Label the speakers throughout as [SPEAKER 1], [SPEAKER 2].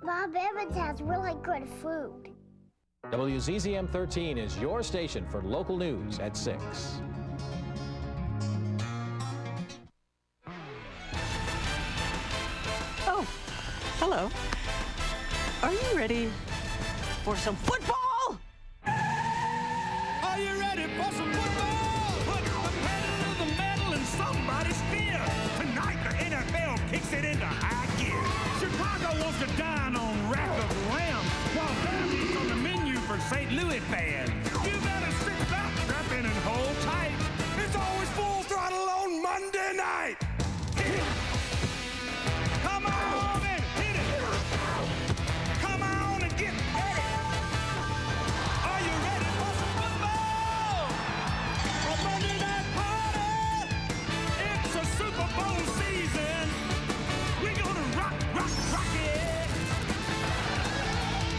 [SPEAKER 1] Bob Evans has really good food.
[SPEAKER 2] WZZM 13 is your station for local news at 6.
[SPEAKER 3] Oh, hello. Are you ready for some football?
[SPEAKER 4] Are you ready for some football? Put the pedal to the metal in somebody's spear. Tonight the NFL kicks it into high gear. Chicago wants to dine on rack of lamb, while Derby's on the menu for St. Louis fans. You better sit back, strap in and hold tight. It's always full throttle on Monday night. Hit it. Come on and hit it. Come on and get ready. Are you ready for some football? A Monday night party. It's a Super Bowl season. We're gonna rock, rock, rock it.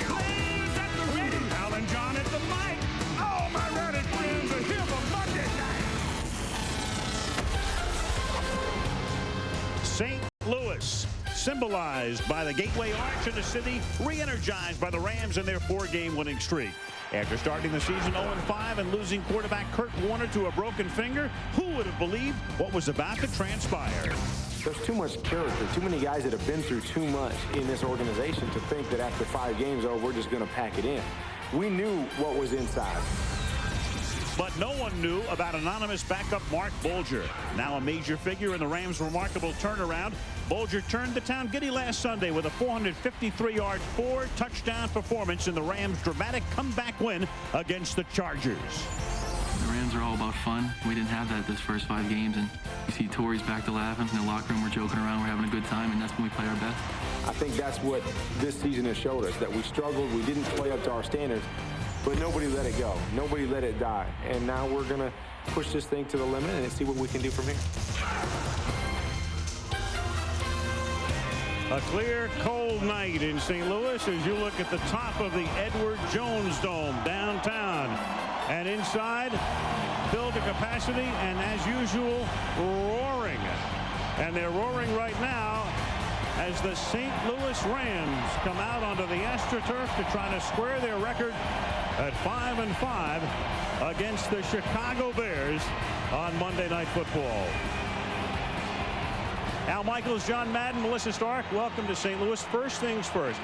[SPEAKER 4] Players at the ready, Al and John at the mic. All my rowdy friends are here for Monday night.
[SPEAKER 5] St. Louis, symbolized by the Gateway Arch in the city, re-energized by the Rams in their 4-game winning streak. After starting the season 0-5 and losing quarterback Kurt Warner to a broken finger, who would have believed what was about to transpire?
[SPEAKER 6] There's too much character, too many guys that have been through too much in this organization to think that after 5 games, oh, we're just going to pack it in. We knew what was inside.
[SPEAKER 5] But no one knew about anonymous backup Mark Bulger. Now a major figure in the Rams' remarkable turnaround, Bulger turned the town giddy last Sunday with a 453-yard, 4-touchdown performance in the Rams' dramatic comeback win against the Chargers.
[SPEAKER 7] The Rams are all about fun. We didn't have that this first 5 games, and you see Torrey's back to laughing. In the locker room, we're joking around, we're having a good time, and that's when we play our best.
[SPEAKER 6] I think that's what this season has showed us, that we struggled, we didn't play up to our standards, but nobody let it go. Nobody let it die. And now we're going to push this thing to the limit and see what we can do from here.
[SPEAKER 5] A clear, cold night in St. Louis as you look at the top of the Edward Jones Dome downtown. And inside, filled to capacity and, as usual, roaring. And they're roaring right now as the St. Louis Rams come out onto the AstroTurf to try to square their record at 5-5 against the Chicago Bears on Monday Night Football. Al Michaels, John Madden, Melissa Stark, welcome to St. Louis. First things first.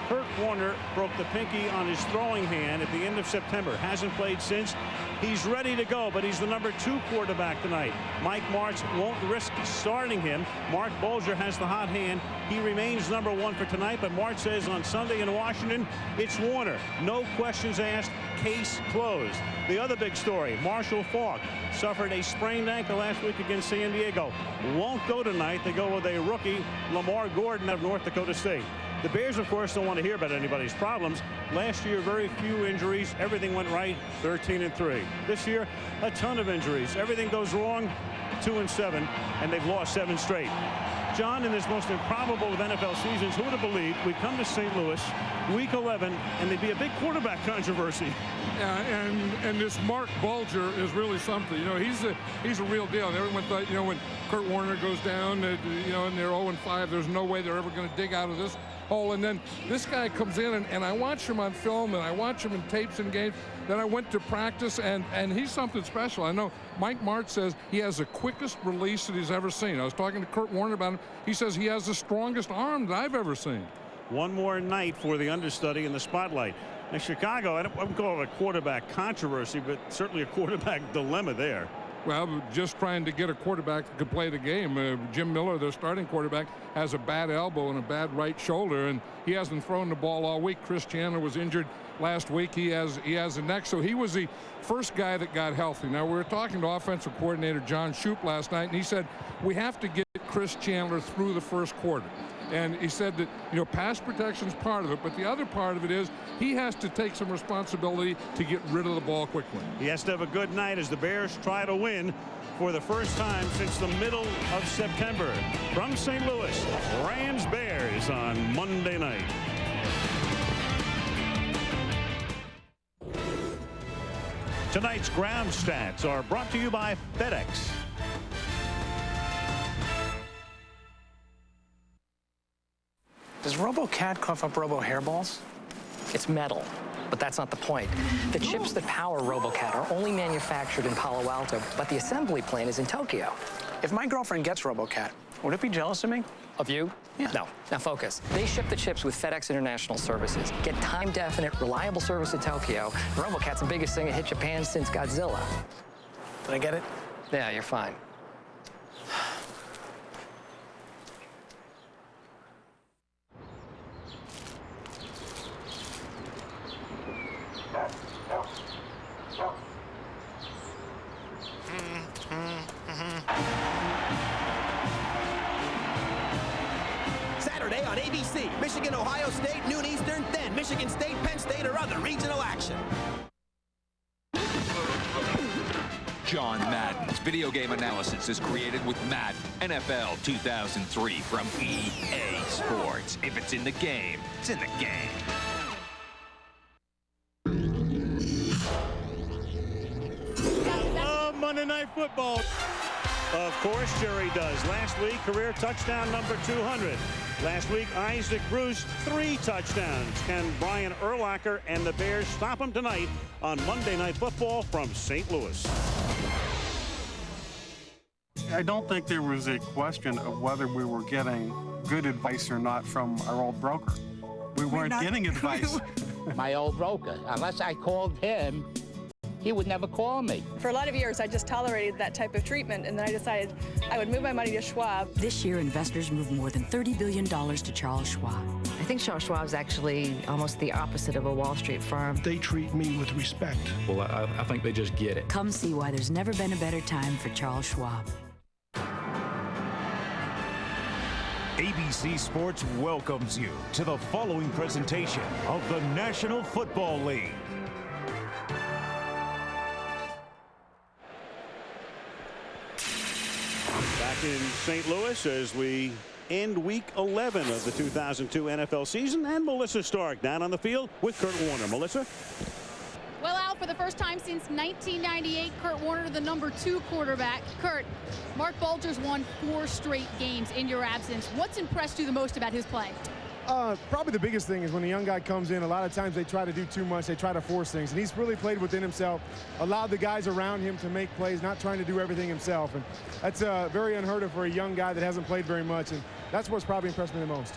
[SPEAKER 5] Kurt Warner broke the pinky on his throwing hand at the end of September. Hasn't played since. He's ready to go, but he's the #2 quarterback tonight. Mike Martz won't risk starting him. Mark Bulger has the hot hand. He remains #1 for tonight, but Martz says on Sunday in Washington, it's Warner. No questions asked. Case closed. The other big story, Marshall Faulk suffered a sprained ankle last week against San Diego. Won't go tonight. They go with a rookie, Lamar Gordon of North Dakota State. The Bears, of course, don't want to hear about anybody's problems. Last year, very few injuries. Everything went right, 13-3. This year, a ton of injuries. Everything goes wrong, 2-7, and they've lost 7 straight. John, in this most improbable of NFL seasons, who would have believed we'd come to St. Louis, Week 11, and there'd be a big quarterback controversy?
[SPEAKER 8] And this Mark Bulger is really something. You know, he's a real deal. And everyone thought, you know, when Kurt Warner goes down, you know, and they're 0-5, there's no way they're ever going to dig out of this hole. And then this guy comes in, and I watch him on film, and I watch him in tapes and games. Then I went to practice, and he's something special. I know Mike Martz says he has the quickest release that he's ever seen. I was talking to Kurt Warner about him. He says he has the strongest arm that I've ever seen.
[SPEAKER 5] One more night for the understudy in the spotlight. Now, Chicago, I wouldn't call it a quarterback controversy, but certainly a quarterback dilemma there.
[SPEAKER 8] Well, just trying to get a quarterback that could play the game. Jim Miller, their starting quarterback, has a bad elbow and a bad right shoulder, and he hasn't thrown the ball all week. Chris Chandler was injured last week. He has a neck, so he was the first guy that got healthy. Now, we were talking to offensive coordinator John Shoup last night, and he said, we have to get Chris Chandler through the first quarter. And he said that, you know, pass protection is part of it, but the other part of it is he has to take some responsibility to get rid of the ball quickly.
[SPEAKER 5] He has to have a good night as the Bears try to win for the first time since the middle of September. From St. Louis, Rams Bears on Monday night. Tonight's ground stats are brought to you by FedEx.
[SPEAKER 9] Does RoboCat cough up Robo hairballs?
[SPEAKER 10] It's metal, but that's not the point. The chips that power RoboCat are only manufactured in Palo Alto, but the assembly plant is in Tokyo.
[SPEAKER 9] If my girlfriend gets RoboCat, would it be jealous of me?
[SPEAKER 10] Of you?
[SPEAKER 9] Yeah.
[SPEAKER 10] No. Now focus. They ship the chips with FedEx International Services. Get time-definite, reliable service to Tokyo. RoboCat's the biggest thing that hit Japan since Godzilla.
[SPEAKER 9] Did I get it?
[SPEAKER 10] Yeah, you're fine.
[SPEAKER 11] Saturday on ABC, Michigan, Ohio State, noon Eastern, then Michigan State, Penn State, or other regional action.
[SPEAKER 12] John Madden's video game analysis is created with Madden NFL 2003 from EA Sports. If it's in the game, it's in the game.
[SPEAKER 5] Monday Night Football. Of course, Jerry does. Last week, career touchdown number 200. Last week, Isaac Bruce, 3 touchdowns. Can Brian Urlacher and the Bears stop him tonight on Monday Night Football from St. Louis?
[SPEAKER 13] I don't think there was a question of whether we were getting good advice or not from our old broker. We weren't getting advice.
[SPEAKER 14] My old broker, unless I called him, he would never call me.
[SPEAKER 15] For a lot of years, I just tolerated that type of treatment, and then I decided I would move my money to Schwab.
[SPEAKER 16] This year, investors moved more than $30 billion to Charles Schwab.
[SPEAKER 17] I think Charles Schwab is actually almost the opposite of a Wall Street firm.
[SPEAKER 18] They treat me with respect.
[SPEAKER 19] Well, I think they just get it.
[SPEAKER 16] Come see why there's never been a better time for Charles Schwab.
[SPEAKER 20] ABC Sports welcomes you to the following presentation of the National Football League.
[SPEAKER 5] Back in St. Louis as we end Week 11 of the 2002 NFL season, and Melissa Stark down on the field with Kurt Warner. Melissa?
[SPEAKER 21] Well, Al, for the first time since 1998, Kurt Warner, the number 2 quarterback. Kurt, Mark Bulger's won 4 straight games in your absence. What's impressed you the most about his play?
[SPEAKER 22] Probably the biggest thing is when a young guy comes in, a lot of times they try to do too much. They try to force things. And he's really played within himself, allowed the guys around him to make plays, not trying to do everything himself. And that's very unheard of for a young guy that hasn't played very much. And that's what's probably impressed me the most.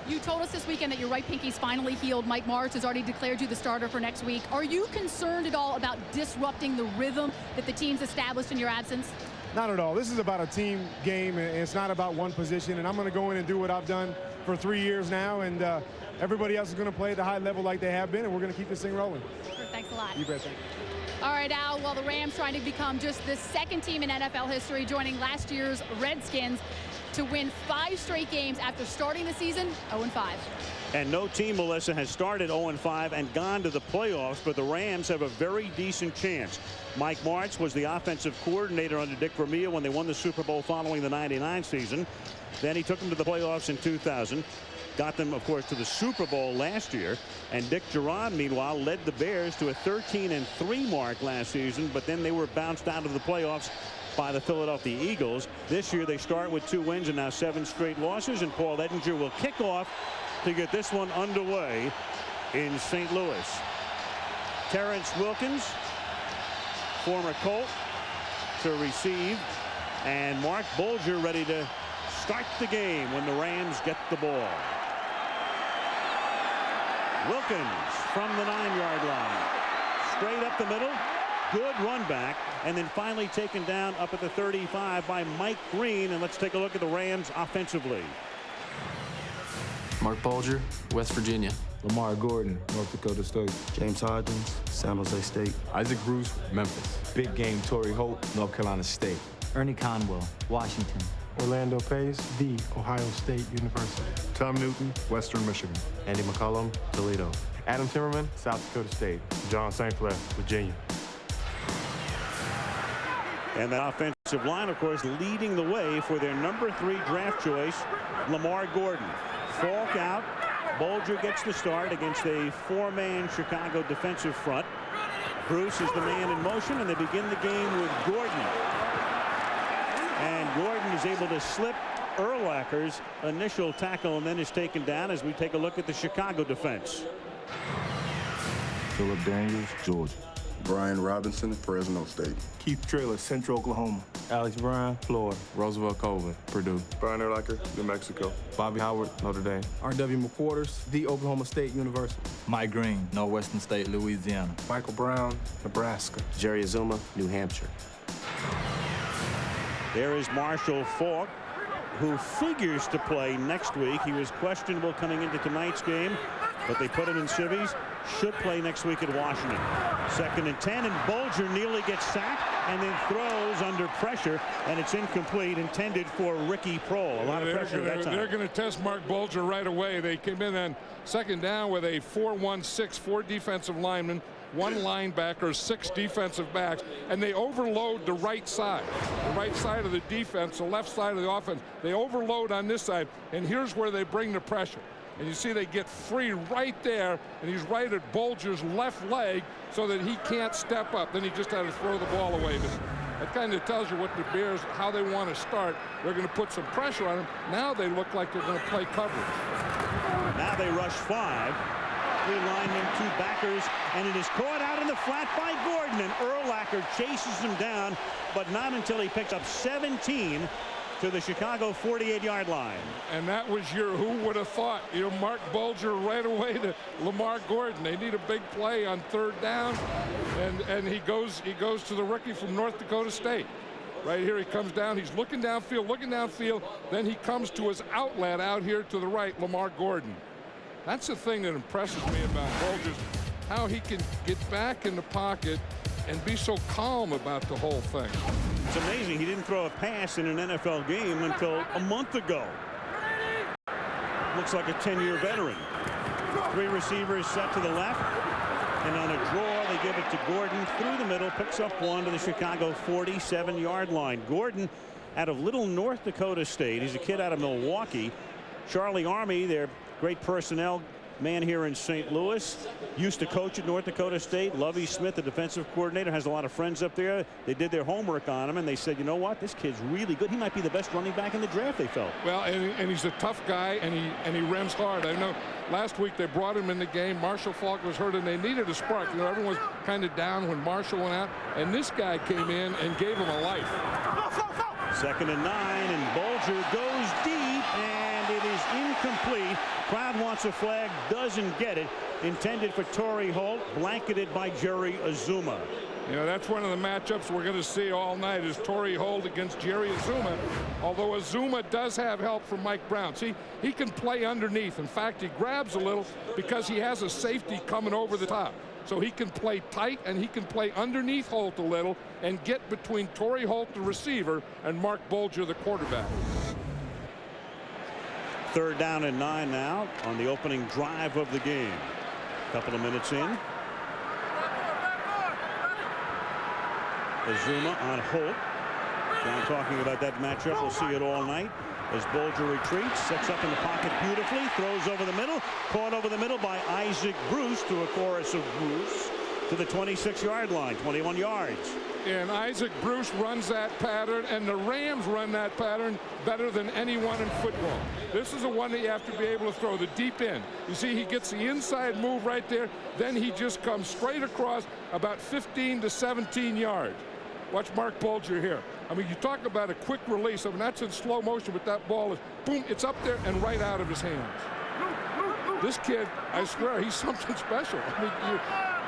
[SPEAKER 21] You told us this weekend that your right pinky's finally healed. Mike Martz has already declared you the starter for next week. Are you concerned at all about disrupting the rhythm that the team's established in your absence?
[SPEAKER 22] Not at all. This is about a team game, and it's not about one position. And I'm going to go in and do what I've done for 3 years now, and everybody else is going to play at a high level like they have been, and we're going to keep this thing rolling.
[SPEAKER 21] Sure, thanks a lot.
[SPEAKER 22] You bet. Thank you.
[SPEAKER 21] All right, Al, well, the Rams trying to become just the 2nd team in NFL history, joining last year's Redskins to win 5 straight games after starting the season 0-5.
[SPEAKER 5] And no team, Melissa, has started 0-5 and gone to the playoffs, but the Rams have a very decent chance. Mike Martz was the offensive coordinator under Dick Vermeil when they won the Super Bowl following the '99 season. Then he took them to the playoffs in 2000. Got them, of course, to the Super Bowl last year. And Dick Duran, meanwhile, led the Bears to a 13-3 mark last season, but then they were bounced out of the playoffs by the Philadelphia Eagles. This year they start with 2 wins and now 7 straight losses, and Paul Ettinger will kick off to get this one underway in St. Louis. Terrence Wilkins, former Colt, to receive, and Mark Bulger ready to start the game when the Rams get the ball. Wilkins from the 9-yard line, straight up the middle. Good run back, and then finally taken down up at the 35 by Mike Green. And let's take a look at the Rams offensively.
[SPEAKER 7] Mark Bulger, West Virginia.
[SPEAKER 6] Lamar Gordon, North Dakota State. James Hodgins, San Jose State.
[SPEAKER 19] Isaac Bruce, Memphis.
[SPEAKER 6] Big game, Torrey Holt, North Carolina State.
[SPEAKER 23] Ernie Conwell, Washington.
[SPEAKER 18] Orlando Pace, The Ohio State University.
[SPEAKER 24] Tom Newton, Western Michigan.
[SPEAKER 25] Andy McCollum, Toledo.
[SPEAKER 24] Adam Timmerman, South Dakota State. John St. Clair, Virginia.
[SPEAKER 5] And that offensive line, of course, leading the way for their number 3 draft choice, Lamar Gordon. Falk out. Bulger gets the start against a 4-man Chicago defensive front. Bruce is the man in motion, and they begin the game with Gordon. And Gordon is able to slip Urlacher's initial tackle and then is taken down as we take a look at the Chicago defense.
[SPEAKER 25] Philip Daniels, Georgia.
[SPEAKER 1] Brian Robinson, Fresno State.
[SPEAKER 18] Keith Trailer, Central Oklahoma.
[SPEAKER 25] Alex Brown, Florida. Roosevelt Colvin, Purdue.
[SPEAKER 1] Brian Urlacher, New Mexico.
[SPEAKER 25] Bobby Howard, Notre Dame.
[SPEAKER 18] R.W. McQuarters, The Oklahoma State University.
[SPEAKER 23] Mike Green, Northwestern State, Louisiana.
[SPEAKER 18] Michael Brown, Nebraska.
[SPEAKER 2] Jerry Azuma, New Hampshire.
[SPEAKER 5] There is Marshall Faulk, who figures to play next week. He was questionable coming into tonight's game, but they put him in civvies. Should play next week at Washington. 2nd and 10, and Bulger nearly gets sacked and then throws under pressure, and it's incomplete, intended for Ricky Prohl. A lot of pressure that time.
[SPEAKER 3] They're going to test Mark Bulger right away. They came in on 2nd down with a 4-1-6, 4 defensive linemen, 1 linebacker, 6 defensive backs, and they overload the right side of the defense, the left side of the offense. They overload on this side, and here's where they bring the pressure. And you see they get free right there, and he's right at Bulger's left leg so that he can't step up. Then he just had to throw the ball away. That kind of tells you what the Bears, how they want to start. They're going to put some pressure on him. Now they look like they're going to play coverage.
[SPEAKER 5] Now they rush 5. 3 linemen, 2 backers, and it is caught out in the flat by Gordon, and Urlacher chases him down, but not until he picks up 17 to the Chicago 48-yard line. And that was your who would have thought. You know, Mark Bulger right away to Lamar Gordon. They need a big play on 3rd down, and he goes to the rookie from North Dakota State. Right here he comes down. He's looking downfield. Then he comes to his outlet out here to the right, Lamar Gordon. That's the thing that impresses me about Bulger, how he can get back in the pocket and be so calm about the whole thing. It's amazing he didn't throw a pass in an NFL game until a month ago. Looks like a 10-year veteran. 3 receivers set to the left, and on a draw they give it to Gordon through the middle, picks up 1 to the Chicago 47-yard line. Gordon out of Little, North Dakota State. He's a kid out of Milwaukee. Charlie Army, their great personnel man here in St. Louis, used to coach at North Dakota State. Lovie Smith, the defensive coordinator, has a lot of friends up there. They did their homework on him, and they said, you know what, this kid's really good. He might be the best running back in the draft, they felt. Well, and he's a tough guy, and he rims hard. I know last week they brought him in the game. Marshall Faulk was hurt, and they needed a spark. You know, everyone was kind of down when Marshall went out, and this guy came in and gave him a life. 2nd and 9, and Bulger goes deep, and it is incomplete. Crowd wants a flag, doesn't get it. Intended for Torrey Holt, blanketed by Jerry Azuma. You know, that's one of the matchups we're going to see all night is Torrey Holt against Jerry Azuma. Although Azuma does have help from Mike Brown. See, he can play underneath. In fact, he grabs a little because he has a safety coming over the top. So he can play tight, and he can play underneath Holt a little and get between Torrey Holt, the receiver, and Mark Bulger, the quarterback. 3rd down and 9 now on the opening drive of the game. Couple of minutes in. Azuma on Holt. John talking about that matchup. We'll see it all night as Bulger retreats, sets up in the pocket beautifully, throws over the middle, caught over the middle by Isaac Bruce to a chorus of Bruce to the 26-yard line, 21 yards. And Isaac Bruce runs that pattern, and the Rams run that pattern better than anyone in football. This is the one that you have to be able to throw, the deep end. You see, he gets the inside move right there, then he just comes straight across about 15 to 17 yards. Watch Mark Bulger here. I mean, you talk about a quick release. I mean, that's in slow motion, but that ball is, boom, it's up there and right out of his hands. This kid, I swear, he's something special. I mean,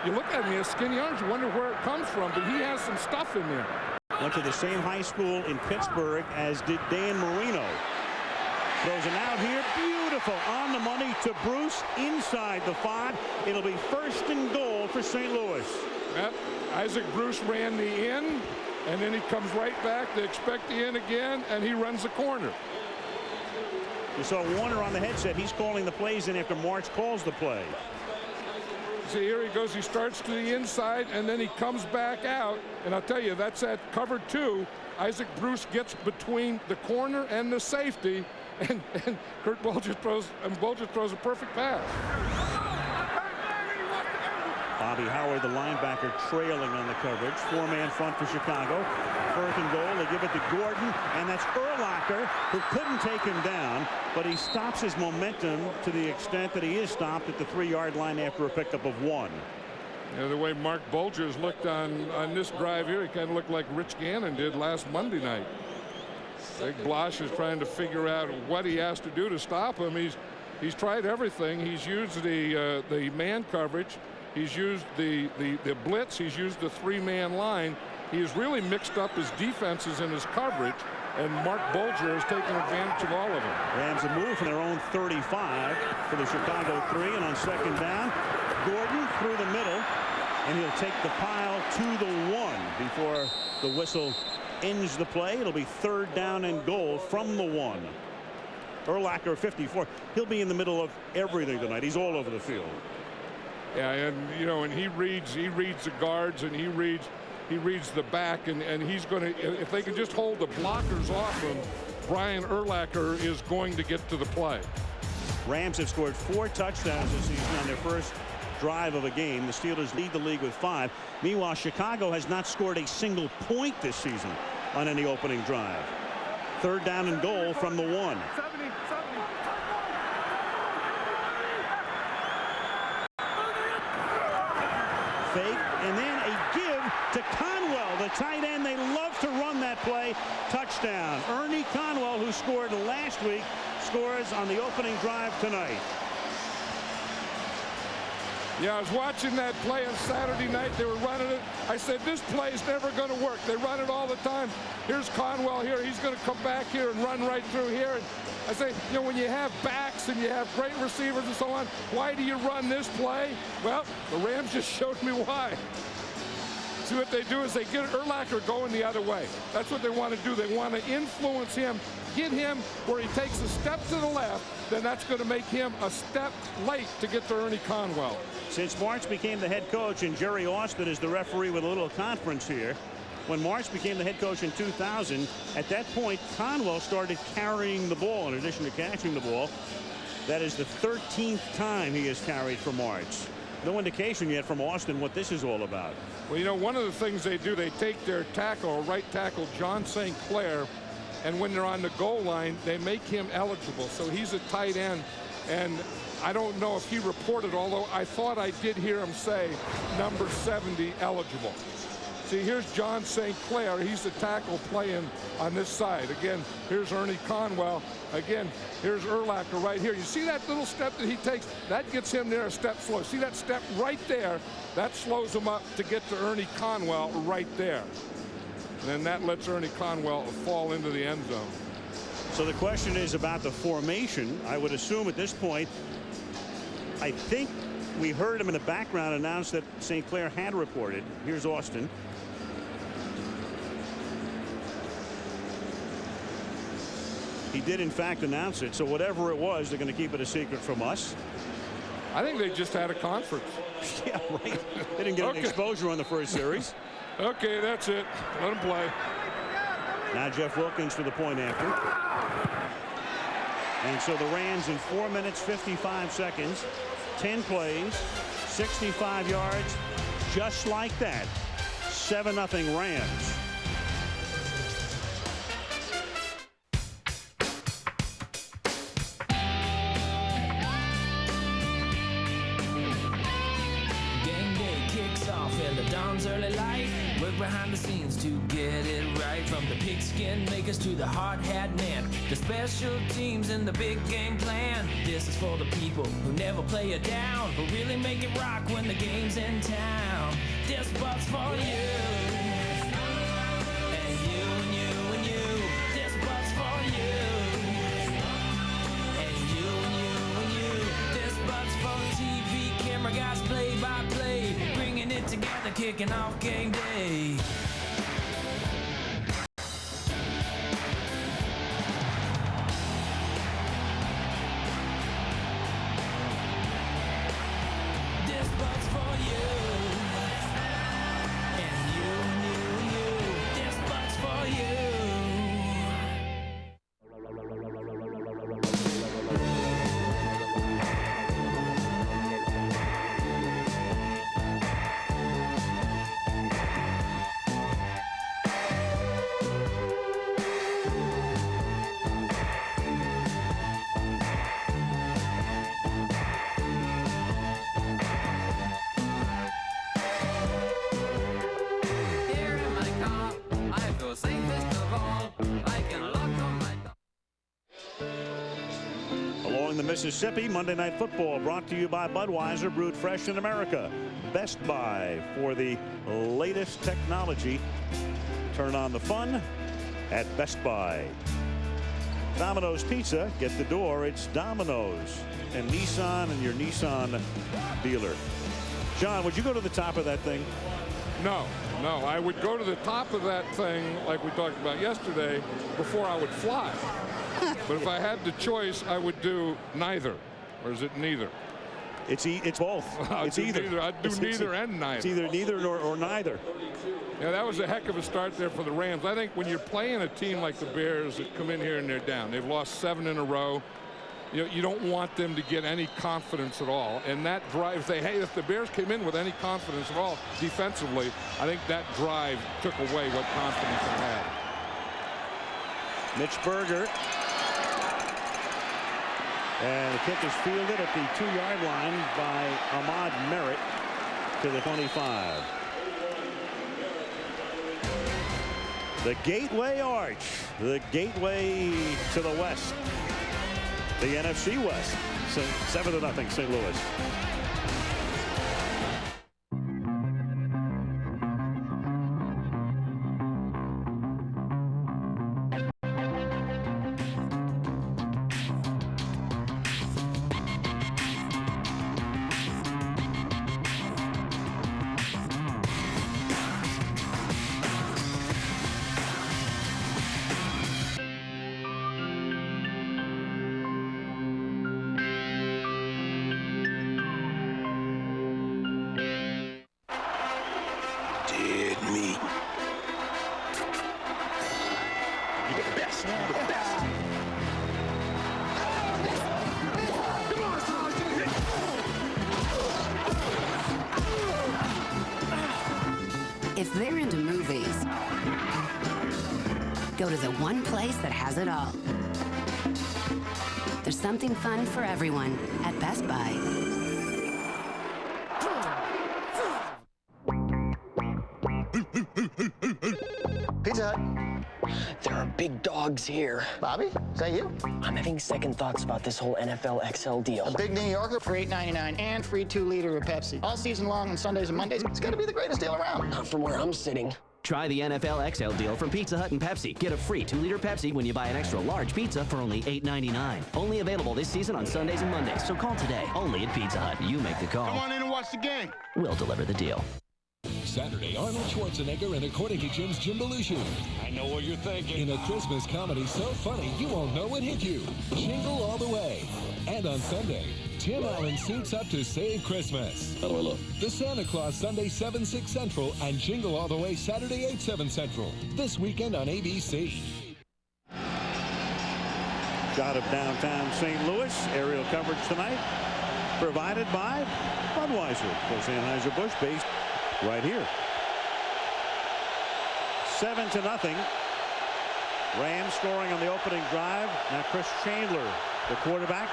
[SPEAKER 5] you look at him, he has skinny arms, you wonder where it comes from, but he has some stuff in there. Went to the same high school in Pittsburgh as did Dan Marino. Throws it out here, beautiful, on the money to Bruce, inside the 5. It'll be 1st and goal for St. Louis. Yep. Isaac Bruce ran the in, and then he comes right back. They expect the in again, and he runs the corner. You saw Warner on the headset. He's calling the plays in after March calls the play. See, here he goes. He starts to the inside, and then he comes back out. And I'll tell you, that's at cover 2. Isaac Bruce gets between the corner and the safety, and Bulger throws a perfect pass. Bobby Howard, the linebacker, trailing on the coverage. Four-man front for Chicago. First and goal, they give it to Gordon, and that's Urlacher, who couldn't take him down, but he stops his momentum to the extent that he is stopped at the 3-yard line after a pickup of 1.
[SPEAKER 3] You know, the way Mark Bulger's looked on this drive here, he kind of looked like Rich Gannon did last Monday night. Big Blosh is trying to figure out what he has to do to stop him. He's tried everything. He's used the man coverage. He's used the blitz. He's used the 3-man line. He has really mixed up his defenses and his coverage, and Mark Bulger has taken advantage of all of them.
[SPEAKER 5] Rams a move from their own 35 for the Chicago 3, and on second down, Gordon through the middle, and he'll take the pile to the 1 before the whistle ends the play. It'll be 3rd down and goal from the 1. Urlacher, 54. He'll be in the middle of everything tonight. He's all over the field.
[SPEAKER 3] Yeah, and you know, and he reads the guards, and he reads the back, and he's going to, if they can just hold the blockers off him, Brian Urlacher is going to get to the play.
[SPEAKER 5] Rams have scored 4 touchdowns this season on their first drive of a game. The Steelers lead the league with 5. Meanwhile, Chicago has not scored a single point this season on any opening drive. 3rd down and goal from the 1. Fake, and then a give to Conwell, the tight end. They love to run that play. Touchdown. Ernie Conwell, who scored last week, scores on the opening drive tonight.
[SPEAKER 3] Yeah, I was watching that play on Saturday night. They were running it. I said, this play is never going to work. They run it all the time. Here's Conwell here. He's going to come back here and run right through here. And I say, you know, when you have backs and you have great receivers and so on, why do you run this play? Well, the Rams just showed me why. See, what they do is they get Urlacher going the other way. That's what they want to do. They want to influence him, get him where he takes a step to the left. Then that's going to make him a step late to get to Ernie Conwell.
[SPEAKER 5] Since March became the head coach, and Jerry Austin is the referee with a little conference here, when March became the head coach in 2000, at that point, Conwell started carrying the ball in addition to catching the ball. That is the 13th time he has carried for March. No indication yet from Austin what this is all about.
[SPEAKER 3] Well, you know, one of the things they do, they take their tackle, right tackle, John St. Clair, and when they're on the goal line, they make him eligible. So he's a tight end, and I don't know if he reported, although I thought I did hear him say number 70 eligible. See, here's John St. Clair. He's the tackle playing on this side. Again, here's Ernie Conwell. Again, here's Urlacher right here. You see that little step that he takes? That gets him there a step slow. See that step right there? That slows him up to get to Ernie Conwell right there. And then that lets Ernie Conwell fall into the end zone.
[SPEAKER 5] So the question is about the formation. I would assume at this point, I think we heard him in the background announce that St. Clair had reported. Here's Austin. He did, in fact, announce it. So whatever it was, they're going to keep it a secret from us.
[SPEAKER 3] I think they just had a conference.
[SPEAKER 5] Yeah, right. They didn't get any exposure on the first series.
[SPEAKER 3] Okay, that's it. Let him play.
[SPEAKER 5] Now Jeff Wilkins for the point after. And so the Rams in 4 minutes, 55 seconds, 10 plays, 65 yards, just like that. 7-0 Rams.
[SPEAKER 2] Early light, work behind the scenes to get it right. From the pigskin makers to the hard hat man, the special teams and the big game plan. This is for the people who never play it down, who really make it rock when the game's in town. This spot's for you. And you and you and you. This spot's for you. And you and you and you. This spot's for TV camera guys, play by play, bringing it together, kicking off game day. This spot's for you. And you and you and you. This spot's for you.
[SPEAKER 5] the Mississippi. Monday Night Football brought to you by Budweiser, brewed fresh in America. Best Buy for the latest technology. Turn on the fun at Best Buy. Domino's Pizza, get the door. It's Domino's and Nissan and your Nissan dealer. John, would you go to the top of that thing?
[SPEAKER 3] No, I would go to the top of that thing like we talked about yesterday before I would fly. But if I had the choice, I would do neither. Or is it neither?
[SPEAKER 5] It's both. It's either.
[SPEAKER 3] I'd do neither and neither.
[SPEAKER 5] It's either neither or neither.
[SPEAKER 3] Yeah, that was a heck of a start there for the Rams. I think when you're playing a team like the Bears that come in here and they're down, they've lost 7 in a row. You don't want them to get any confidence at all. And that drive, if the Bears came in with any confidence at all defensively, I think that drive took away what confidence they had.
[SPEAKER 5] Mitch Bulger. And the kick is fielded at the 2-yard line by Ahmad Merritt to the 25. The Gateway Arch, the gateway to the West. The NFC West, 7-0 St. Louis.
[SPEAKER 4] If they're into movies, go to the one place that has it all. There's something fun for everyone at Best Buy.
[SPEAKER 8] Pizza Hut. There are big dogs here. Bobby, is that you? I'm having second thoughts about this whole NFL XL deal.
[SPEAKER 9] A big New Yorker for $8.99 and free 2-liter of Pepsi. All season long on Sundays and Mondays. It's gotta be the greatest deal around.
[SPEAKER 8] Not from where I'm sitting.
[SPEAKER 10] Try the NFL XL deal from Pizza Hut and Pepsi. Get a free 2-liter Pepsi when you buy an extra large pizza for only $8.99. Only available this season on Sundays and Mondays. So call today. Only at Pizza Hut. You make the call.
[SPEAKER 9] Come on in and watch the game.
[SPEAKER 10] We'll deliver the deal.
[SPEAKER 11] Saturday, Arnold Schwarzenegger and According to Jim's Jim Belushi.
[SPEAKER 9] I know what you're thinking.
[SPEAKER 11] In a Christmas comedy so funny you won't know what hit you. Jingle All the Way. And on Sunday, Tim Allen suits up to save Christmas.
[SPEAKER 9] How do I look?
[SPEAKER 11] The Santa Claus Sunday 7/6 Central and Jingle All the Way Saturday 8/7 Central. This weekend on ABC.
[SPEAKER 5] Shot of downtown St. Louis. Aerial coverage tonight provided by Budweiser. Close Anheuser-Busch based right here. 7-0. Rams scoring on the opening drive. Now Chris Chandler, the quarterback.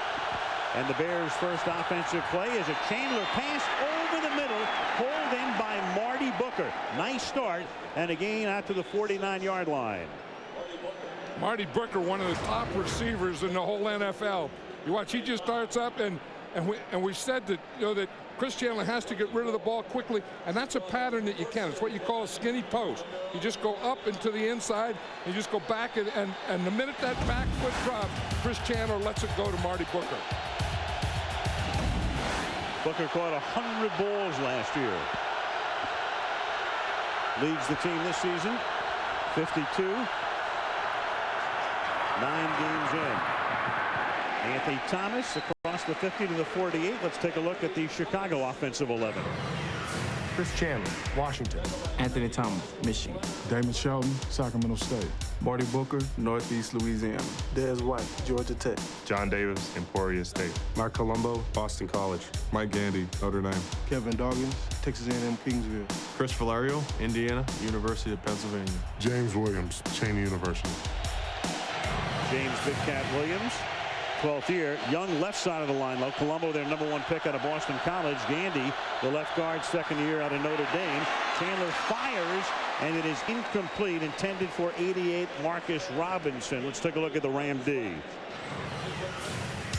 [SPEAKER 5] And the Bears' first offensive play is a Chandler pass over the middle, pulled in by Marty Booker. Nice start, and a gain out to the 49-yard line.
[SPEAKER 3] Marty Booker, one of the top receivers in the whole NFL. You watch, he just starts up, and we said that, that Chris Chandler has to get rid of the ball quickly, and that's a pattern that you can. It's what you call a skinny post. You just go up into the inside, you just go back, and the minute that back foot drops, Chris Chandler lets it go to Marty Booker.
[SPEAKER 5] Booker caught 100 balls last year. Leads the team this season, 52. 9 games in. Anthony Thomas across the 50 to the 48. Let's take a look at the Chicago offensive 11.
[SPEAKER 18] Chris Chandler, Washington.
[SPEAKER 25] Anthony Thomas, Michigan.
[SPEAKER 18] Damon Shelton, Sacramento State.
[SPEAKER 25] Marty Booker, Northeast Louisiana.
[SPEAKER 18] Dez White, Georgia Tech.
[SPEAKER 24] John Davis, Emporia State. Mark Colombo, Boston College. Mike Gandy, Notre Dame.
[SPEAKER 18] Kevin Doggins, Texas A&M Kingsville.
[SPEAKER 25] Chris Valerio, Indiana, University of Pennsylvania.
[SPEAKER 1] James Williams, Cheney University.
[SPEAKER 5] James Big Cat Williams, 12th year. Young left side of the line, though. Colombo, their #1 pick out of Boston College. Gandy, the left guard, 2nd year out of Notre Dame. Chandler fires, and it is incomplete, intended for 88 Marcus Robinson. Let's take a look at the Ram D.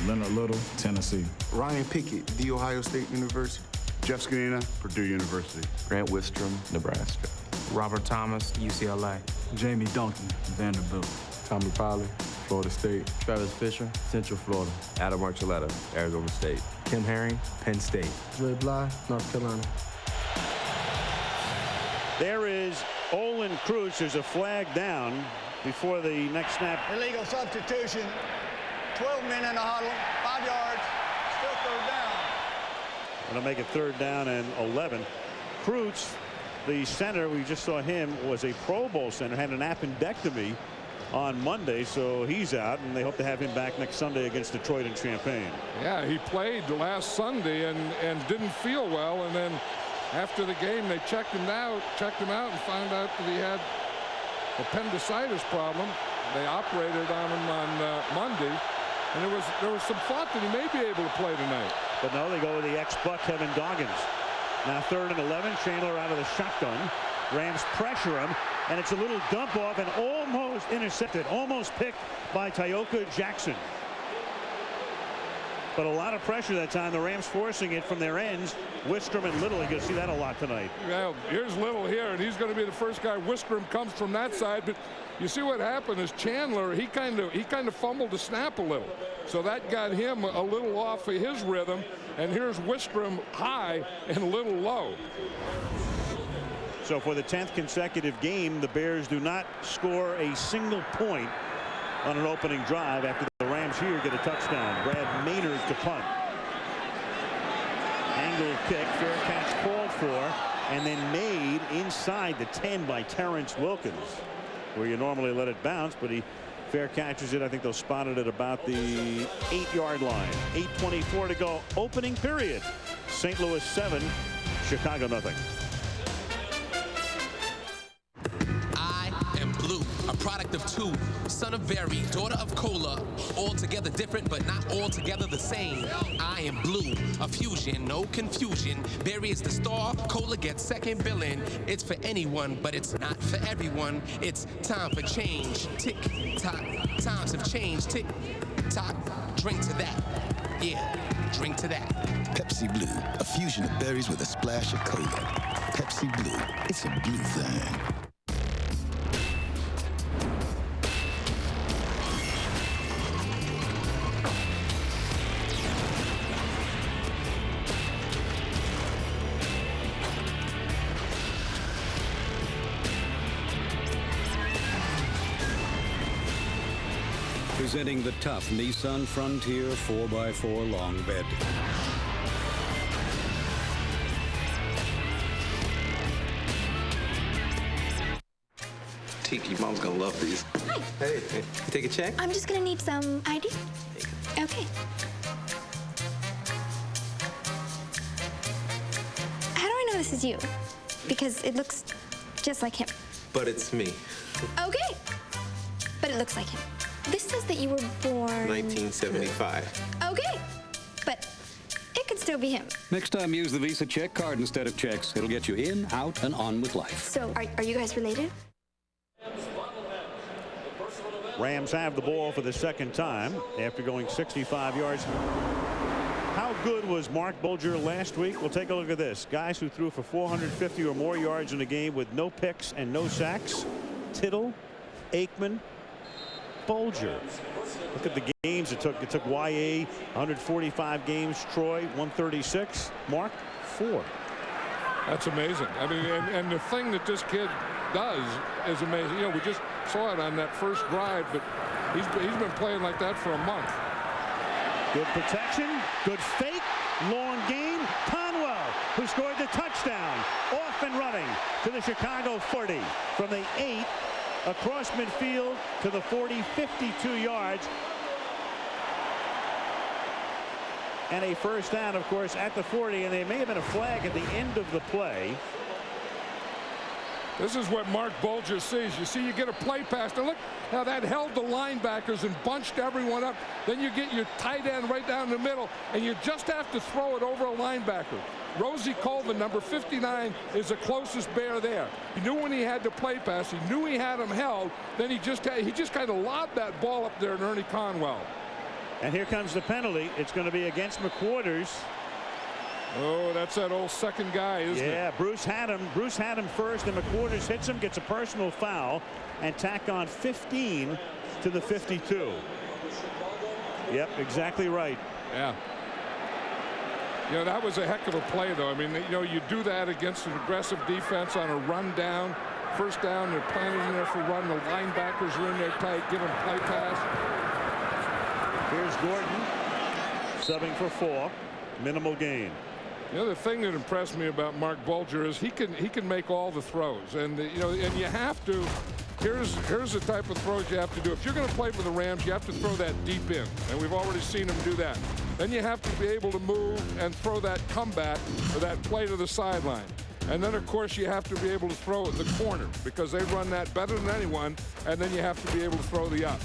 [SPEAKER 12] Leonard Little, Tennessee.
[SPEAKER 13] Ryan Pickett, The Ohio State University.
[SPEAKER 14] Jeff Scanina, Purdue University.
[SPEAKER 15] Grant Wistrom, Nebraska.
[SPEAKER 17] Robert Thomas, UCLA.
[SPEAKER 23] Jamie Duncan, Vanderbilt.
[SPEAKER 24] Tommy Polley, Florida State.
[SPEAKER 15] Travis Fisher, Central Florida.
[SPEAKER 17] Adam Archuleta, Arizona State. Tim Herring, Penn State.
[SPEAKER 24] Dre Bly, North Carolina.
[SPEAKER 5] There is Olin Cruz. There's a flag down before the next snap.
[SPEAKER 9] Illegal substitution. 12 men in the huddle. 5 yards. Still third down.
[SPEAKER 5] Going to make it 3rd down and 11. Cruz, the center, we just saw him, was a Pro Bowl center, had an appendectomy on Monday, so he's out, and they hope to have him back next Sunday against Detroit and Champaign.
[SPEAKER 3] Yeah, he played last Sunday and didn't feel well, and then after the game they checked him out and found out that he had appendicitis problem. They operated on him on Monday, and there was some thought that he may be able to play tonight.
[SPEAKER 5] But no, they go with the ex-Buck Kevin Goggins. Now 3rd and 11. Chandler out of the shotgun. Rams pressure him, and it's a little dump off and almost intercepted, almost picked by Tyoka Jackson. But a lot of pressure that time. The Rams forcing it from their ends. Wistrom and Little. You're going to see that a lot tonight.
[SPEAKER 3] Well, here's Little here, and he's going to be the first guy. Wistrom comes from that side, but you see what happened is Chandler, he kind of fumbled the snap a little, so that got him a little off of his rhythm. And here's Wistrom high and Little low.
[SPEAKER 5] So for the 10th consecutive game, the Bears do not score a single point on an opening drive after the Rams here get a touchdown. Brad Maynard to punt. Angle kick, fair catch called for, and then made inside the 10 by Terrence Wilkins, where you normally let it bounce, but he fair catches it. I think they'll spot it at about the 8-yard line. 8:24 to go, opening period. St. Louis 7, Chicago nothing.
[SPEAKER 26] A product of two, son of Barry, daughter of Cola, altogether different but not altogether the same. I am blue, a fusion, no confusion. Barry is the star, Cola gets second billing. It's for anyone, but it's not for everyone. It's time for change. Tick tock, times have changed. Tick tock, drink to that. Yeah, drink to that.
[SPEAKER 27] Pepsi Blue, a fusion of berries with a splash of cola. Pepsi Blue, it's a blue thing.
[SPEAKER 28] Presenting the tough Nissan Frontier 4x4 long bed.
[SPEAKER 17] Tiki, Mom's gonna love these.
[SPEAKER 29] Hi.
[SPEAKER 17] Hey, take a check?
[SPEAKER 29] I'm just gonna need some ID. Okay. How do I know this is you? Because it looks just like him.
[SPEAKER 17] But it's me.
[SPEAKER 29] Okay. But it looks like him. This says that you were born...
[SPEAKER 17] 1975.
[SPEAKER 29] Okay. But it could still be him.
[SPEAKER 28] Next time, use the Visa check card instead of checks. It'll get you in, out, and on with life.
[SPEAKER 29] So, are you guys related?
[SPEAKER 5] Rams have the ball for the 2nd time after going 65 yards. How good was Mark Bulger last week? We'll take a look at this. Guys who threw for 450 or more yards in a game with no picks and no sacks. Tittle, Aikman, Bulger. Look at the games it took. It took YA 145 games. Troy 136. Mark 4.
[SPEAKER 3] That's amazing. I mean, and the thing that this kid does is amazing. You know, we just saw it on that first drive, but he's been playing like that for a month.
[SPEAKER 5] Good protection, good fake, long gain. Conwell, who scored the touchdown, off and running to the Chicago 40 from the 8 across midfield to the 40, 52 yards. And a first down, of course, at the 40, and there may have been a flag at the end of the play.
[SPEAKER 3] This is what Mark Bulger sees. You see, you get a play pass. Now look how that held the linebackers and bunched everyone up. Then you get your tight end right down the middle, and you just have to throw it over a linebacker. Rosie Colvin, number 59, is the closest bear there. He knew when he had to play pass. He knew he had him held. Then he just kind of lobbed that ball up there to Ernie Conwell.
[SPEAKER 5] And here comes the penalty. It's going to be against McQuarters.
[SPEAKER 3] Oh, that's that old second guy, isn't it?
[SPEAKER 5] Yeah, Bruce had him first, and McQuarters hits him, gets a personal foul, and tack on 15 to the 52. Yep, exactly right.
[SPEAKER 3] Yeah. You know, that was a heck of a play, though. I mean, you know, you do that against an aggressive defense on a run down. First down, they're planted in there for run. The linebackers are in there tight. Give them play pass.
[SPEAKER 5] Here's Gordon subbing for 4. Minimal gain.
[SPEAKER 3] The other thing that impressed me about Mark Bulger is he can make all the throws, and you know, and you have to. Here's the type of throws you have to do. If you're going to play for the Rams, you have to throw that deep in, and we've already seen him do that. Then you have to be able to move and throw that comeback or that play to the sideline. And then, of course, you have to be able to throw at the corner because they run that better than anyone, and then you have to be able to throw the up.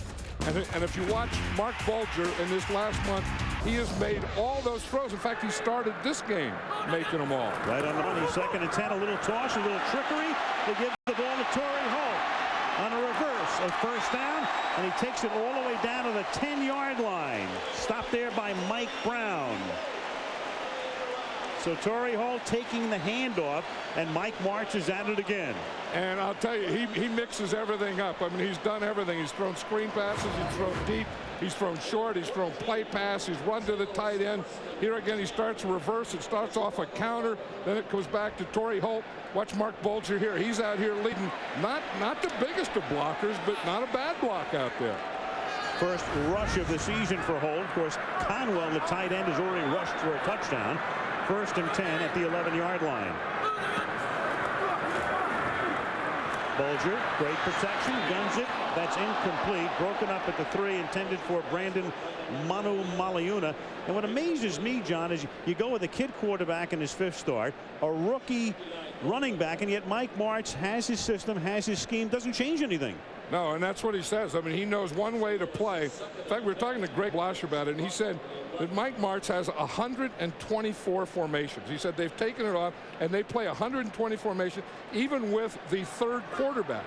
[SPEAKER 3] And if you watch Mark Bulger in this last month, he has made all those throws. In fact, he started this game making them all.
[SPEAKER 5] Right on the money. 2nd and 10. A little toss, a little trickery. They give the ball to Torrey Holt on a reverse of first down, and he takes it all the way down to the 10-yard line. Stopped there by Mike Brown. So Torrey Holt taking the handoff, and Mike March is at it again.
[SPEAKER 3] And I'll tell you, he mixes everything up. I mean, he's done everything. He's thrown screen passes, he's thrown deep, he's thrown short, he's thrown play pass, he's run to the tight end. Here again, he starts a reverse. It starts off a counter, then it goes back to Torrey Holt. Watch Mark Bulger here. He's out here leading, not the biggest of blockers, but not a bad block out there.
[SPEAKER 5] First rush of the season for Holt. Of course, Conwell, the tight end, has already rushed for a touchdown. 1st and 10 at the 11-yard line. Bulger, great protection, guns it. That's incomplete. Broken up at the 3, intended for Brandon Manu Maliuna. And what amazes me, John, is you go with a kid quarterback in his 5th start, a rookie running back, and yet Mike Martz has his system, has his scheme, doesn't change anything.
[SPEAKER 3] No, and that's what he says. I mean, he knows one way to play. In fact, we were talking to Greg Blash about it, and he said that Mike Martz has 124 formations. He said they've taken it off, and they play 120 formations, even with the 3rd quarterback.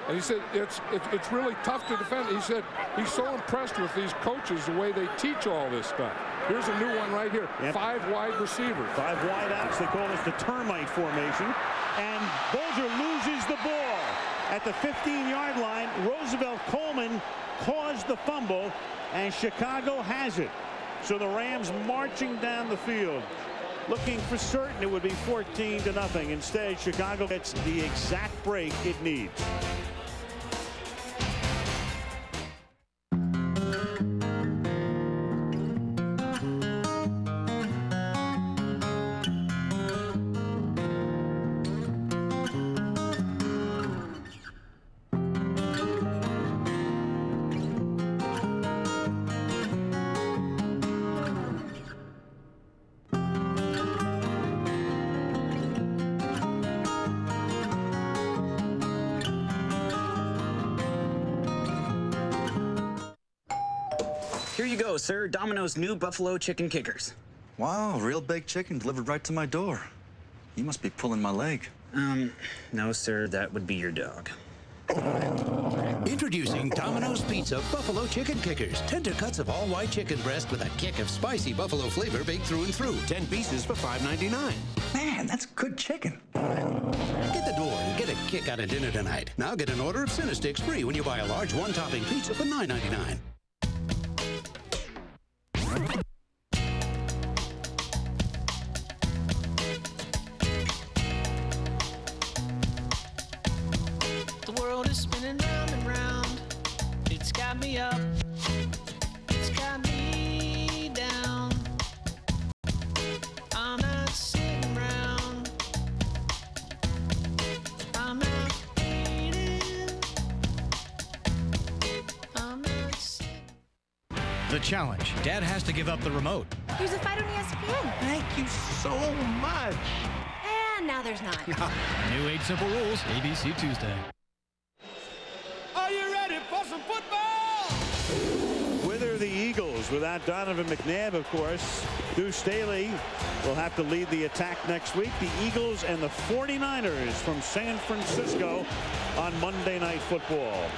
[SPEAKER 3] And he said it's really tough to defend. He said he's so impressed with these coaches, the way they teach all this stuff. Here's a new one right here. Yep. 5 wide receivers.
[SPEAKER 5] 5 wide outs. They call this the termite formation. And Bulger loses the ball at the 15-yard line. Roosevelt Coleman caused the fumble, and Chicago has it. So the Rams marching down the field, looking for certain it would be 14-0. Instead, Chicago gets the exact break it needs.
[SPEAKER 2] Here you go, sir. Domino's new Buffalo Chicken Kickers.
[SPEAKER 6] Wow, real baked chicken delivered right to my door. You must be pulling my leg.
[SPEAKER 2] No, sir. That would be your dog.
[SPEAKER 7] Introducing Domino's Pizza Buffalo Chicken Kickers. Tender cuts of all-white chicken breast with a kick of spicy buffalo flavor baked through and through. 10 pieces for $5.99.
[SPEAKER 6] Man, that's good chicken.
[SPEAKER 7] Get the door and get a kick out of dinner tonight. Now get an order of Cinesticks free when you buy a large one-topping pizza for $9.99.
[SPEAKER 12] The world is spinning round and round. It's got me up. It's got me down. I'm not sitting around. I'm not waiting. I'm not sitting.
[SPEAKER 16] The challenge. Dad has to give up the remote.
[SPEAKER 29] There's a fight on ESPN.
[SPEAKER 16] Thank you so much.
[SPEAKER 29] And now there's not.
[SPEAKER 16] New 8 Simple Rules, ABC Tuesday.
[SPEAKER 12] Are you ready for some football?
[SPEAKER 5] Whither the Eagles without Donovan McNabb, of course. Deuce Staley will have to lead the attack next week. The Eagles and the 49ers from San Francisco on Monday Night Football.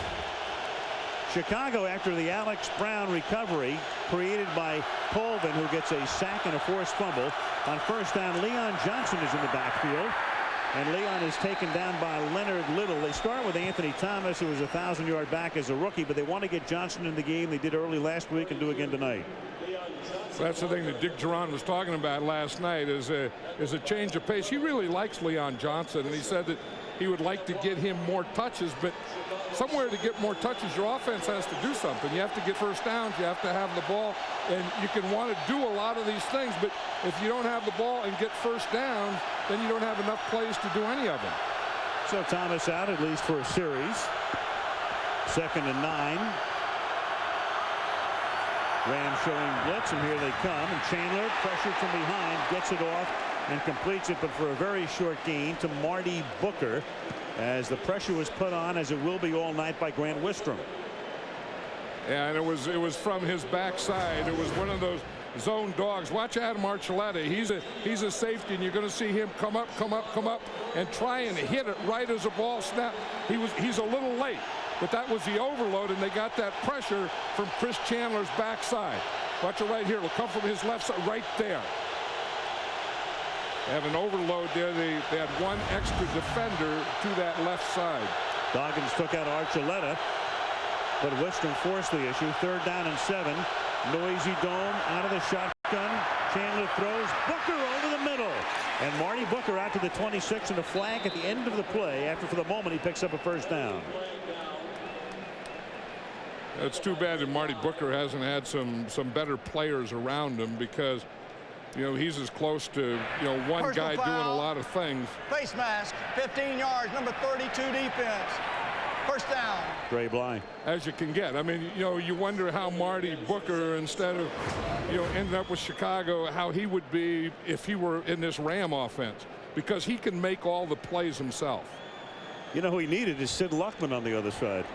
[SPEAKER 5] Chicago, after the Alex Brown recovery created by Colvin, who gets a sack and a forced fumble. On first down, Leon Johnson is in the backfield. And Leon is taken down by Leonard Little. They start with Anthony Thomas, who was a 1,000-yard back as a rookie, but they want to get Johnson in the game. They did early last week and do again tonight.
[SPEAKER 3] That's the thing that Dick Geron was talking about last night is a change of pace. He really likes Leon Johnson, and he said that he would like to get him more touches, but somewhere to get more touches, your offense has to do something. You have to get first downs, you have to have the ball, and you can want to do a lot of these things, but if you don't have the ball and get first downs, then you don't have enough plays to do any of them.
[SPEAKER 5] So Thomas out at least for a series. 2nd and 9. Rams showing blitz, and here they come, and Chandler, pressured from behind, gets it off and completes it, but for a very short gain to Marty Booker, as the pressure was put on, as it will be all night, by Grant Wistrom.
[SPEAKER 3] Yeah, and it was from his backside. It was one of those zone dogs. Watch Adam Archuleta. He's a safety, and you're going to see him come up, and try and hit it right as a ball snap. He's a little late, but that was the overload, and they got that pressure from Chris Chandler's backside. Watch it right here. It'll come from his left side, right there. They have an overload there. They had one extra defender to that left side.
[SPEAKER 5] Doggins took out Archuleta, but Wistrom forced the issue. 3rd down and 7. Noisy dome out of the shotgun. Chandler throws. Booker over the middle. And Marty Booker out to the 26 and a flag at the end of the play after, for the moment, he picks up a first down.
[SPEAKER 3] It's too bad that Marty Booker hasn't had some better players around him, because he's as close to one
[SPEAKER 9] Personal
[SPEAKER 3] guy
[SPEAKER 9] foul.
[SPEAKER 3] doing a lot of things.
[SPEAKER 9] Face mask, 15 yards, number 32 defense. First down.
[SPEAKER 5] Dre Bly.
[SPEAKER 3] As you can get. I mean, you wonder how Marty Booker, instead of ending up with Chicago, how he would be if he were in this Ram offense, because he can make all the plays himself.
[SPEAKER 5] You know who he needed is Sid Luckman on the other side.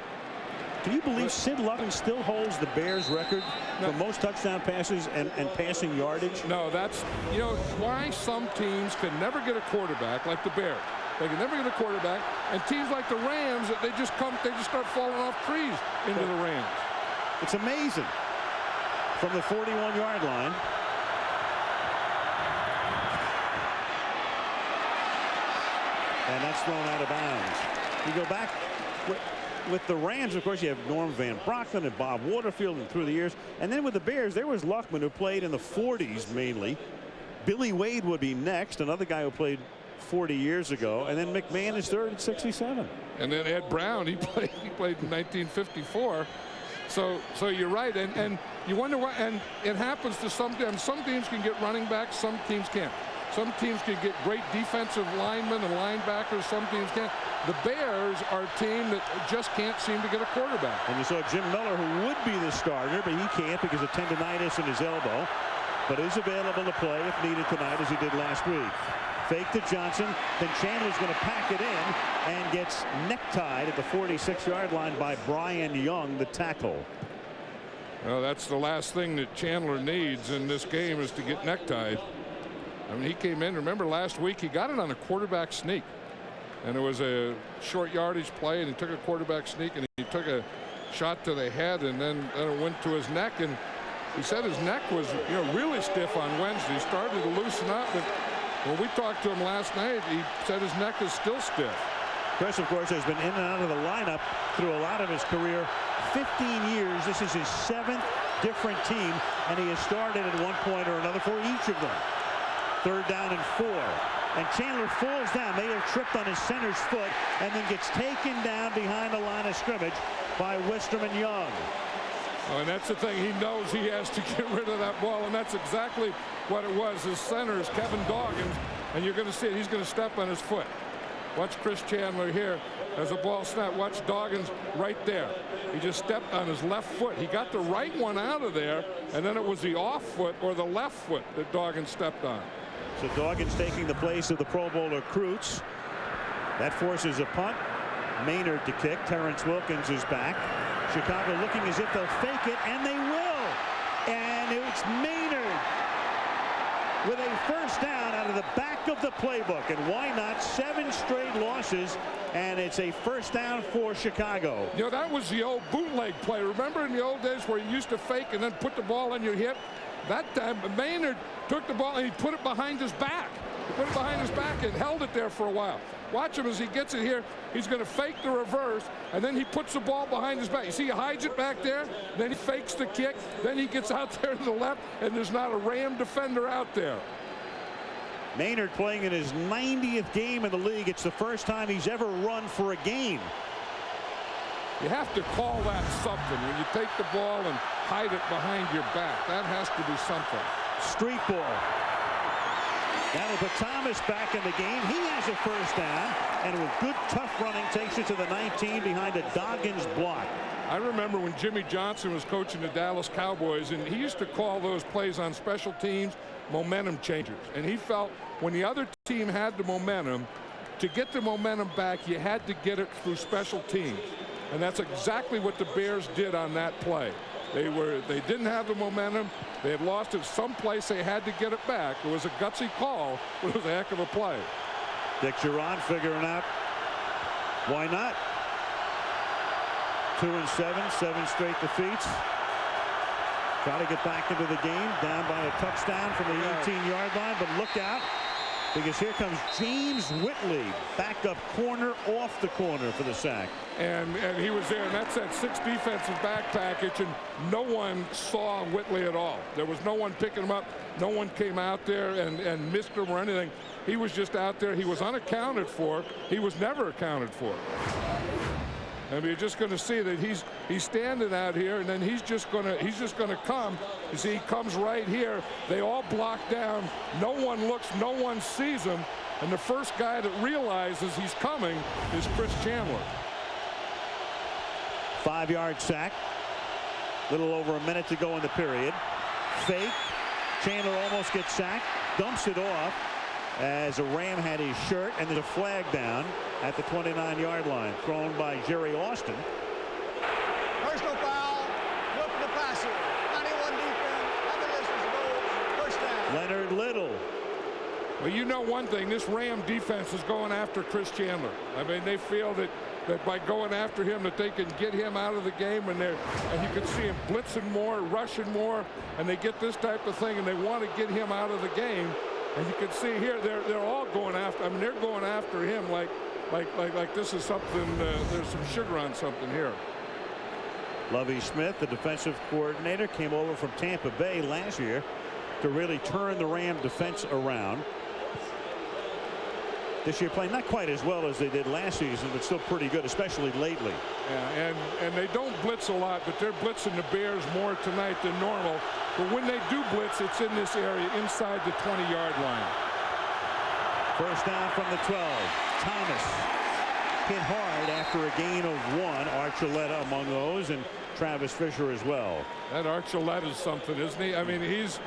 [SPEAKER 5] Can you believe Sid Luckman still holds the Bears record for most touchdown passes and passing yardage?
[SPEAKER 3] No, that's why some teams can never get a quarterback like the Bears. They can never get a quarterback, and teams like the Rams, they just start falling off trees into the Rams.
[SPEAKER 5] It's amazing. From the 41-yard line. And that's thrown out of bounds. You go back with the Rams, of course, you have Norm Van Brockman and Bob Waterfield, and through the years. And then with the Bears, there was Luckman, who played in the 40s mainly. Billy Wade would be next, another guy who played 40 years ago. And then McMahon is third at 67.
[SPEAKER 3] And then Ed Brown, he played in 1954. So you're right, and you wonder why. And it happens to some teams. Some teams can get running backs, some teams can't. Some teams can get great defensive linemen and linebackers, some teams can't. The Bears are a team that just can't seem to get a quarterback.
[SPEAKER 5] And you saw Jim Miller, who would be the starter, but he can't because of tendonitis in his elbow, but is available to play if needed tonight, as he did last week. Fake to Johnson, then Chandler's going to pack it in and gets necktied at the 46-yard line by Brian Young, the tackle.
[SPEAKER 3] Well, that's the last thing that Chandler needs in this game, is to get necktied. I mean, he came in, remember last week, he got it on a quarterback sneak. And it was a short yardage play, and he took a quarterback sneak, and he took a shot to the head, and then it went to his neck. And he said his neck was really stiff on Wednesday. He started to loosen up, but when we talked to him last night, he said his neck is still stiff.
[SPEAKER 5] Chris, of course, has been in and out of the lineup through a lot of his career. 15 years. This is his 7th different team, and he has started at one point or another for each of them. 3rd down and 4. And Chandler falls down. May have tripped on his center's foot and then gets taken down behind the line of scrimmage by Wistrom and Young.
[SPEAKER 3] Oh, and that's the thing. He knows he has to get rid of that ball, and that's exactly what it was. His center is Kevin Doggins, and you're going to see it. He's going to step on his foot. Watch Chris Chandler here as a ball snap. Watch Doggins right there. He just stepped on his left foot. He got the right one out of there, and then it was the off foot or the left foot that Doggins stepped on.
[SPEAKER 5] So Doggins taking the place of the Pro Bowler Kreutz. That forces a punt. Maynard to kick. Terrence Wilkins is back. Chicago looking as if they'll fake it, and they will. And it's Maynard with a first down out of the back of the playbook. And why not? 7 straight losses, and it's a first down for Chicago.
[SPEAKER 3] You know, that was the old bootleg play. Remember in the old days where you used to fake and then put the ball on your hip? That time, Maynard took the ball and he put it behind his back. He put it behind his back and held it there for a while. Watch him as he gets it here. He's going to fake the reverse, and then he puts the ball behind his back. You see, he hides it back there, then he fakes the kick, then he gets out there to the left, and there's not a Ram defender out there.
[SPEAKER 5] Maynard playing in his 90th game in the league. It's the first time he's ever run for a gain.
[SPEAKER 3] You have to call that something when you take the ball and hide it behind your back. That has to be something.
[SPEAKER 5] Street ball. That'll put Thomas back in the game. He has a first down, and with good tough running takes it to the 19 behind a Doggins block.
[SPEAKER 3] I remember when Jimmy Johnson was coaching the Dallas Cowboys, and he used to call those plays on special teams momentum changers. And he felt when the other team had the momentum, to get the momentum back, you had to get it through special teams. And that's exactly what the Bears did on that play. They didn't have the momentum. They had lost it someplace. They had to get it back. It was a gutsy call, but it was a heck of a play.
[SPEAKER 5] Dick Geron figuring out why not. 2 and 7, 7 straight defeats. Try to get back into the game, down by a touchdown from the 18-yard line, but look out, because here comes James Whitley, backup corner off the corner for the sack.
[SPEAKER 3] And he was there, and that's that 6 defensive back package, and no one saw Whitley at all. There was no one picking him up. No one came out there and missed him or anything. He was just out there. He was unaccounted for. He was never accounted for. And you're just going to see that he's standing out here, and then he's just going to come. You see, he comes right here. They all block down. No one looks. No one sees him. And the first guy that realizes he's coming is Chris Chandler.
[SPEAKER 5] 5-yard sack. Little over a minute to go in the period. Fake. Chandler almost gets sacked. Dumps it off as a Ram had his shirt, and there's a flag down at the 29-yard line, thrown by Jerry Austin.
[SPEAKER 9] Personal foul. Look at the passer. 91 defense. Have the distance goal. First down.
[SPEAKER 5] Leonard Little.
[SPEAKER 3] Well, you know one thing, this Ram defense is going after Chris Chandler. I mean, they feel that by going after him that they can get him out of the game, and you can see him blitzing more, rushing more, and they get this type of thing, and they want to get him out of the game. And you can see here they're all going after. I mean, they're going after him like this is something. There's some sugar on something here.
[SPEAKER 5] Lovie Smith, the defensive coordinator, came over from Tampa Bay last year to really turn the Ram defense around. This year playing not quite as well as they did last season, but still pretty good, especially lately.
[SPEAKER 3] Yeah, and they don't blitz a lot, but they're blitzing the Bears more tonight than normal. But when they do blitz, it's in this area inside the 20-yard line.
[SPEAKER 5] First down from the 12. Thomas hit hard after a gain of 1. Archuleta among those, and Travis Fisher as well.
[SPEAKER 3] That Archuleta is something, isn't he? I mean, he's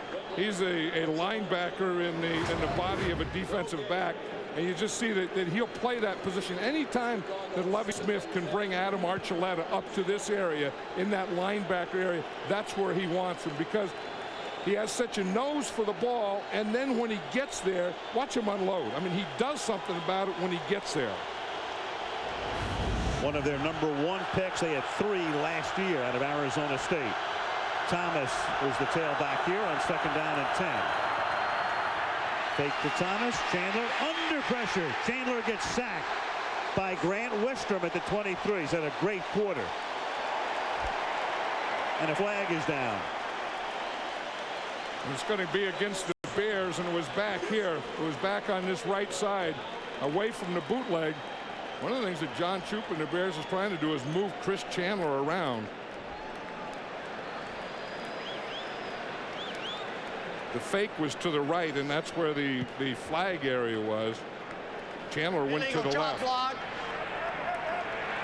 [SPEAKER 3] a linebacker in the body of a defensive back. And you just see that he'll play that position. Anytime that Lovie Smith can bring Adam Archuleta up to this area, in that linebacker area, that's where he wants him, because he has such a nose for the ball, and then when he gets there, watch him unload. I mean, he does something about it when he gets there.
[SPEAKER 5] One of their #1 picks. They had 3 last year out of Arizona State. Thomas was the tailback here on 2nd down and 10. Fake to Thomas. Chandler under pressure. Chandler gets sacked by Grant Wistrom at the 23. He's had a great quarter. And a flag is down.
[SPEAKER 3] It's going to be against the Bears, and it was back here. It was back on this right side, away from the bootleg. One of the things that John Chupa and the Bears is trying to do is move Chris Chandler around. The fake was to the right, and that's where the flag area was. Chandler went to the left.
[SPEAKER 9] Block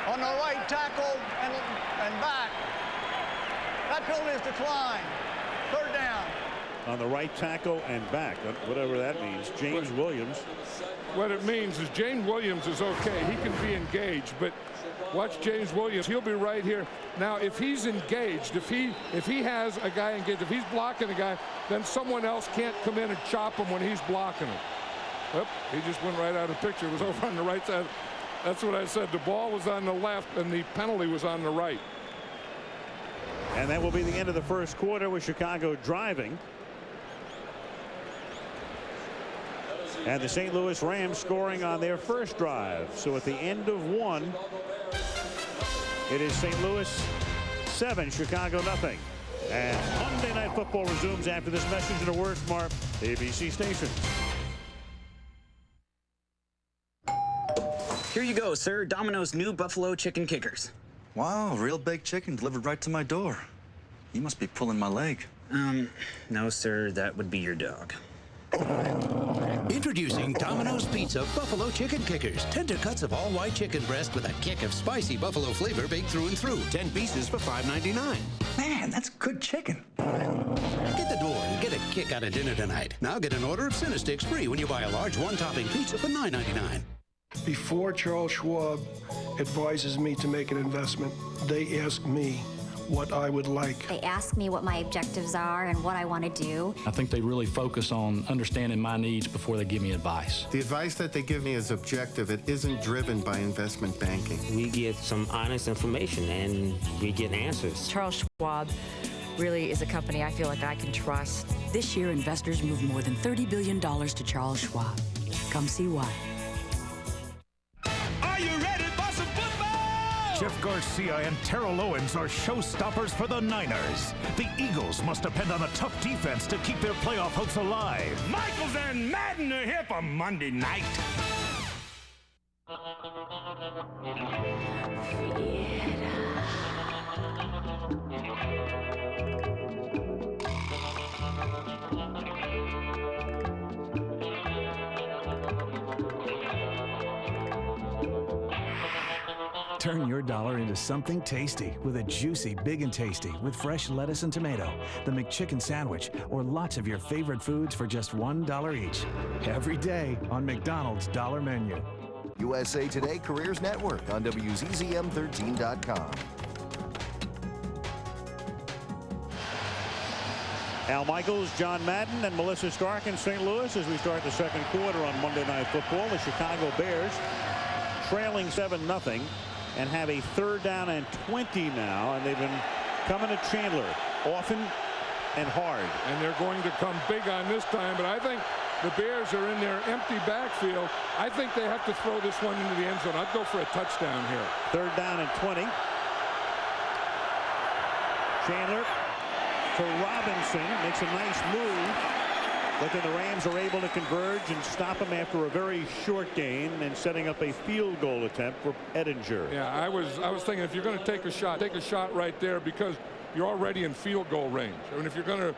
[SPEAKER 9] on the right tackle and back. That penalty is declined. 3rd down.
[SPEAKER 5] On the right tackle and back, whatever that means. James Williams.
[SPEAKER 3] What it means is James Williams is okay. He can be engaged, but Watch James Williams. He'll be right here. Now, if he's engaged, if he has a guy engaged, if he's blocking a guy, then someone else can't come in and chop him when he's blocking him. Yep, he just went right out of the picture. It was over on the right side. That's what I said. The ball was on the left, and the penalty was on the right.
[SPEAKER 5] And that will be the end of the first quarter with Chicago driving. And the St. Louis Rams scoring on their first drive. So at the end of one, it is St. Louis 7, Chicago nothing. And Monday Night Football resumes after this message and a word from our ABC stations.
[SPEAKER 2] Here you go, sir. Domino's new Buffalo Chicken Kickers.
[SPEAKER 6] Wow, real baked chicken delivered right to my door. You must be pulling my leg.
[SPEAKER 2] No, sir. That would be your dog.
[SPEAKER 7] Introducing Domino's Pizza Buffalo Chicken Kickers. Tender cuts of all white chicken breast with a kick of spicy buffalo flavor baked through and through. 10 pieces for $5.99.
[SPEAKER 6] Man, that's good chicken.
[SPEAKER 7] Get the door and get a kick out of dinner tonight. Now get an order of Cinesticks free when you buy a large one-topping pizza for $9.99.
[SPEAKER 4] Before Charles Schwab advises me to make an investment, they ask me what I would like.
[SPEAKER 8] They ask me what my objectives are and what I want to do.
[SPEAKER 10] I think they really focus on understanding my needs before they give me advice.
[SPEAKER 13] The advice that they give me is objective. It isn't driven by investment banking.
[SPEAKER 11] We get some honest information and we get answers.
[SPEAKER 18] Charles Schwab really is a company I feel like I can trust. This year, investors moved more than $30 billion to Charles Schwab. Come see why.
[SPEAKER 19] Are you ready for some football?
[SPEAKER 20] Jeff Garcia and Terrell Owens are showstoppers for the Niners. The Eagles must depend on a tough defense to keep their playoff hopes alive.
[SPEAKER 19] Michaels and Madden are here for Monday night.
[SPEAKER 16] Turn your dollar into something tasty with a juicy Big and Tasty with fresh lettuce and tomato, the McChicken sandwich, or lots of your favorite foods for just $1 each. Every day on McDonald's Dollar Menu.
[SPEAKER 21] USA Today Careers Network on WZZM13.com.
[SPEAKER 5] Al Michaels, John Madden, and Melissa Stark in St. Louis as we start the second quarter on Monday Night Football. The Chicago Bears trailing 7-0 and have a 3rd down and 20 now, and they've been coming to Chandler often and hard.
[SPEAKER 3] And they're going to come big on this time, but I think the Bears are in their empty backfield. I think they have to throw this one into the end zone. I'd go for a touchdown here.
[SPEAKER 5] 3rd down and 20. Chandler to Robinson, makes a nice move, but then the Rams are able to converge and stop him after a very short gain and setting up a field goal attempt for Edinger.
[SPEAKER 3] Yeah, I was thinking if you're going to take a shot right there because you're already in field goal range. I mean, if you're going to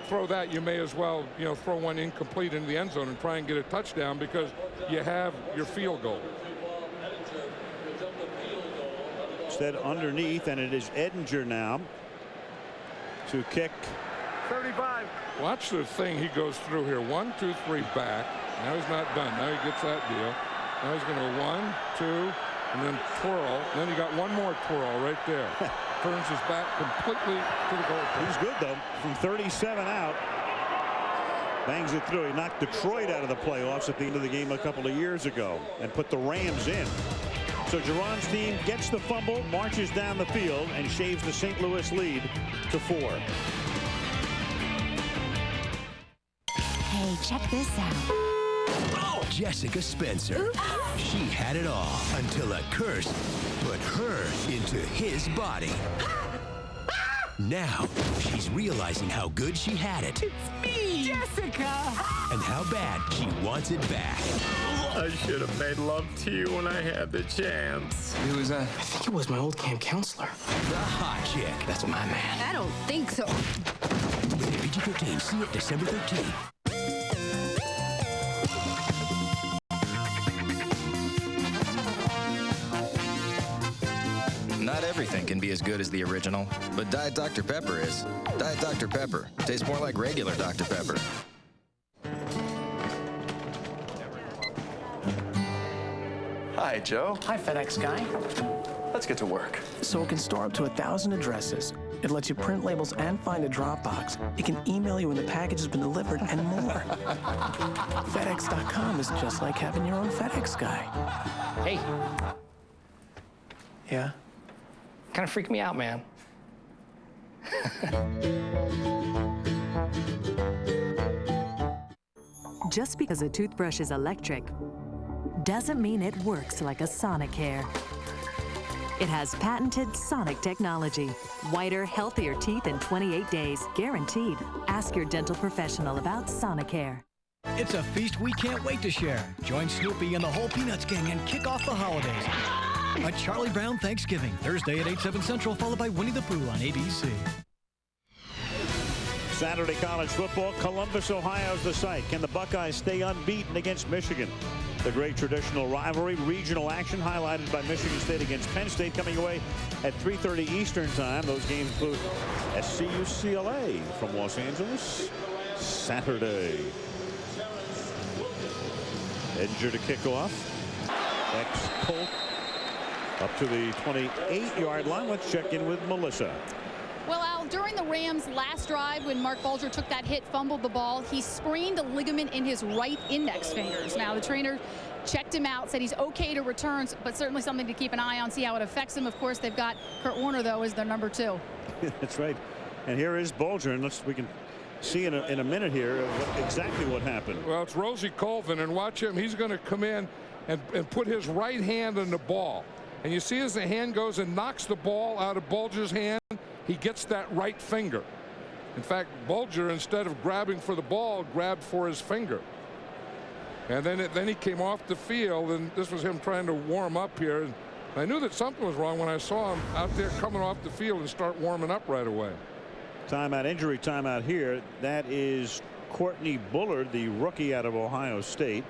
[SPEAKER 3] throw that, you may as well, throw one incomplete into the end zone and try and get a touchdown because you have your field goal.
[SPEAKER 5] Instead underneath, and it is Edinger now to kick.
[SPEAKER 3] 35. Watch the thing he goes through here. 1, 2, 3 back. Now he's not done. Now he gets that deal. Now he's going to 1, 2, and then twirl. Then he got one more twirl right there. Turns his back completely to the goal.
[SPEAKER 5] He's good though. From 37 out. Bangs it through. He knocked Detroit out of the playoffs at the end of the game a couple of years ago and put the Rams in. So Jerron's team gets the fumble, marches down the field, and shaves the St. Louis lead to 4.
[SPEAKER 18] Hey, check this out.
[SPEAKER 27] Jessica Spencer. She had it all until a curse put her into his body. Now, she's realizing how good she had it.
[SPEAKER 18] It's me, Jessica.
[SPEAKER 27] And how bad she wants it back.
[SPEAKER 17] I should have made love to you when I had the chance.
[SPEAKER 11] Who was that? I think it was my old camp counselor.
[SPEAKER 27] The hot chick.
[SPEAKER 11] That's my man.
[SPEAKER 8] I don't think so.
[SPEAKER 27] Rated PG-13. See it December 13th.
[SPEAKER 22] Not everything can be as good as the original, but Diet Dr. Pepper is. Diet Dr. Pepper tastes more like regular Dr. Pepper.
[SPEAKER 30] Hi, Joe.
[SPEAKER 18] Hi, FedEx guy.
[SPEAKER 1] Let's get to work.
[SPEAKER 14] So it can store up to 1,000 addresses. It lets you print labels and find a drop box. It can email you when the package has been delivered and more. FedEx.com is just like having your own FedEx guy.
[SPEAKER 1] Hey.
[SPEAKER 14] Yeah?
[SPEAKER 1] Kind of freaked me out, man.
[SPEAKER 15] Just because a toothbrush is electric doesn't mean it works like a Sonicare. It has patented Sonic technology. Whiter, healthier teeth in 28 days, guaranteed. Ask your dental professional about Sonicare.
[SPEAKER 23] It's a feast we can't wait to share. Join Snoopy and the whole Peanuts gang and kick off the holidays. A Charlie Brown Thanksgiving, Thursday at 8, 7 Central, followed by Winnie the Pooh on ABC.
[SPEAKER 5] Saturday college football, Columbus, Ohio is the site. Can the Buckeyes stay unbeaten against Michigan? The great traditional rivalry, regional action highlighted by Michigan State against Penn State coming away at 3:30 Eastern time. Those games include SC-UCLA from Los Angeles Saturday. Edinger to kick off. Ex-Colt up to the 28-yard line. Let's check in with Melissa.
[SPEAKER 24] Well, Al, during the Rams' last drive, when Mark Bulger took that hit, fumbled the ball, he sprained a ligament in his right index fingers. Now, the trainer checked him out, said he's okay to return, but certainly something to keep an eye on, see how it affects him. Of course, they've got Kurt Warner, though, as their number 2.
[SPEAKER 5] That's right. And here is Bulger, and we can see in a minute here exactly what happened.
[SPEAKER 3] Well, it's Rosie Colvin, and watch him. He's going to come in and put his right hand on the ball. And you see as the hand goes and knocks the ball out of Bulger's hand, he gets that right finger. In fact, Bulger, instead of grabbing for the ball, grabbed for his finger. And then he came off the field, and this was him trying to warm up here. And I knew that something was wrong when I saw him out there coming off the field and start warming up right away.
[SPEAKER 5] Timeout, injury timeout here. That is Courtney Bullard, the rookie out of Ohio State.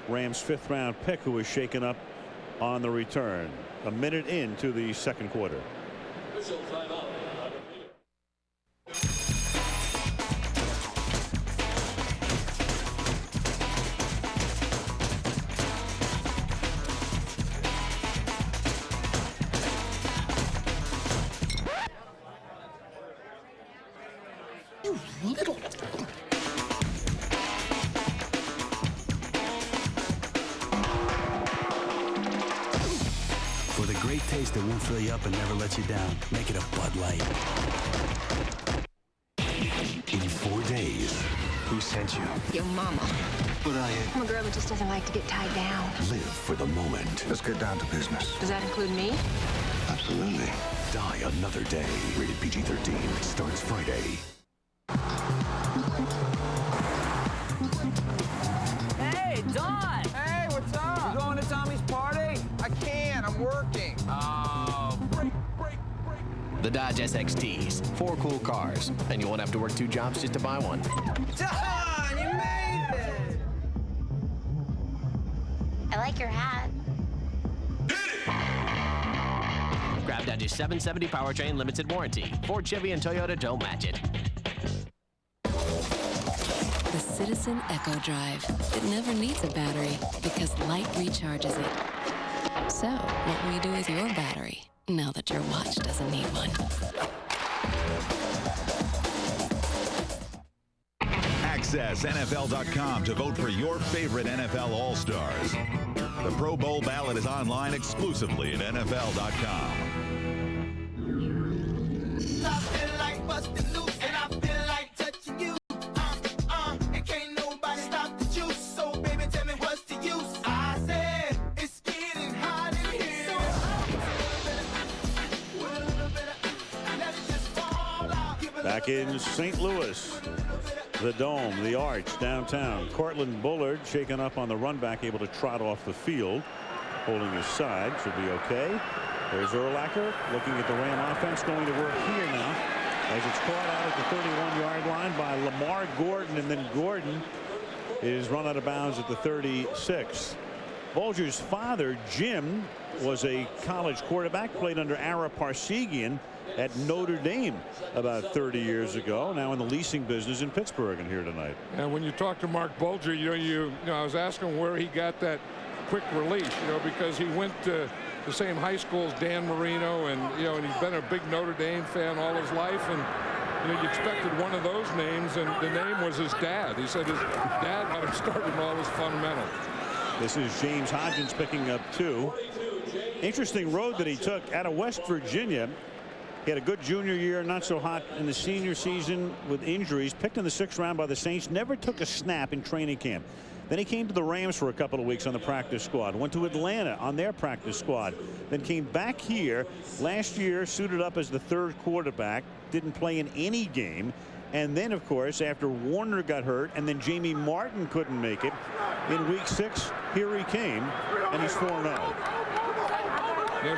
[SPEAKER 5] Rams' 5th-round pick, who was shaken up on the return. A minute into the second quarter.
[SPEAKER 23] You little...
[SPEAKER 7] For the great taste that won't fill you up and never let you down, make it a Bud Light. In 4 days. Who sent you?
[SPEAKER 8] Your mama.
[SPEAKER 7] But
[SPEAKER 8] I'm a girl who just doesn't like to get tied down.
[SPEAKER 7] Live for the moment.
[SPEAKER 25] Let's get down to business.
[SPEAKER 8] Does that include me?
[SPEAKER 25] Absolutely.
[SPEAKER 7] Die another day. Rated PG-13. Starts Friday.
[SPEAKER 26] Hey, Don! Hey, what's up? You going to Tommy's party? I can't. I'm working. Oh, break.
[SPEAKER 22] The Dodge SXTs. 4 cool cars. And you won't have to work 2 jobs just to buy one.
[SPEAKER 26] Don, you made it!
[SPEAKER 8] I like your hat.
[SPEAKER 22] Grab Dodge's 770 powertrain limited warranty. Ford, Chevy, and Toyota don't match it.
[SPEAKER 28] The Citizen Echo Drive. It never needs a battery because light recharges it. So, what will you do with your battery now that your watch doesn't need one?
[SPEAKER 29] Access NFL.com to vote for your favorite NFL All-Stars. The Pro Bowl ballot is online exclusively at NFL.com.
[SPEAKER 5] Back in St. Louis, the Dome, the Arch, downtown. Cortland Bullard shaken up on the run back, able to trot off the field, holding his side. Should be okay. There's Urlacher looking at the Ram offense, going to work here now as it's caught out at the 31-yard line by Lamar Gordon, and then Gordon is run out of bounds at the 36. Bulger's father, Jim, was a college quarterback, played under Ara Parsegian at Notre Dame about 30 years ago, now in the leasing business in Pittsburgh, and here tonight.
[SPEAKER 3] And when you talk to Mark Bulger, you know, I was asking where he got that quick release, because he went to the same high school as Dan Marino, and and he's been a big Notre Dame fan all his life, and you expected one of those names, and the name was his dad. He said his dad got him started in all his fundamentals.
[SPEAKER 5] This is James Hodgins picking up 2. Interesting road that he took out of West Virginia. He had a good junior year, not so hot in the senior season with injuries. Picked in the 6th round by the Saints. Never took a snap in training camp. Then he came to the Rams for a couple of weeks on the practice squad. Went to Atlanta on their practice squad. Then came back here last year, suited up as the 3rd quarterback. Didn't play in any game. And then, of course, after Warner got hurt and then Jamie Martin couldn't make it, in week 6, here he came, and he's 4-0.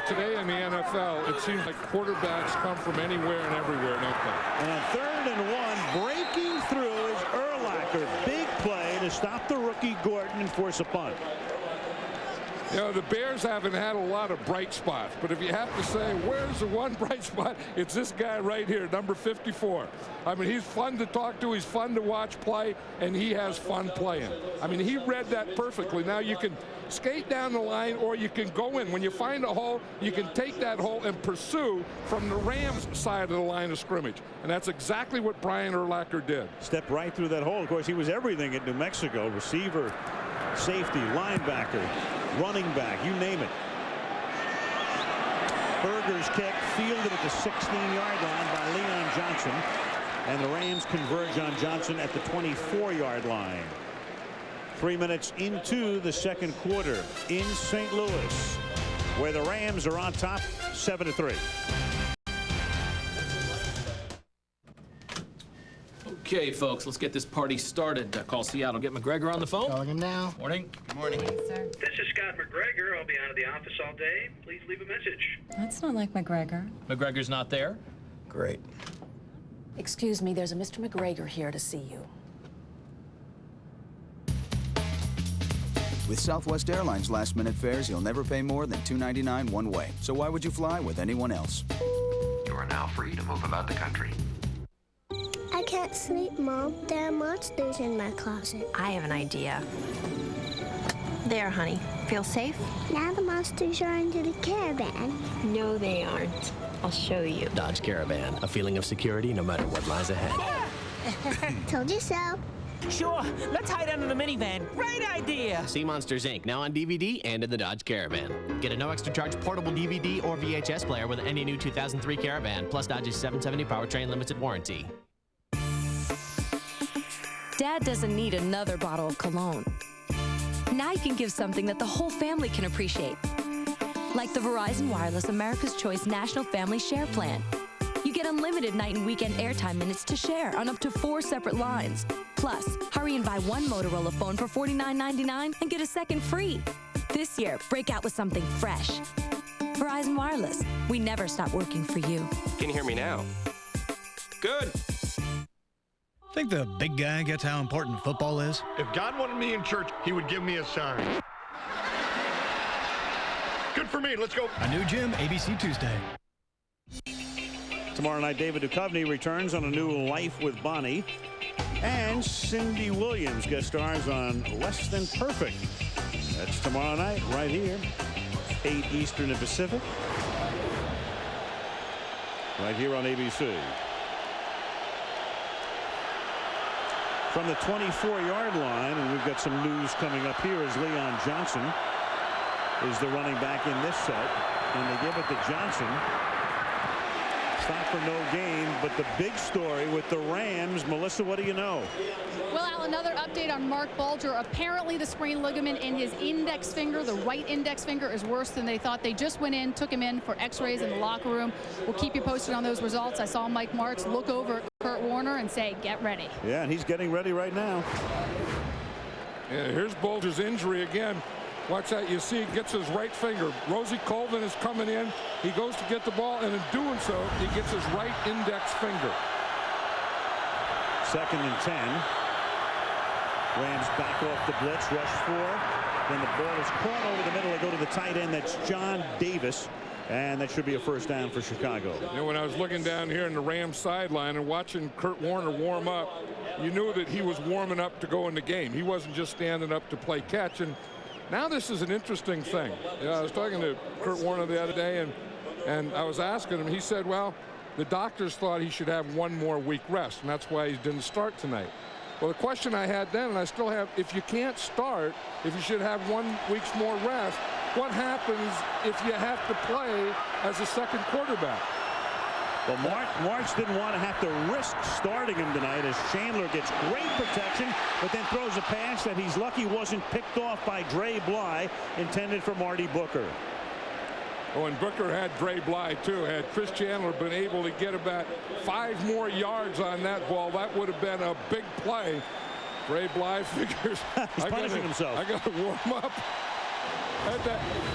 [SPEAKER 3] Today in the NFL, it seems like quarterbacks come from anywhere and everywhere, don't they?
[SPEAKER 5] And on 3rd and 1, breaking through is Urlacher. Big play to stop the rookie Gordon and force a punt.
[SPEAKER 3] The Bears haven't had a lot of bright spots, but if you have to say where's the one bright spot, it's this guy right here, number 54. I mean, he's fun to talk to, he's fun to watch play, and he has fun playing. I mean, he read that perfectly. Now you can skate down the line or you can go in. When you find a hole, you can take that hole and pursue from the Rams side of the line of scrimmage, and that's exactly what Brian Urlacher did.
[SPEAKER 5] Stepped right through that hole. Of course, he was everything at New Mexico. Receiver, safety, linebacker, running back, you name it. Berger's kick fielded at the 16-yard line by Leon Johnson, and the Rams converge on Johnson at the 24-yard line. 3 minutes into the 2nd quarter in St. Louis, where the Rams are on top 7-3.
[SPEAKER 2] Okay, folks, let's get this party started. Call Seattle. Get McGregor on the phone.
[SPEAKER 1] Calling him now.
[SPEAKER 2] Morning.
[SPEAKER 4] Good morning. Sir. This is Scott McGregor. I'll be out of the office all day. Please leave a message.
[SPEAKER 18] That's not like McGregor.
[SPEAKER 2] McGregor's not there?
[SPEAKER 1] Great.
[SPEAKER 18] Excuse me, there's a Mr. McGregor here to see you.
[SPEAKER 6] With Southwest Airlines last-minute fares, you'll never pay more than $2.99 one way. So why would you fly with anyone else?
[SPEAKER 9] You are now free to move about the country.
[SPEAKER 10] I can't sleep, Mom. There are monsters in my closet.
[SPEAKER 8] I have an idea. There, honey. Feel safe?
[SPEAKER 10] Now the monsters are under the caravan.
[SPEAKER 8] No, they aren't. I'll show you.
[SPEAKER 12] Dodge Caravan. A feeling of security no matter what lies ahead.
[SPEAKER 10] Told you so.
[SPEAKER 13] Sure. Let's hide under the minivan. Great idea.
[SPEAKER 12] See Monsters, Inc. now on DVD and in the Dodge Caravan. Get a no extra charge portable DVD or VHS player with any new 2003 Caravan, plus Dodge's 770 powertrain limited warranty.
[SPEAKER 15] Dad doesn't need another bottle of cologne. Now you can give something that the whole family can appreciate. Like the Verizon Wireless America's Choice National Family Share Plan. You get unlimited night and weekend airtime minutes to share on up to 4 separate lines. Plus, hurry and buy one Motorola phone for $49.99 and get a second free. This year, break out with something fresh. Verizon Wireless. We never stop working for you.
[SPEAKER 9] Can you hear me now? Good.
[SPEAKER 23] Think the big guy gets how important football is?
[SPEAKER 19] If God wanted me in church, he would give me a sign. Good for me. Let's go.
[SPEAKER 23] A new gym, ABC Tuesday.
[SPEAKER 5] Tomorrow night, David Duchovny returns on a new Life with Bonnie. And Cindy Williams guest stars on Less Than Perfect. That's tomorrow night, right here. 8 Eastern and Pacific. Right here on ABC. From the 24-yard line, and we've got some news coming up here as Leon Johnson is the running back in this set. And they give it to Johnson. Stop for no gain, but the big story with the Rams, Melissa, what do you know?
[SPEAKER 24] Well, Al, another update on Mark Bulger. Apparently the sprained ligament in his index finger, the right index finger, is worse than they thought. They just went in, took him in for x-rays in the locker room. We'll keep you posted on those results. I saw Mike Martz look over at Kurt Warner and say, get ready.
[SPEAKER 5] Yeah, and he's getting ready right now.
[SPEAKER 3] Yeah, here's Bulger's injury again. Watch that. You see, he gets his right finger. Rosie Colvin is coming in. He goes to get the ball, and in doing so, he gets his right index finger.
[SPEAKER 5] 2nd and 10. Rams back off the blitz, rush 4. Then the ball is caught over the middle. They go to the tight end. That's John Davis. And that should be a first down for Chicago.
[SPEAKER 3] You know, when I was looking down here in the Rams sideline and watching Kurt Warner warm up, you knew that he was warming up to go in the game. He wasn't just standing up to play catch. And Now this is an interesting thing. You know, I was talking to Kurt Warner the other day, and I was asking him. He said, well, the doctors thought he should have one more week rest, and that's why he didn't start tonight. Well, the question I had then, and I still have, if you can't start, if you should have 1 week's more rest, what happens if you have to play as a second quarterback?
[SPEAKER 5] Well, March didn't want to have to risk starting him tonight as Chandler gets great protection, but then throws a pass that he's lucky wasn't picked off by Dre Bly, intended for Marty Booker.
[SPEAKER 3] Oh, and Booker had Dre Bly, too. Had Chris Chandler been able to get about 5 more yards on that ball, that would have been a big play. Dre Bly figures,
[SPEAKER 5] he's punishing himself.
[SPEAKER 3] I got to warm up.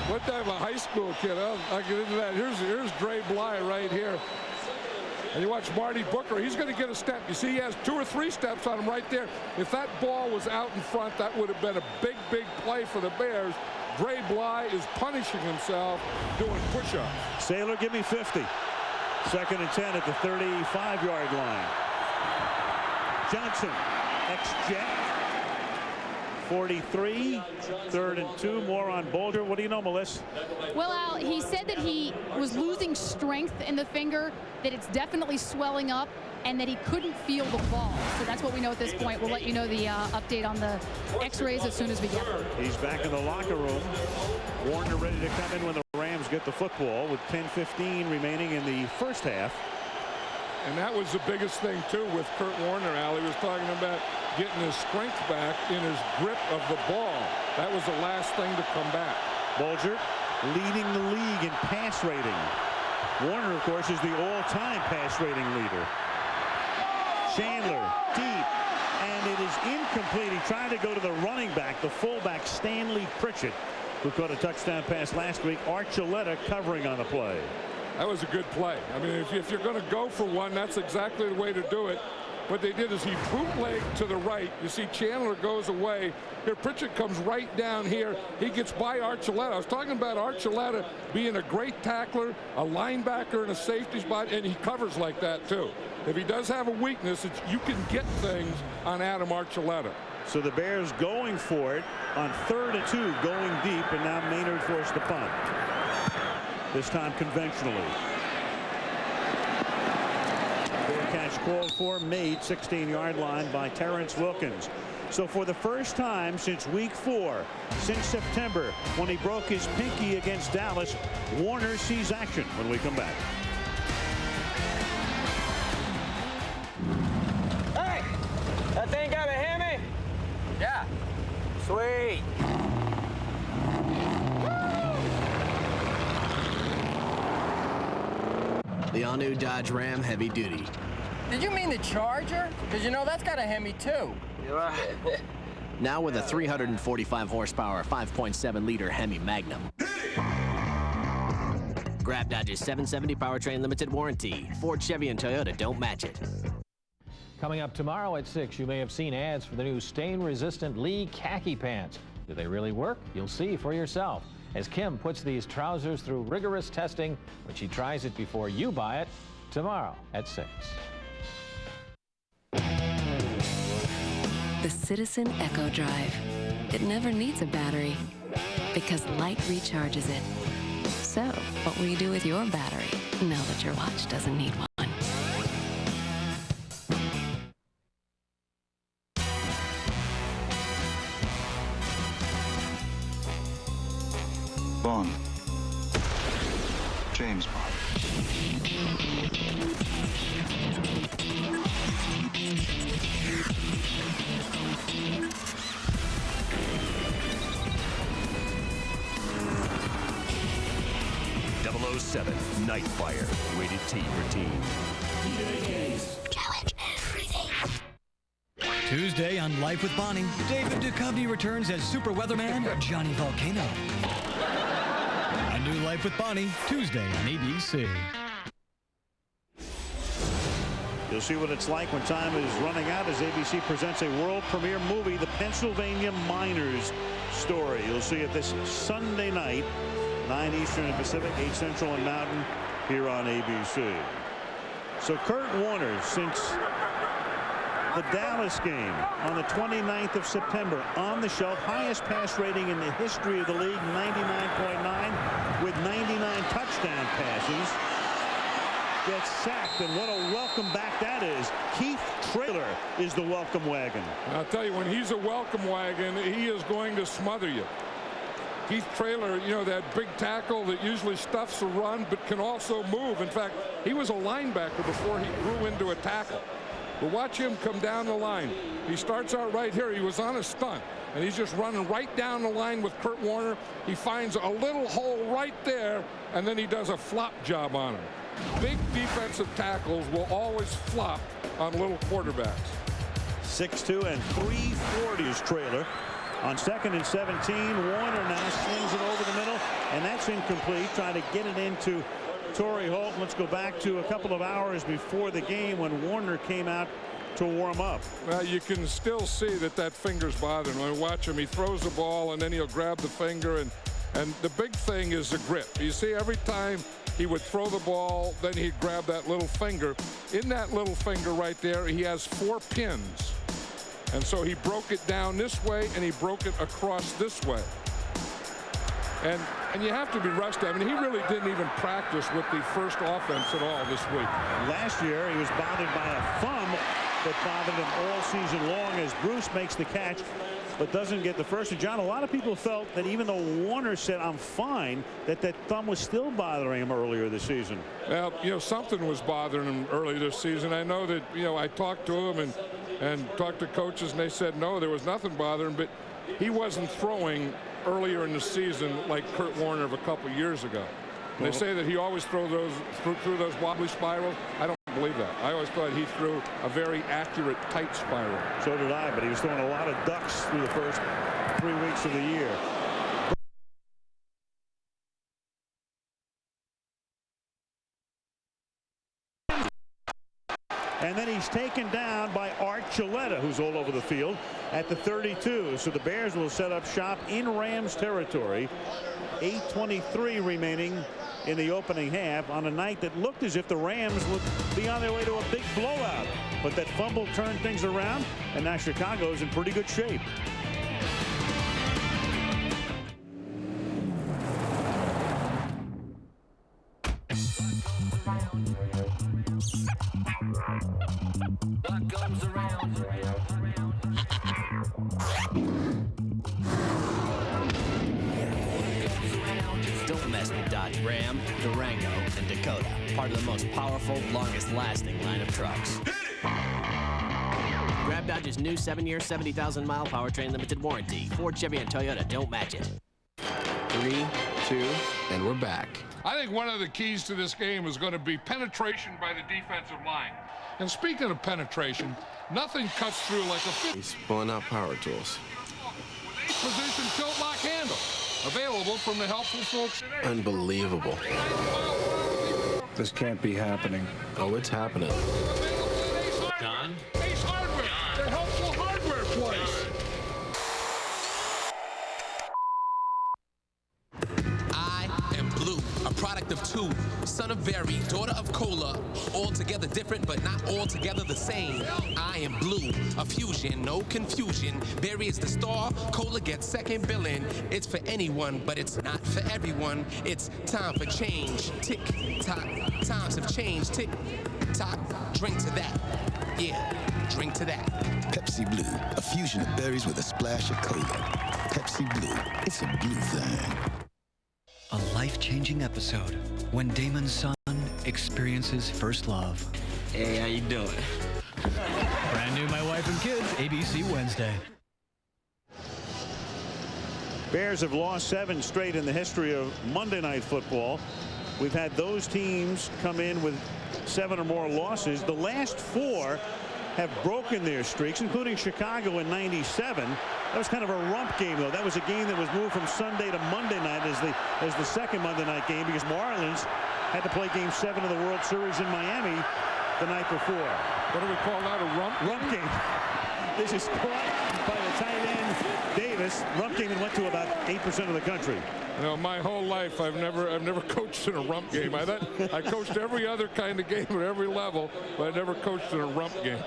[SPEAKER 3] What type of high school kid? I'll get into that. Here's Dre Bly right here. And you watch Marty Booker, he's going to get a step. You see, he has 2 or 3 steps on him right there. If that ball was out in front, that would have been a big, big play for the Bears. Dre Bly is punishing himself doing push-ups.
[SPEAKER 5] Saylor, give me 50. 2nd and 10 at the 35-yard line. Johnson, ex-Jet. 43, 3rd and 2, more on Bulger. What do you know, Melissa?
[SPEAKER 24] Well, Al, he said that he was losing strength in the finger, that it's definitely swelling up, and that he couldn't feel the ball. So that's what we know at this point. We'll let you know the update on the x-rays as soon as we get them.
[SPEAKER 5] He's back in the locker room. Warner ready to come in when the Rams get the football with 10:15 remaining in the first half.
[SPEAKER 3] And that was the biggest thing, too, with Kurt Warner, Al. He was talking about getting his strength back in his grip of the ball. That was the last thing to come back.
[SPEAKER 5] Bulger leading the league in pass rating. Warner, of course, is the all-time pass rating leader. Chandler deep, and it is incomplete. He tried to go to the running back, the fullback Stanley Pritchett, who caught a touchdown pass last week. Archuleta covering on the play.
[SPEAKER 3] That was a good play. I mean, if you're going to go for one, that's exactly the way to do it. What they did is he bootlegged to the right. You see Chandler goes away. Here, Pritchett comes right down here. He gets by Archuleta. I was talking about Archuleta being a great tackler, a linebacker in a safety spot, and he covers like that, too. If he does have a weakness, you can get things on Adam Archuleta.
[SPEAKER 5] So the Bears going for it on 3rd and 2, going deep, and now Maynard forced the punt. This time conventionally. Catch called for, made, 16-yard line by Terrence Wilkins. So for the first time since week 4, since September, when he broke his pinky against Dallas, Warner sees action when we come back.
[SPEAKER 26] Hey, that thing got a hammy? Yeah. Sweet.
[SPEAKER 12] The all-new Dodge Ram Heavy Duty.
[SPEAKER 26] Did you mean the Charger? Because you know that's got a Hemi too.
[SPEAKER 12] Now with a 345 horsepower, 5.7-liter Hemi Magnum. Grab Dodge's 770 powertrain limited warranty. Ford, Chevy, and Toyota don't match it.
[SPEAKER 7] Coming up tomorrow at 6, you may have seen ads for the new stain-resistant Lee khaki pants. Do they really work? You'll see for yourself as Kim puts these trousers through rigorous testing when she tries it before you buy it tomorrow at 6.
[SPEAKER 28] The Citizen Echo Drive. It never needs a battery because light recharges it. So, what will you do with your battery now that your watch doesn't need one?
[SPEAKER 11] Bond. James Bond.
[SPEAKER 14] Nightfire. Rated T for teen.
[SPEAKER 10] Challenge everything.
[SPEAKER 23] Tuesday on Life with Bonnie, David Duchovny returns as super weatherman Johnny Volcano. A new Life with Bonnie, Tuesday on ABC.
[SPEAKER 5] You'll see what it's like when time is running out as ABC presents a world premiere movie, The Pennsylvania Miners Story. You'll see it this Sunday night, 9 Eastern and Pacific, 8 Central and Mountain, here on ABC. So Kurt Warner, since the Dallas game on the 29th of September. On the shelf, highest pass rating in the history of the league, 99.9, with 99 touchdown passes. Gets sacked, and what a welcome back that is. Keith Traylor is the welcome wagon.
[SPEAKER 3] I'll tell you, when he's a welcome wagon, he is going to smother you. Keith Traylor, you know, that big tackle that usually stuffs a run but can also move. In fact, he was a linebacker before he grew into a tackle. But watch him come down the line. He starts out right here. He was on a stunt, and he's just running right down the line with Kurt Warner. He finds a little hole right there, and then he does a flop job on him. Big defensive tackles will always flop on little quarterbacks.
[SPEAKER 5] 6'2" and 340 is Traylor. On 2nd and 17, Warner now slings it over the middle, and that's incomplete. Trying to get it into Torrey Holt. Let's go back to a couple of hours before the game when Warner came out to warm up.
[SPEAKER 3] Well, you can still see that finger's bothering him. Watch him. He throws the ball, and then he'll grab the finger, and the big thing is the grip. You see, every time he would throw the ball, then he'd grab that little finger. In that little finger right there, he has 4 pins. And so he broke it down this way, and he broke it across this way. And you have to be rusty. I mean, he really didn't even practice with the first offense at all this week.
[SPEAKER 5] Last year, he was bothered by a thumb that bothered him all season long as Bruce makes the catch, but doesn't get the first. And John, a lot of people felt that even though Warner said, "I'm fine," that thumb was still bothering him earlier this season.
[SPEAKER 3] Well, you know, something was bothering him early this season. I know that, you know, I talked to him and talked to coaches, and they said no, there was nothing bothering him, but he wasn't throwing earlier in the season like Kurt Warner of a couple years ago. And they say that he always through those wobbly spirals. I don't believe that. I always thought he threw a very accurate tight spiral.
[SPEAKER 5] So did I, but he was throwing a lot of ducks through the first 3 weeks of the year. And then he's taken down by Art Gilletta, who's all over the field at the 32. So the Bears will set up shop in Rams territory. 8:23 remaining in the opening half on a night that looked as if the Rams would be on their way to a big blowout. But that fumble turned things around, and now Chicago's in pretty good shape.
[SPEAKER 12] Don't mess with Dodge, Ram, Durango, and Dakota. Part of the most powerful, longest-lasting line of trucks. Grab Dodge's new 7-year, 70,000-mile powertrain limited warranty. Ford, Chevy, and Toyota don't match it.
[SPEAKER 11] 3, 2, and we're back.
[SPEAKER 3] I think one of the keys to this game is going to be penetration by the defensive line. And speaking of penetration, nothing cuts through like a
[SPEAKER 11] He's pulling out power tools.
[SPEAKER 3] with 8-position tilt lock handle. Available from the helpful folks today.
[SPEAKER 11] Unbelievable.
[SPEAKER 14] This can't be happening.
[SPEAKER 11] Oh, it's happening.
[SPEAKER 2] John?
[SPEAKER 3] Ace Hardware, the helpful hardware place.
[SPEAKER 16] I am Blue, a product of two, son of Berry, daughter of Cola, altogether different but not altogether the same. I am Blue, a fusion, no confusion. Berry is the star, Cola gets second billing. It's for anyone, but it's not for everyone. It's time for change. Tick tock, times have changed. Tick tock, drink to that. Yeah, drink to that.
[SPEAKER 17] Pepsi Blue, a fusion of berries with a splash of cola. Pepsi Blue, it's a blue thing.
[SPEAKER 23] A life-changing episode when Damon's son experiences first love.
[SPEAKER 12] Hey, how you doing?
[SPEAKER 23] Brand new My Wife and Kids, ABC Wednesday.
[SPEAKER 5] Bears have lost 7 straight in the history of Monday Night Football. We've had those teams come in with 7 or more losses. The last 4 have broken their streaks, including Chicago in '97. That was kind of a rump game, though. That was a game that was moved from Sunday to Monday night as the second Monday night game because Marlins had to play Game 7 of the World Series in Miami the night before.
[SPEAKER 3] What do we call that, a rump?
[SPEAKER 5] Rump game. This is caught by the tight end Davis. Rump game and went to about 8% of the country.
[SPEAKER 3] You know, my whole life, I've never coached in a rump game. I coached every other kind of game at every level, but I never coached in a rump game.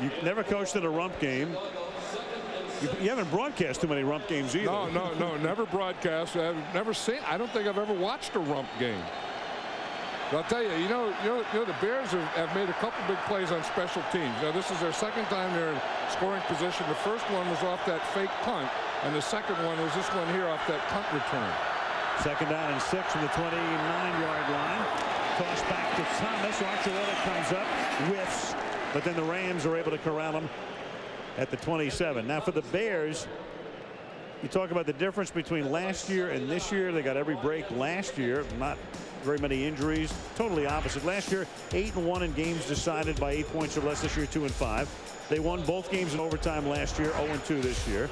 [SPEAKER 5] You never coached in a rump game. You haven't broadcast too many rump games either.
[SPEAKER 3] No, never broadcast. I've never seen. I don't think I've ever watched a rump game. But I'll tell you, the Bears have made a couple big plays on special teams. Now, this is their second time they're in scoring position. The first one was off that fake punt, and the second one was this one here off that punt return.
[SPEAKER 5] 2nd down and 6 from the 29-yard line. Toss back to Thomas. Archuleta comes up, whiffs, but then the Rams are able to corral him at the 27. Now for the Bears, you talk about the difference between last year and this year. They got every break last year. Not very many injuries. Totally opposite. Last year, 8-1 in games decided by 8 points or less. This year, 2-5. They won both games in overtime last year. 0-2 this year.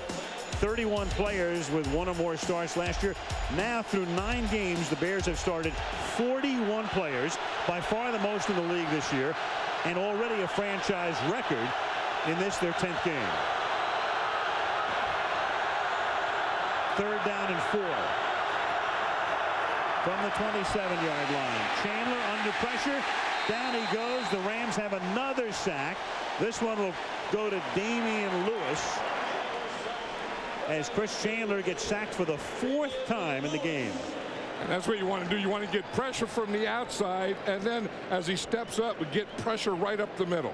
[SPEAKER 5] 31 players with 1 or more starts last year. Now through 9 games, the Bears have started 41 players, by far the most in the league this year, and already a franchise record in this, their 10th game. 3rd down and 4 from the 27-yard line. Chandler under pressure. Down he goes. The Rams have another sack. This one will go to Damian Lewis as Chris Chandler gets sacked for the 4th time in the game.
[SPEAKER 3] And that's what you want to do. You want to get pressure from the outside, and then as he steps up, we get pressure right up the middle.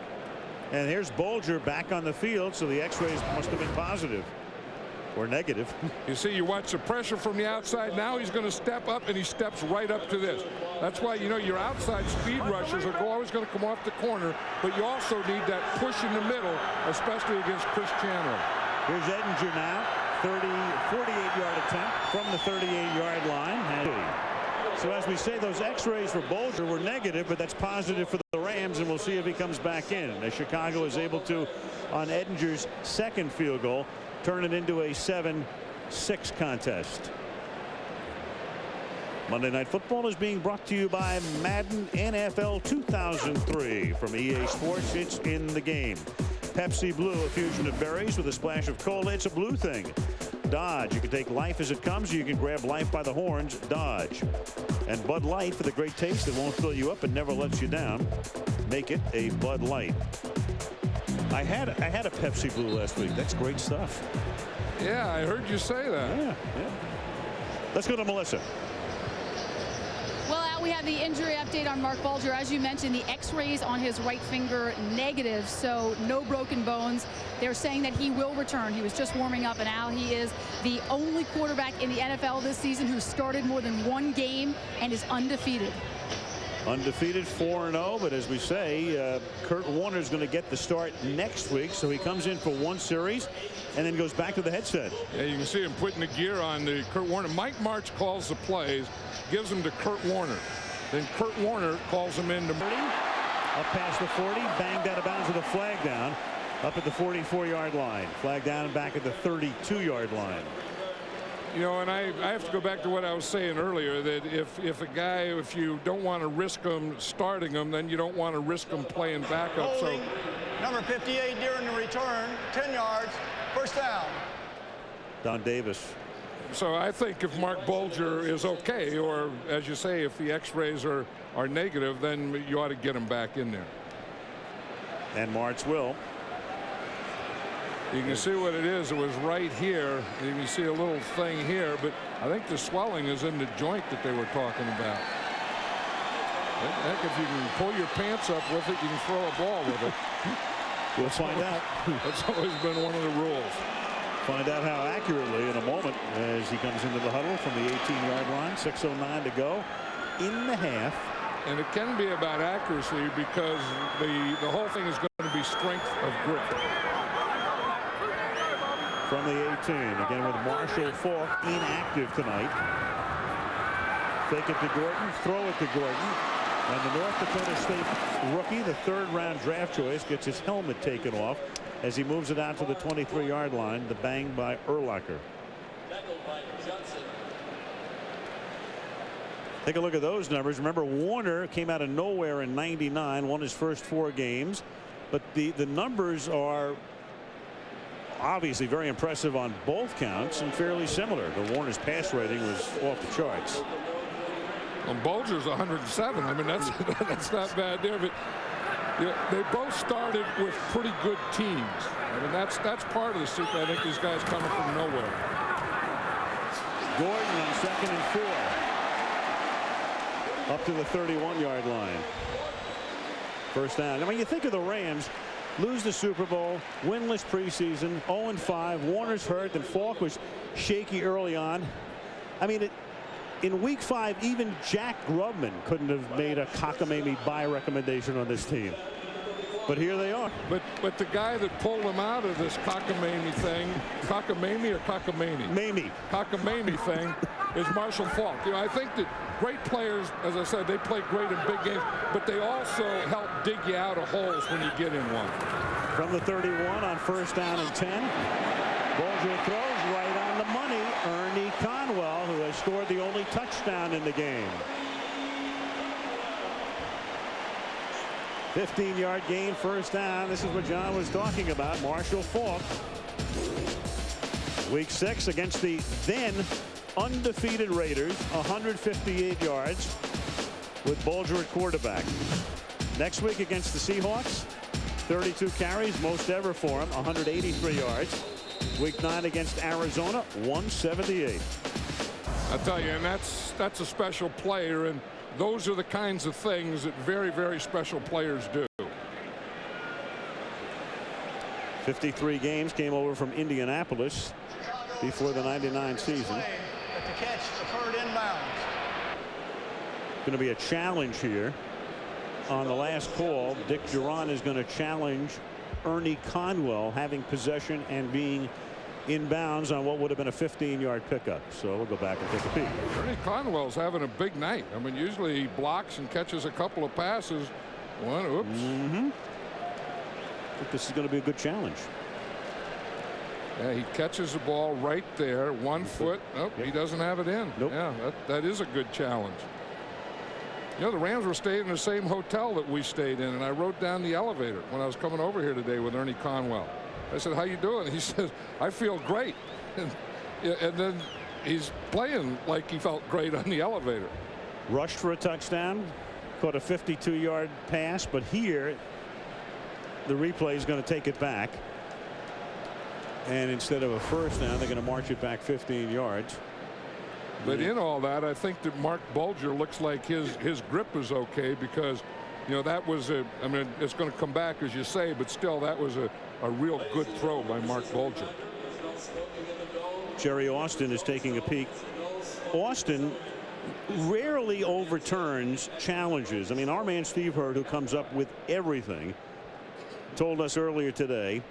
[SPEAKER 5] And here's Bulger back on the field, so the x-rays must have been positive or negative.
[SPEAKER 3] You see, you watch the pressure from the outside. Now he's going to step up, and he steps right up to this. That's why, your outside speed rushers are always going to come off the corner, but you also need that push in the middle, especially against Chris Chandler.
[SPEAKER 5] Here's Edinger now. 48-yard attempt from the 38-yard line. So as we say, those x-rays for Bulger were negative, but that's positive for the Rams, and we'll see if he comes back in. As Chicago is able to, on Edinger's 2nd field goal, turn it into a 7-6 contest. Monday Night Football is being brought to you by Madden NFL 2003 from EA Sports. It's in the game. Pepsi Blue, a fusion of berries with a splash of cola. It's a blue thing. Dodge, you can take life as it comes, or you can grab life by the horns. Dodge. And Bud Light for the great taste that won't fill you up and never lets you down. Make it a Bud Light. I had a Pepsi Blue last week. That's great stuff.
[SPEAKER 3] Yeah, I heard you say that.
[SPEAKER 5] Yeah. Let's go to Melissa.
[SPEAKER 24] Well, Al, we have the injury update on Mark Bulger. As you mentioned, the x-rays on his right finger negative, so no broken bones. They're saying that he will return. He was just warming up, and Al, he is the only quarterback in the NFL this season who started more than 1 game and is undefeated.
[SPEAKER 5] Undefeated, 4-0, but as we say, Kurt Warner is going to get the start next week, so he comes in for 1 series and then goes back to the headset.
[SPEAKER 3] Yeah, you can see him putting the gear on the Kurt Warner. Mike March calls the plays, gives them to Kurt Warner. Then Kurt Warner calls them into 30,
[SPEAKER 5] up past the 40, banged out of bounds with a flag down, up at the 44-yard line. Flag down and back at the 32-yard line.
[SPEAKER 3] And I have to go back to what I was saying earlier, that if you don't want to risk him starting him, then you don't want to risk him playing backup.
[SPEAKER 1] Holding, number 58 during the return, 10 yards, 1st down.
[SPEAKER 5] Don Davis.
[SPEAKER 3] So I think if Mark Bulger is okay, or as you say, if the x-rays are negative, then you ought to get him back in there.
[SPEAKER 5] And March will.
[SPEAKER 3] You can see what it is. It was right here. You can see a little thing here, but I think the swelling is in the joint that they were talking about. Heck, if you can pull your pants up with it, you can throw a ball with it.
[SPEAKER 5] We'll find out.
[SPEAKER 3] That's always been one of the rules.
[SPEAKER 5] Find out how accurately in a moment as he comes into the huddle from the 18-yard line. 6:09 to go in the half.
[SPEAKER 3] And it can be about accuracy because the whole thing is going to be strength of grip.
[SPEAKER 5] From the 18, again with Marshall Faulk inactive tonight. Fake it to Gordon, throw it to Gordon. And the North Dakota State rookie, the 3rd-round draft choice, gets his helmet taken off as he moves it out to the 23-yard line. The bang by Urlacher. Take a look at those numbers. Remember, Warner came out of nowhere in '99, won his first 4 games. But the numbers are obviously very impressive on both counts and fairly similar. The Warner's pass rating was off the charts.
[SPEAKER 3] Well, Bulger's 107. I mean, that's not bad there. But Yeah, they both started with pretty good teams. I mean, that's part of the secret. I think these guys coming from nowhere.
[SPEAKER 5] Gordon on 2nd and 4. Up to the 31-yard line. First down. I mean, you think of the Rams, lose the Super Bowl, winless preseason, 0-5. Warner's hurt, and Falk was shaky early on. I mean, in Week 5, even Jack Grubman couldn't have made a cockamamie buy recommendation on this team. But here they are.
[SPEAKER 3] But the guy that pulled him out of this cockamamie thing, cockamamie or cockamamie?
[SPEAKER 5] Mamie.
[SPEAKER 3] Cockamamie thing is Marshall Falk. You know, I think that great players, as I said, they play great in big games, but they also help dig you out of holes when you get in one.
[SPEAKER 5] From the 31 on 1st down and 10. Bulger throws right on the money. Ernie Conwell, who has scored the only touchdown in the game. 15-yard gain, 1st down. This is what John was talking about. Marshall Falk. Week 6 against the then undefeated Raiders, 158 yards with Bulger at quarterback. Next week against the Seahawks, 32 carries, most ever for him, 183 yards. Week 9 against Arizona, 178.
[SPEAKER 3] I tell you, and that's a special player, and those are the kinds of things that very, very special players do.
[SPEAKER 5] 53 games, came over from Indianapolis before the '99 season.
[SPEAKER 1] But the catch occurred inbounds.
[SPEAKER 5] Going to be a challenge here on the last call. Dick Duran is going to challenge Ernie Conwell having possession and being inbounds on what would have been a 15-yard pickup. So we'll go back and take a peek.
[SPEAKER 3] Ernie Conwell's having a big night. I mean, usually he blocks and catches a couple of passes. One, oops.
[SPEAKER 5] I think this is going to be a good challenge.
[SPEAKER 3] Yeah, he catches the ball right there, 1 foot. Oh, he doesn't have it in.
[SPEAKER 5] Nope.
[SPEAKER 3] Yeah, that is a good challenge. You know, the Rams were staying in the same hotel that we stayed in, and I rode down the elevator when I was coming over here today with Ernie Conwell. I said, "How you doing?" He says, "I feel great." And then he's playing like he felt great on the elevator.
[SPEAKER 5] Rushed for a touchdown, caught a 52-yard pass, but here the replay is going to take it back. And instead of a first down, they're going to march it back 15 yards.
[SPEAKER 3] But in all that, I think that Mark Bulger looks like his grip is okay, because, you know, that was I mean, it's going to come back, as you say, but still, that was a real good throw by Mark Bulger.
[SPEAKER 5] Jerry Austin is taking a peek. Austin rarely overturns challenges. I mean, our man Steve Hurd, who comes up with everything, told us earlier today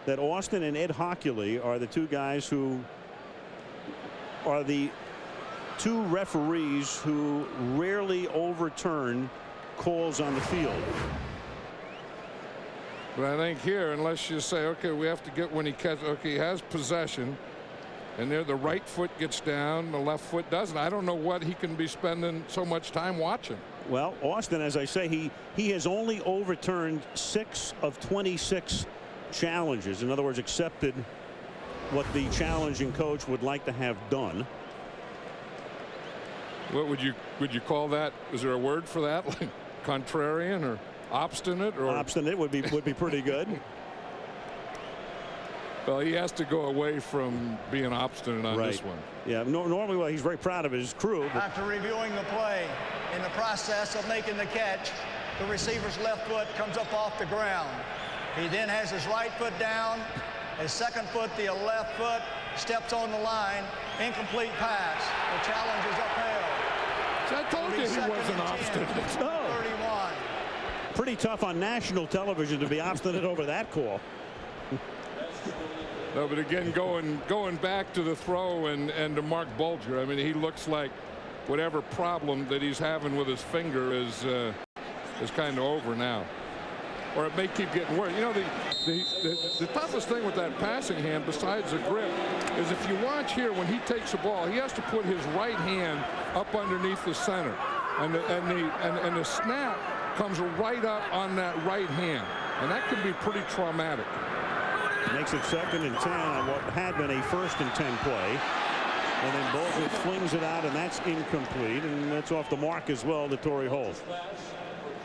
[SPEAKER 5] that Austin and Ed Hockley are the two guys who are the two referees who rarely overturn calls on the field.
[SPEAKER 3] But I think here, unless you say, okay, we have to get when he catches, okay, he has possession, and there the right foot gets down, the left foot doesn't. I don't know what he can be spending so much time watching.
[SPEAKER 5] Well, Austin, as I say, he has only overturned 6 of 26 challenges. In other words, accepted what the challenging coach would like to have done.
[SPEAKER 3] What would you call that? Is there a word for that, like contrarian or obstinate? Or
[SPEAKER 5] obstinate would be pretty good.
[SPEAKER 3] Well, he has to go away from being obstinate on this one.
[SPEAKER 5] Yeah, normally, well, he's very proud of his crew. But
[SPEAKER 1] after reviewing the play, in the process of making the catch, the receiver's left foot comes up off the ground. He then has his right foot down, his second foot, the left foot, steps on the line, incomplete pass. The challenge is upheld.
[SPEAKER 3] So I told you he wasn't obstinate.
[SPEAKER 5] No.
[SPEAKER 1] 31.
[SPEAKER 5] Pretty tough on national television to be obstinate over that call.
[SPEAKER 3] No, but again, going back to the throw and to Mark Bulger, I mean, he looks like whatever problem that he's having with his finger is kind of over now. Or it may keep getting worse. You know, the toughest thing with that passing hand, besides the grip, is if you watch here, when he takes the ball, he has to put his right hand up underneath the center, and the snap comes right up on that right hand, and that can be pretty traumatic.
[SPEAKER 5] Makes it 2nd and 10 on what had been a 1st and 10 play. And then Bulger flings it out, and that's incomplete, and that's off the mark as well to Torrey Holt.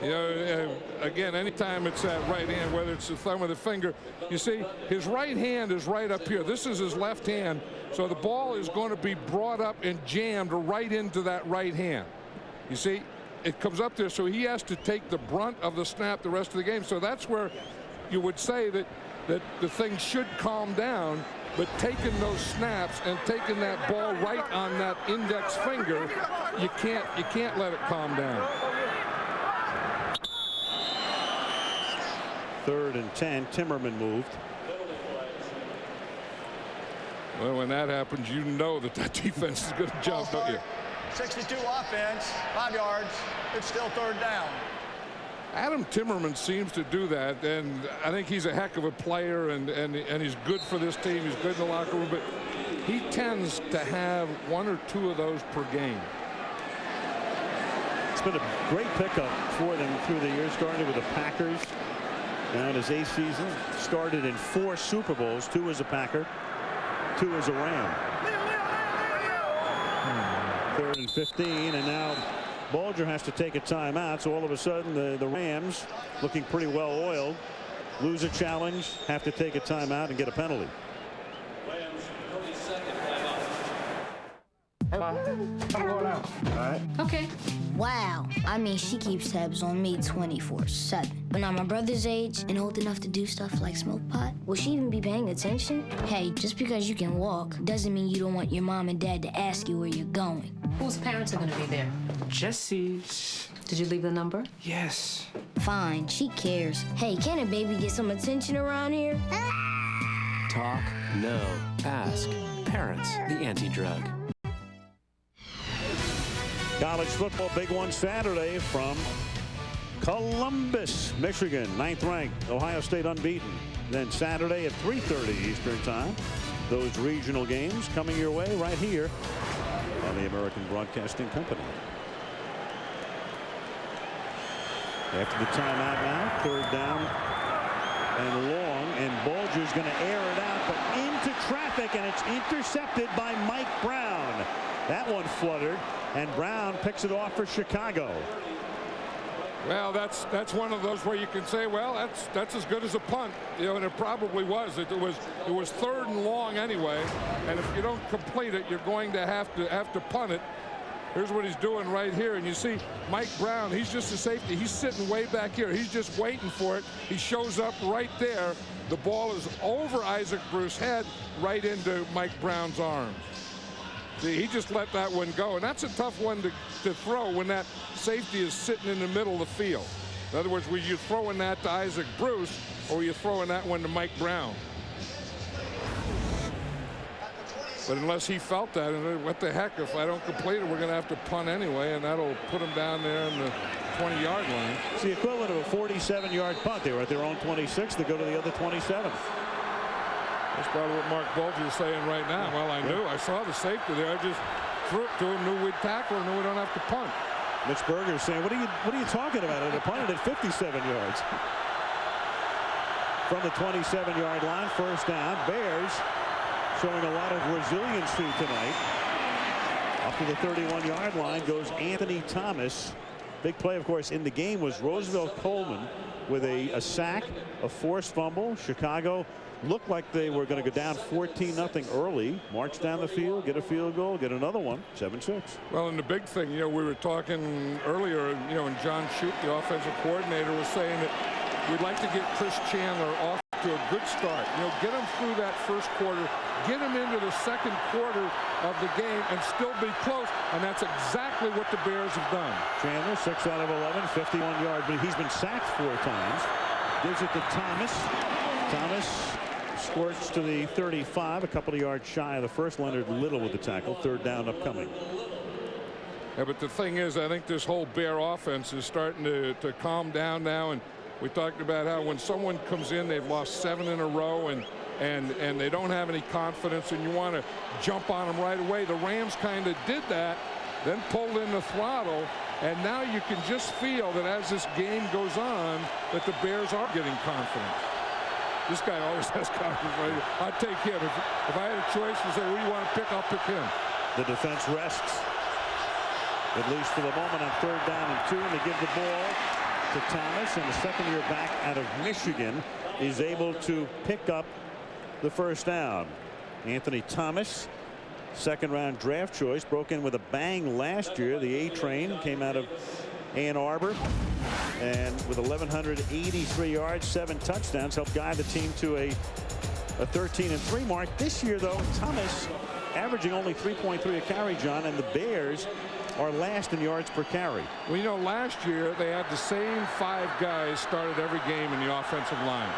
[SPEAKER 3] You know, again, anytime it's that right hand, whether it's the thumb or the finger, you see his right hand is right up here. This is his left hand, so the ball is going to be brought up and jammed right into that right hand. You see, it comes up there, so he has to take the brunt of the snap the rest of the game. So that's where you would say that the thing should calm down, but taking those snaps and taking that ball right on that index finger, you can't let it calm down.
[SPEAKER 5] 3rd and 10. Timmerman moved.
[SPEAKER 3] Well, when that happens, you know that defense is going to jump, don't you?
[SPEAKER 1] 62 offense, 5 yards. It's still 3rd down.
[SPEAKER 3] Adam Timmerman seems to do that, and I think he's a heck of a player, and he's good for this team. He's good in the locker room, but he tends to have 1 or 2 of those per game.
[SPEAKER 5] It's been a great pickup for them through the years, starting with the Packers. Now in his 8th season, started in 4 Super Bowls, 2 as a Packer, 2 as a Ram. 3rd and 15, and now Bulger has to take a timeout, so all of a sudden the Rams, looking pretty well oiled, lose a challenge, have to take a timeout and get a penalty.
[SPEAKER 10] I'm going out. All right.
[SPEAKER 8] Okay. Wow. I mean, she keeps tabs on me 24/7. When I'm my brother's age and old enough to do stuff like smoke pot, will she even be paying attention? Hey, just because you can walk doesn't mean you don't want your mom and dad to ask you where you're going.
[SPEAKER 4] Whose parents are going to be there? Jesse's. Did you leave the number? Yes.
[SPEAKER 8] Fine, she cares. Hey, can a baby get some attention around here?
[SPEAKER 11] Talk, no. Ask. Parents, the anti-drug.
[SPEAKER 5] College football, big one Saturday from Columbus, Michigan, 9th ranked. Ohio State unbeaten. Then Saturday at 3:30 Eastern time. Those regional games coming your way right here on the American Broadcasting Company. After the timeout now, 3rd down and long, and Bulger's going to air it out, but into traffic, and it's intercepted by Mike Brown. That one fluttered, and Brown picks it off for Chicago.
[SPEAKER 3] Well, that's one of those where you can say, well, that's as good as a punt, you know, and it probably was. It was 3rd and long anyway, and if you don't complete it, you're going to have to punt it. Here's what he's doing right here, and you see Mike Brown, he's just a safety. He's sitting way back here. He's just waiting for it. He shows up right there. The ball is over Isaac Bruce's head, right into Mike Brown's arms. See, he just let that one go, and that's a tough one to throw when that safety is sitting in the middle of the field. In other words, were you throwing that to Isaac Bruce, or were you throwing that one to Mike Brown? But unless he felt that, and what the heck, if I don't complete it, we're going to have to punt anyway, and that'll put him down there in the 20-yard line.
[SPEAKER 5] It's the equivalent of a 47-yard punt. They were at their own 26. They go to the other 27.
[SPEAKER 3] That's probably what Mark Bulger is saying right now. Well, I knew. I saw the safety there. I just threw it to him, knew we'd tackle, and knew we don't have to punt.
[SPEAKER 5] Mitch Berger saying, what are you talking about? They punted at 57 yards. From the 27-yard line, 1st down. Bears showing a lot of resiliency tonight. Up to the 31-yard line goes Anthony Thomas. Big play, of course, in the game was Roosevelt Coleman with a sack, a forced fumble. Chicago looked like they were going to go down 14-0 early, march down the field, get a field goal, get another one, 7-6.
[SPEAKER 3] Well, and the big thing, you know, we were talking earlier, you know, and John Shoup, the offensive coordinator, was saying that we'd like to get Chris Chandler off to a good start. You know, get him through that 1st quarter, get him into the 2nd quarter of the game, and still be close. And that's exactly what the Bears have done.
[SPEAKER 5] Chandler, 6 out of 11, 51 yards, but he's been sacked 4 times. Gives it to Thomas. Thomas squirts to the 35, a couple of yards shy of the first. Leonard Little with the tackle. 3rd down upcoming.
[SPEAKER 3] Yeah, but the thing is, I think this whole Bear offense is starting to calm down now. And we talked about how when someone comes in, they've lost 7 in a row, and they don't have any confidence, and you want to jump on them right away. The Rams kind of did that, then pulled in the throttle, and now you can just feel that as this game goes on, that the Bears are getting confident. This guy always has confidence. I'd take him. If I had a choice to say, who do you want to pick, I'll pick him.
[SPEAKER 5] The defense rests, at least for the moment, on 3rd down and 2, and they give the ball to Thomas, and the second-year back out of Michigan is able to pick up the first down. Anthony Thomas, second-round draft choice, broke in with a bang last year. The A-Train came out of Ann Arbor, and with 1,183 yards, 7 touchdowns, helped guide the team to a 13-3 mark. This year, though, Thomas averaging only 3.3 a carry, John, and the Bears are last in yards per carry.
[SPEAKER 3] Well, you know, last year they had the same 5 guys started every game in the offensive line.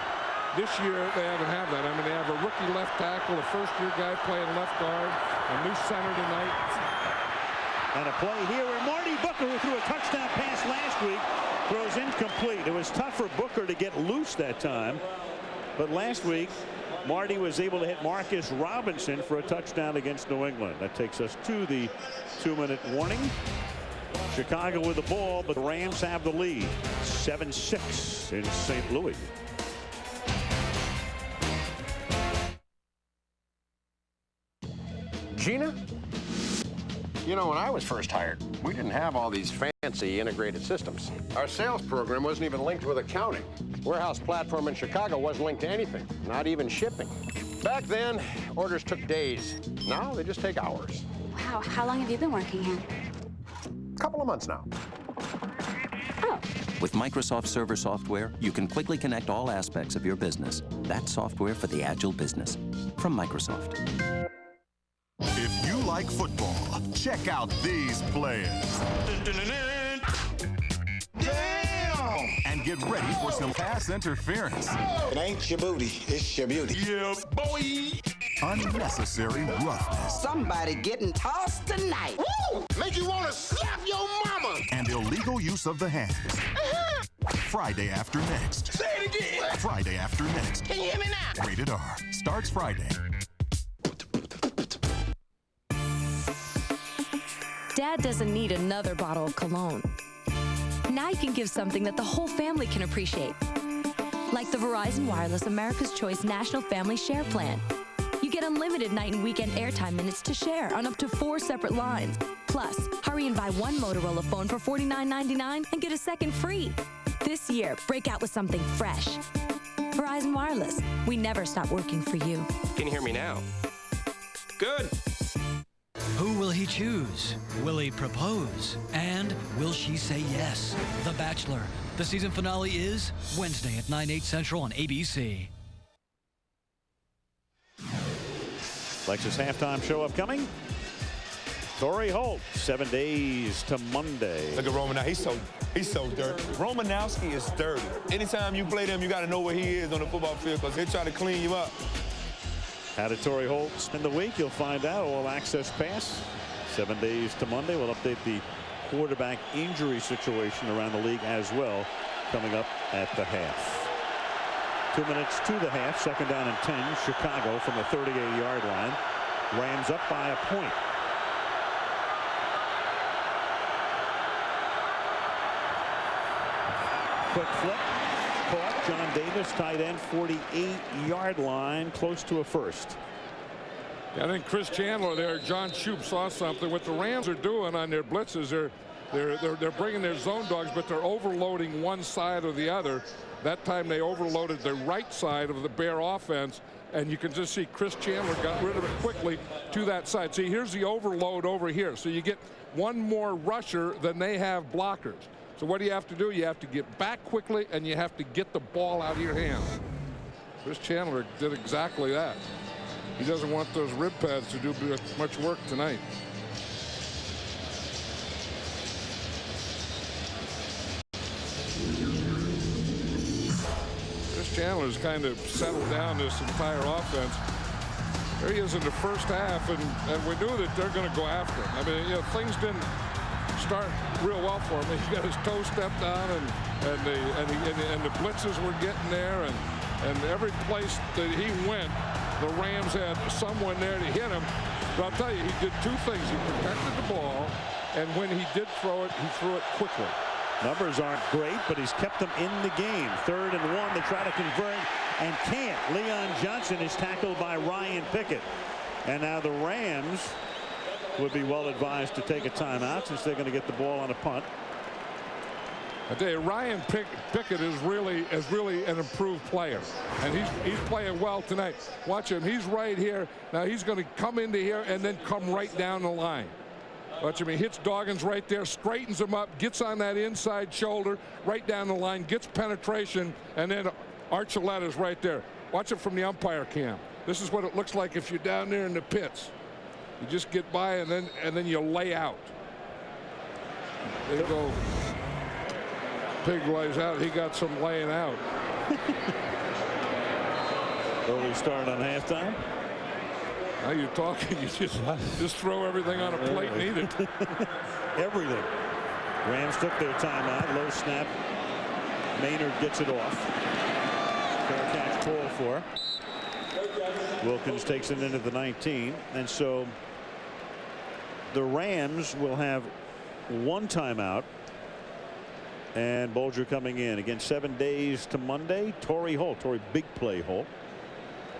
[SPEAKER 3] This year they haven't had that. I mean, they have a rookie left tackle, a first-year guy playing left guard, a new center tonight.
[SPEAKER 5] And a play here where Marty Booker, who threw a touchdown pass last week, throws incomplete. It was tough for Booker to get loose that time, but last week Marty was able to hit Marcus Robinson for a touchdown against New England. That takes us to the 2-minute warning. Chicago with the ball, but the Rams have the lead. 7-6 in St. Louis.
[SPEAKER 6] Gina? You know, when I was first hired, we didn't have all these fancy integrated systems. Our sales program wasn't even linked with accounting. Warehouse platform in Chicago wasn't linked to anything, not even shipping. Back then, orders took days. Now they just take hours.
[SPEAKER 13] Wow, how long have you been working here?
[SPEAKER 6] A couple of months now.
[SPEAKER 13] Oh.
[SPEAKER 18] With Microsoft Server software, you can quickly connect all aspects of your business. That's software for the agile business from Microsoft.
[SPEAKER 20] If you like football, check out these players. Damn! And get ready for some pass interference.
[SPEAKER 21] It ain't your booty, it's your beauty.
[SPEAKER 20] Yeah, boy! Unnecessary roughness.
[SPEAKER 22] Somebody getting tossed tonight.
[SPEAKER 21] Woo! Make you want to slap your mama.
[SPEAKER 20] And illegal use of the hands. Friday after next.
[SPEAKER 21] Say it again.
[SPEAKER 20] Friday after next.
[SPEAKER 21] Can you hear me now?
[SPEAKER 20] Rated R. Starts Friday.
[SPEAKER 25] Dad doesn't need another bottle of cologne. Now you can give something that the whole family can appreciate. Like the Verizon Wireless America's Choice National Family Share Plan. You get unlimited night and weekend airtime minutes to share on up to 4 separate lines. Plus, hurry and buy 1 Motorola phone for $49.99 and get a second free. This year, break out with something fresh. Verizon Wireless. We never stop working for you.
[SPEAKER 9] Can you hear me now? Good.
[SPEAKER 23] Who will he choose? Will he propose? And will she say yes? The Bachelor. The season finale is Wednesday at 9/8 Central on ABC.
[SPEAKER 5] Lexus halftime show upcoming. Torrey Holt, 7 days to Monday.
[SPEAKER 27] Look at Roman now. He's so dirty. Romanowski is dirty. Anytime you play them, you got to know where he is on the football field because he'll try to clean you up.
[SPEAKER 5] How did Torrey Holt spend the week? You'll find out. All access pass. 7 days to Monday. We'll update the quarterback injury situation around the league as well coming up at the half. 2 minutes to the half. 2nd down and 10. Chicago from the 38-yard line. Rams up by a point. Quick flip. Caught. John Davis, tight end, 48-yard line, close to a first.
[SPEAKER 3] I think Chris Chandler there, John Shoup saw something. What the Rams are doing on their blitzes, they're bringing their zone dogs, but they're overloading one side or the other. That time they overloaded the right side of the Bear offense, and you can just see Chris Chandler got rid of it quickly to that side. See, here's the overload over here. So you get one more rusher than they have blockers. So what do you have to do? You have to get back quickly, and you have to get the ball out of your hands. Chris Chandler did exactly that. He doesn't want those rib pads to do much work tonight. Chris Chandler's kind of settled down this entire offense. There he is in the first half, and we knew that they're going to go after him. I mean, you know, things didn't start real well for him. He got his toe stepped on, and the blitzes were getting there, and every place that he went, the Rams had someone there to hit him. But I'll tell you, he did 2 things. He protected the ball, and when he did throw it, he threw it quickly.
[SPEAKER 5] Numbers aren't great, but he's kept them in the game. 3rd and 1. They try to convert and can't. Leon Johnson is tackled by Ryan Pickett. And now the Rams would be well advised to take a timeout since they're going to get the ball on a punt.
[SPEAKER 3] I tell you, Ryan Pickett is really an improved player, and he's playing well tonight. Watch him. He's right here. Now he's going to come into here and then come right down the line. Watch him. He hits Doggins right there, straightens him up, gets on that inside shoulder, right down the line, gets penetration, and then Archuleta's right there. Watch it from the umpire cam. This is what it looks like if you're down there in the pits. You just get by and then you lay out. There you go. Pig lays out. He got some laying out.
[SPEAKER 5] Early start on halftime.
[SPEAKER 3] Now you're talking. You just throw everything on a plate and eat it.
[SPEAKER 5] Everything. Rams took their timeout. Low snap. Maynard gets it off. Fair catch call for. Wilkins takes it into the 19, and so the Rams will have one timeout. And Bulger coming in. Again, 7 days to Monday. Torrey big play Holt.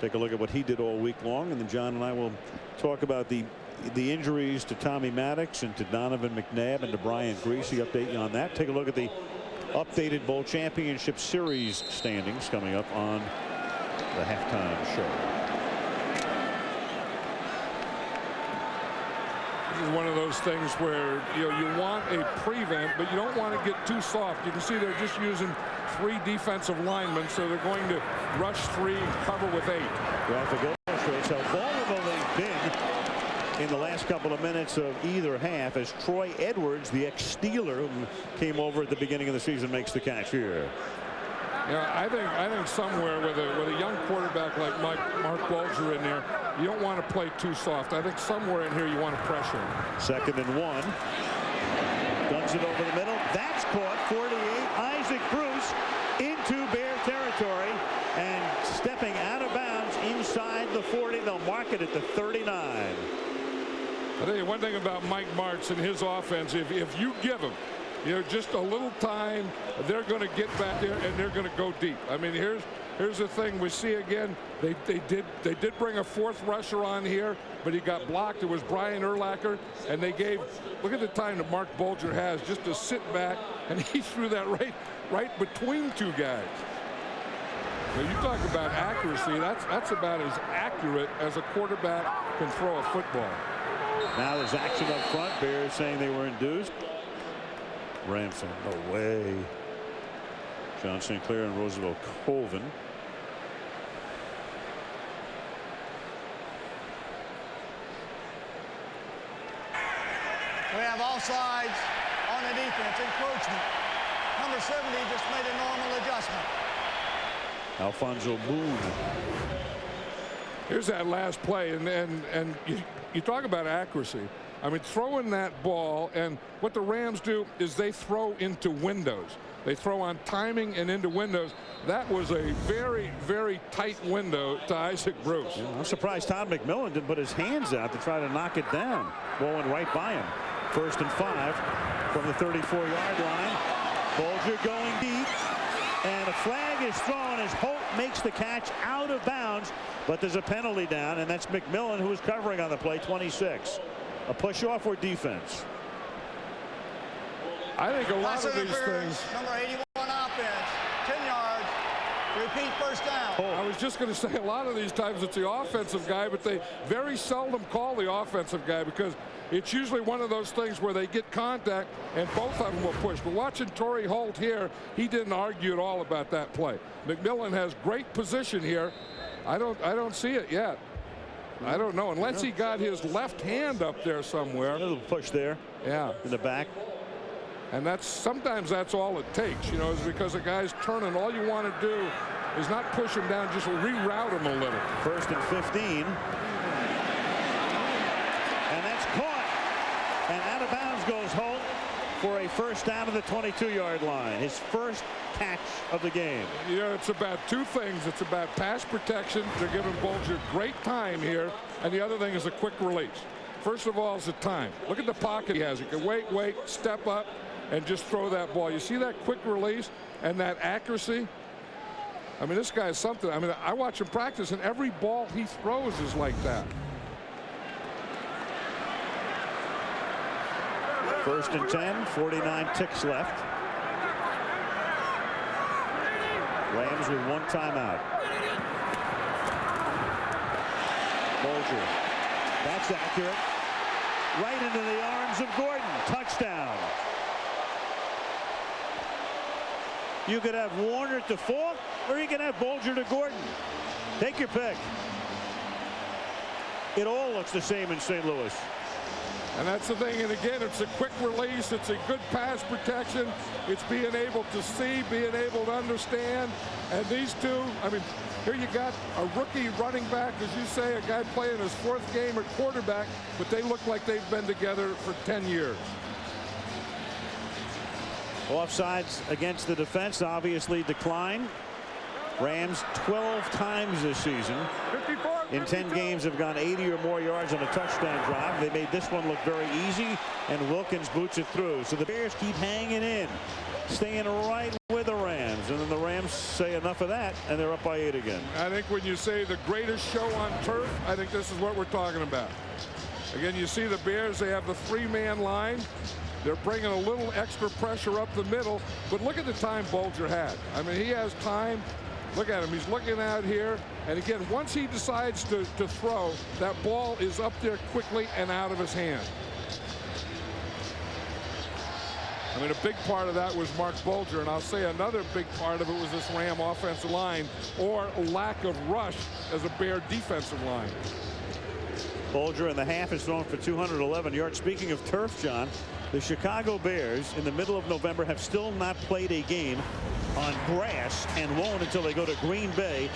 [SPEAKER 5] Take a look at what he did all week long, and then John and I will talk about the injuries to Tommy Maddox and to Donovan McNabb and to Brian Greasy. Update you on that. Take a look at the updated Bowl Championship Series standings coming up on the halftime show.
[SPEAKER 3] This is one of those things where you want a prevent, but you don't want to get too soft. You can see they're just using 3 defensive linemen, so they're going to rush 3 and cover with 8.
[SPEAKER 5] Graphic illustrates how vulnerable they've been in the last couple of minutes of either half, as Troy Edwards, the ex-Steeler who came over at the beginning of the season, makes the catch here.
[SPEAKER 3] Yeah, I think somewhere with a young quarterback like Mark Bulger in there, you don't want to play too soft. I think somewhere in here you want to pressure him.
[SPEAKER 5] 2nd and 1. Guns it over the middle. That's caught. 48. Isaac Bruce into Bear territory and stepping out of bounds inside the 40. They'll mark it at the 39.
[SPEAKER 3] I tell you one thing about Mike Martz and his offense. If you give him just a little time, they're going to get back there and they're going to go deep. I mean, here's the thing we see again. They did bring a 4th rusher on here, but he got blocked. It was Brian Urlacher, and they gave. Look at the time that Mark Bulger has just to sit back, and he threw that right between 2 guys. Now you talk about accuracy. That's about as accurate as a quarterback can throw a football.
[SPEAKER 5] Now there's action up front. Bears saying they were induced. Ramson, no way. John St. Clair and Roosevelt Colvin.
[SPEAKER 1] We have all sides on the defense. Encroachment. Number 70 just made a normal adjustment.
[SPEAKER 5] Alfonso Boone.
[SPEAKER 3] Here's that last play, and you talk about accuracy. I mean, throwing that ball, and what the Rams do is they throw into windows. They throw on timing and into windows. That was a very, very tight window to Isaac Bruce.
[SPEAKER 5] Yeah, I'm surprised Todd McMillan didn't put his hands out to try to knock it down. Ball went right by him. 1st and 5 from the 34-yard line. Bulger going deep. And a flag is thrown as Holt makes the catch out of bounds. But there's a penalty down, and that's McMillan, who was covering on the play, 26. A push-off or defense?
[SPEAKER 3] I think a lot of these things.
[SPEAKER 1] Number 81 offense, 10 yards. Repeat 1st down.
[SPEAKER 3] I was just going to say a lot of these times it's the offensive guy, but they very seldom call the offensive guy because it's usually one of those things where they get contact and both of them will push. But watching Torrey Holt here, he didn't argue at all about that play. McMillan has great position here. I don't see it yet. I don't know, unless he got his left hand up there somewhere.
[SPEAKER 5] A little push there.
[SPEAKER 3] Yeah.
[SPEAKER 5] In the back.
[SPEAKER 3] And sometimes that's all it takes, is because the guy's turning. All you want to do is not push him down, just reroute him a little.
[SPEAKER 5] 1st and 15. And that's caught. And out of bounds goes Holt for a 1st down to the 22-yard line. His 1st catch of the game.
[SPEAKER 3] It's about 2 things. It's about pass protection. They're giving Bulger great time here. And the other thing is a quick release. First of all is the time. Look at the pocket he has. He can wait, step up, and just throw that ball. You see that quick release and that accuracy? I mean, this guy is something. I mean, I watch him practice, and every ball he throws is like that.
[SPEAKER 5] 1st and 10, 49 ticks left. Rams with one timeout. Bulger. That's accurate. Right into the arms of Gordon. Touchdown. You could have Warner to Falk, or you can have Bulger to Gordon. Take your pick. It all looks the same in St. Louis.
[SPEAKER 3] And that's the thing. And again, it's a quick release. It's a good pass protection. It's being able to see, being able to understand. And these two, I mean, here you got a rookie running back, as you say, a guy playing his 4th game at quarterback, but they look like they've been together for 10 years.
[SPEAKER 5] Offsides against the defense obviously decline. Rams 12 times this season. In 10 games have gone 80 or more yards on a touchdown drive. They made this one look very easy, and Wilkins boots it through. So the Bears keep hanging in, staying right with the Rams. And then the Rams say enough of that, and they're up by 8 again.
[SPEAKER 3] I think when you say the greatest show on turf, I think this is what we're talking about. Again, you see the Bears, they have the 3-man line. They're bringing a little extra pressure up the middle, but look at the time Bulger had. I mean, he has time. Look at him. He's looking out here. And again, once he decides to throw, that ball is up there quickly and out of his hand. I mean, a big part of that was Mark Bulger, and I'll say another big part of it was this Ram offensive line, or lack of rush as a Bear defensive line.
[SPEAKER 5] Bulger in the half is thrown for 211 yards. Speaking of turf, John, the Chicago Bears in the middle of November have still not played a game on grass and won't until they go to Green Bay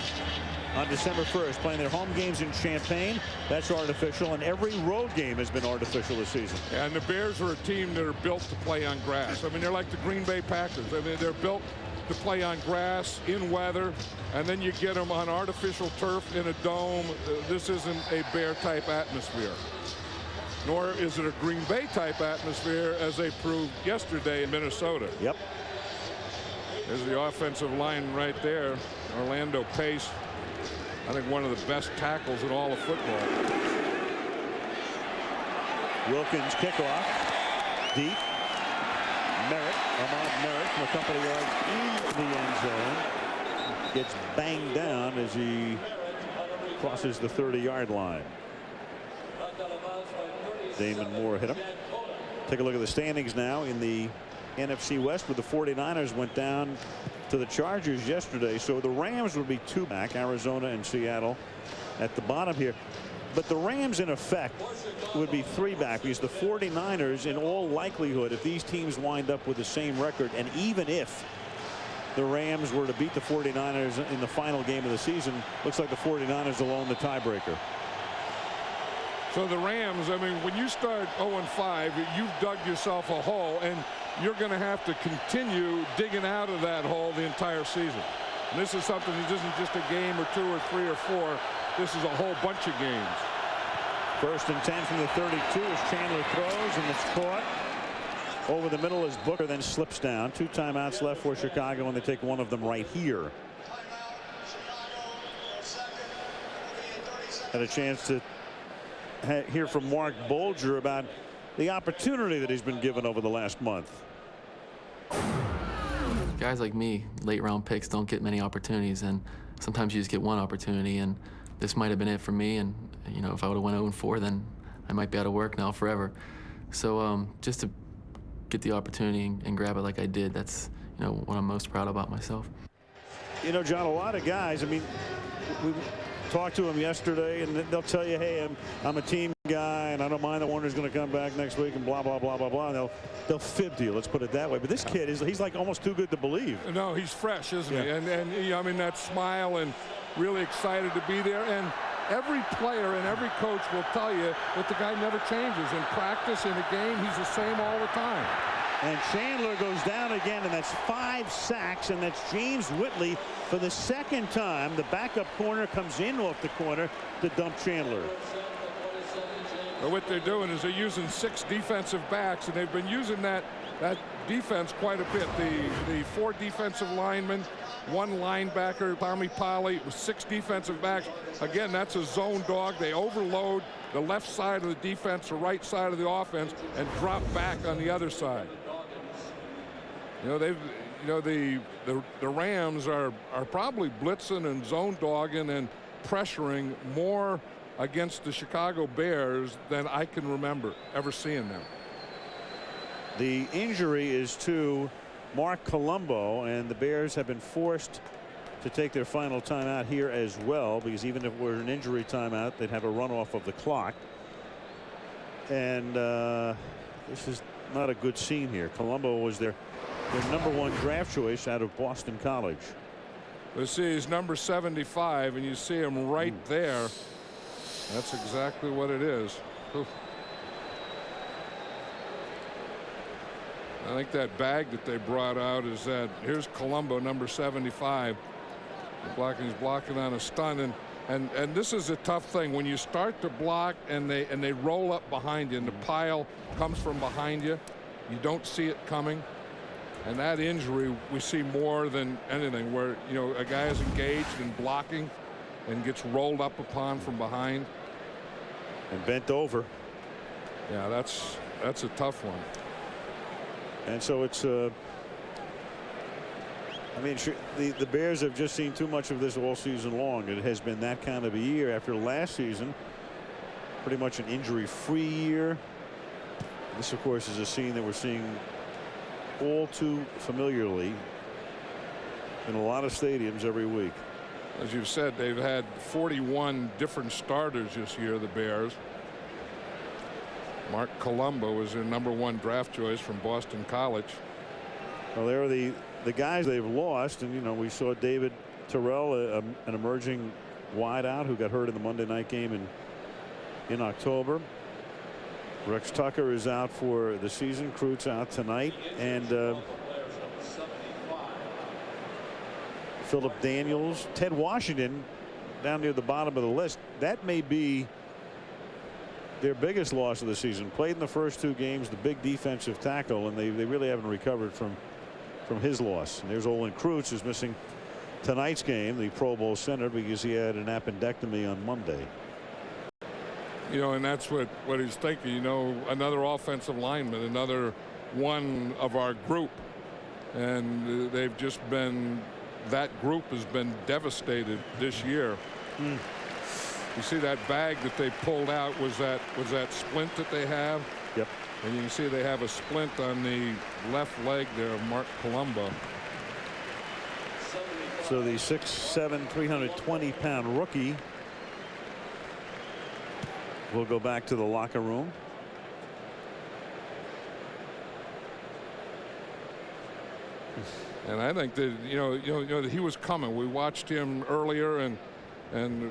[SPEAKER 5] on December 1st, playing their home games in Champaign. That's artificial, and every road game has been artificial this season.
[SPEAKER 3] Yeah, and the Bears are a team that are built to play on grass. I mean, they're like the Green Bay Packers. I mean, they're built to play on grass, in weather, and then you get them on artificial turf in a dome. This isn't a Bear-type atmosphere, nor is it a Green Bay-type atmosphere, as they proved yesterday in Minnesota.
[SPEAKER 5] Yep.
[SPEAKER 3] There's the offensive line right there. Orlando Pace, I think one of the best tackles in all of football.
[SPEAKER 5] Wilkins kickoff. Deep. Ahmad Merritt from a couple of yards in the end zone. Gets banged down as he crosses the 30-yard line. Damon Moore hit him. Take a look at the standings now in the NFC West, where the 49ers went down to the Chargers yesterday. So the Rams would be 2 back, Arizona and Seattle at the bottom here. But the Rams, in effect, would be 3 back, because the 49ers, in all likelihood, if these teams wind up with the same record, and even if the Rams were to beat the 49ers in the final game of the season, looks like the 49ers will own the tiebreaker.
[SPEAKER 3] So the Rams, I mean, when you start 0-5, you've dug yourself a hole, and you're going to have to continue digging out of that hole the entire season. And this is something that isn't just a game or 2 or 3 or 4. This is a whole bunch of games.
[SPEAKER 5] 1st and 10 from the 32 as Chandler throws, and it's caught over the middle as Booker then slips down. 2 timeouts left for Chicago, and they take one of them right here. Had a chance to hear from Mark Bulger about the opportunity that he's been given over the last month.
[SPEAKER 11] Guys like me, late round picks, don't get many opportunities, and sometimes you just get one opportunity, and this might have been it for me. And you know, if I would have went 0-4, then I might be out of work now forever. So just to get the opportunity and grab it like I did, that's, you know, what I'm most proud about myself.
[SPEAKER 5] You know, John, a lot of guys, I mean, we talked to them yesterday, and they'll tell you, hey, I'm a team guy, and I don't mind that Warner's going to come back next week, and blah, blah, blah, blah, blah. And they'll fib to you, let's put it that way. But this kid, he's like almost too good to believe.
[SPEAKER 3] No, he's fresh, isn't he?
[SPEAKER 5] Yeah.
[SPEAKER 3] And I mean, that smile, and really excited to be there. And every player and every coach will tell you that the guy never changes. In practice, in a game, he's the same all the time.
[SPEAKER 5] And Chandler goes down again, and that's 5 sacks, and that's James Whitley for the 2nd time. The backup corner comes in off the corner to dump Chandler.
[SPEAKER 3] Well, what they're doing is they're using 6 defensive backs, and they've been using that defense quite a bit. The 4 defensive linemen, 1 linebacker, Tommy Polly, with 6 defensive backs. Again, that's a zone dog. They overload the left side of the defense, the right side of the offense, and drop back on the other side. You know, the Rams are probably blitzing and zone dogging and pressuring more against the Chicago Bears than I can remember ever seeing them.
[SPEAKER 5] The injury is to Mark Colombo, and the Bears have been forced to take their final timeout here as well, because even if it were an injury timeout, they'd have a runoff of the clock. And this is not a good scene here. Colombo was their #1 draft choice out of Boston College.
[SPEAKER 3] Let's see, he's number 75, and you see him right there. That's exactly what it is. Oof. I think that bag that they brought out is that here's Colombo, number 75. He's blocking on a stun, and this is a tough thing when you start to block and they roll up behind you and the pile comes from behind you. You don't see it coming, and that injury we see more than anything, where a guy is engaged in blocking and gets rolled up upon from behind
[SPEAKER 5] and bent over.
[SPEAKER 3] Yeah, that's a tough one.
[SPEAKER 5] And so it's I mean, the Bears have just seen too much of this all season long. It has been that kind of a year after last season. Pretty much an injury-free year. This, of course, is a scene that we're seeing all too familiarly in a lot of stadiums every week.
[SPEAKER 3] As you've said, they've had 41 different starters this year, the Bears. Mark Colombo was their #1 draft choice from Boston College.
[SPEAKER 5] Well, there are the guys they've lost, and we saw David Terrell, an emerging wideout who got hurt in the Monday night game in October. Rex Tucker is out for the season. Kreutz out tonight, and Philip Daniels, Ted Washington down near the bottom of the list. That may be their biggest loss of the season. Played in the first 2 games, the big defensive tackle, and they really haven't recovered from his loss. And there's Olin Kreutz, who's missing tonight's game, the Pro Bowl center, because he had an appendectomy on Monday.
[SPEAKER 3] And that's what he's thinking. Another offensive lineman, another one of our group, and they've just been. That group has been devastated this year. You see that bag that they pulled out was that splint that they have.
[SPEAKER 5] Yep.
[SPEAKER 3] And you can see they have a splint on the left leg there of Mark Colombo.
[SPEAKER 5] So the 6'7", 320-pound rookie will go back to the locker room.
[SPEAKER 3] And I think that that he was coming. We watched him earlier, and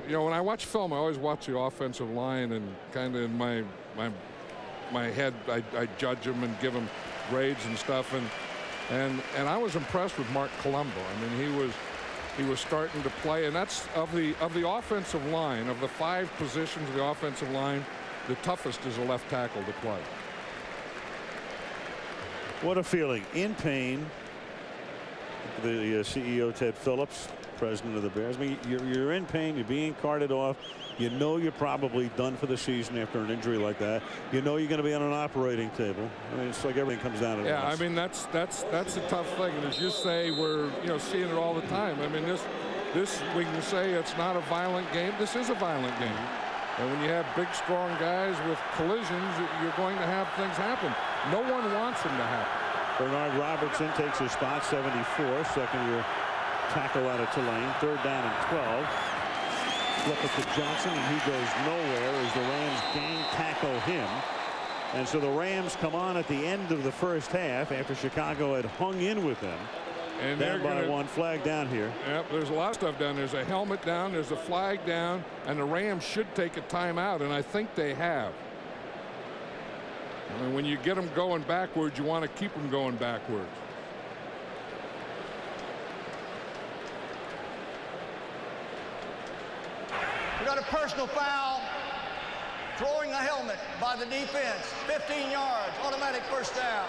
[SPEAKER 3] when I watch film, I always watch the offensive line, and kind of in my head I judge him and give him grades and stuff, and I was impressed with Mark Colombo. I mean, he was starting to play, and that's of the offensive line, of the 5 positions of the offensive line, the toughest is a left tackle to play.
[SPEAKER 5] What a feeling. In pain. The CEO Ted Phillips, president of the Bears. I mean, you're in pain. You're being carted off. You're probably done for the season after an injury like that. You're going to be on an operating table. I mean, it's like everything comes down to
[SPEAKER 3] yeah.
[SPEAKER 5] once.
[SPEAKER 3] I mean, that's a tough thing. And as you say, we're seeing it all the time. I mean, this we can say it's not a violent game. This is a violent game. And when you have big, strong guys with collisions, you're going to have things happen. No one wants them to happen.
[SPEAKER 5] Bernard Robertson takes his spot, 74, second-year tackle out of Tulane. 3rd down and 12. Flip it to Johnson, and he goes nowhere as the Rams gang tackle him. And so the Rams come on at the end of the first half after Chicago had hung in with them. And down by 1, flag down here.
[SPEAKER 3] Yep, there's a lot of stuff down. There's a helmet down, there's a flag down, and the Rams should take a timeout, and I think they have. And when you get them going backwards, you want to keep them going backwards.
[SPEAKER 1] We got a personal foul, throwing a helmet by the defense. 15 yards, automatic first down.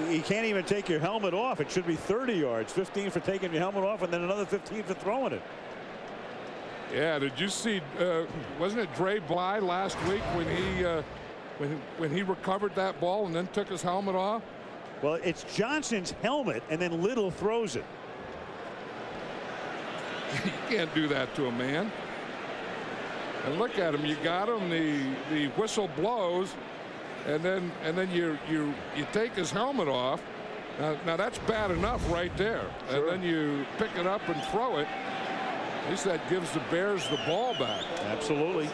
[SPEAKER 5] You can't even take your helmet off. It should be 30 yards. 15 for taking your helmet off, and then another 15 for throwing it.
[SPEAKER 3] Yeah, did you see, wasn't it Dre Bly last week when he recovered that ball and then took his helmet off?
[SPEAKER 5] Well, it's Johnson's helmet, and then Little throws it.
[SPEAKER 3] You can't do that to a man. And look at him. You got him. The whistle blows, and then you take his helmet off. Now that's bad enough right there. Sure. And then you pick it up and throw it. At least that gives the Bears the ball back.
[SPEAKER 5] Absolutely.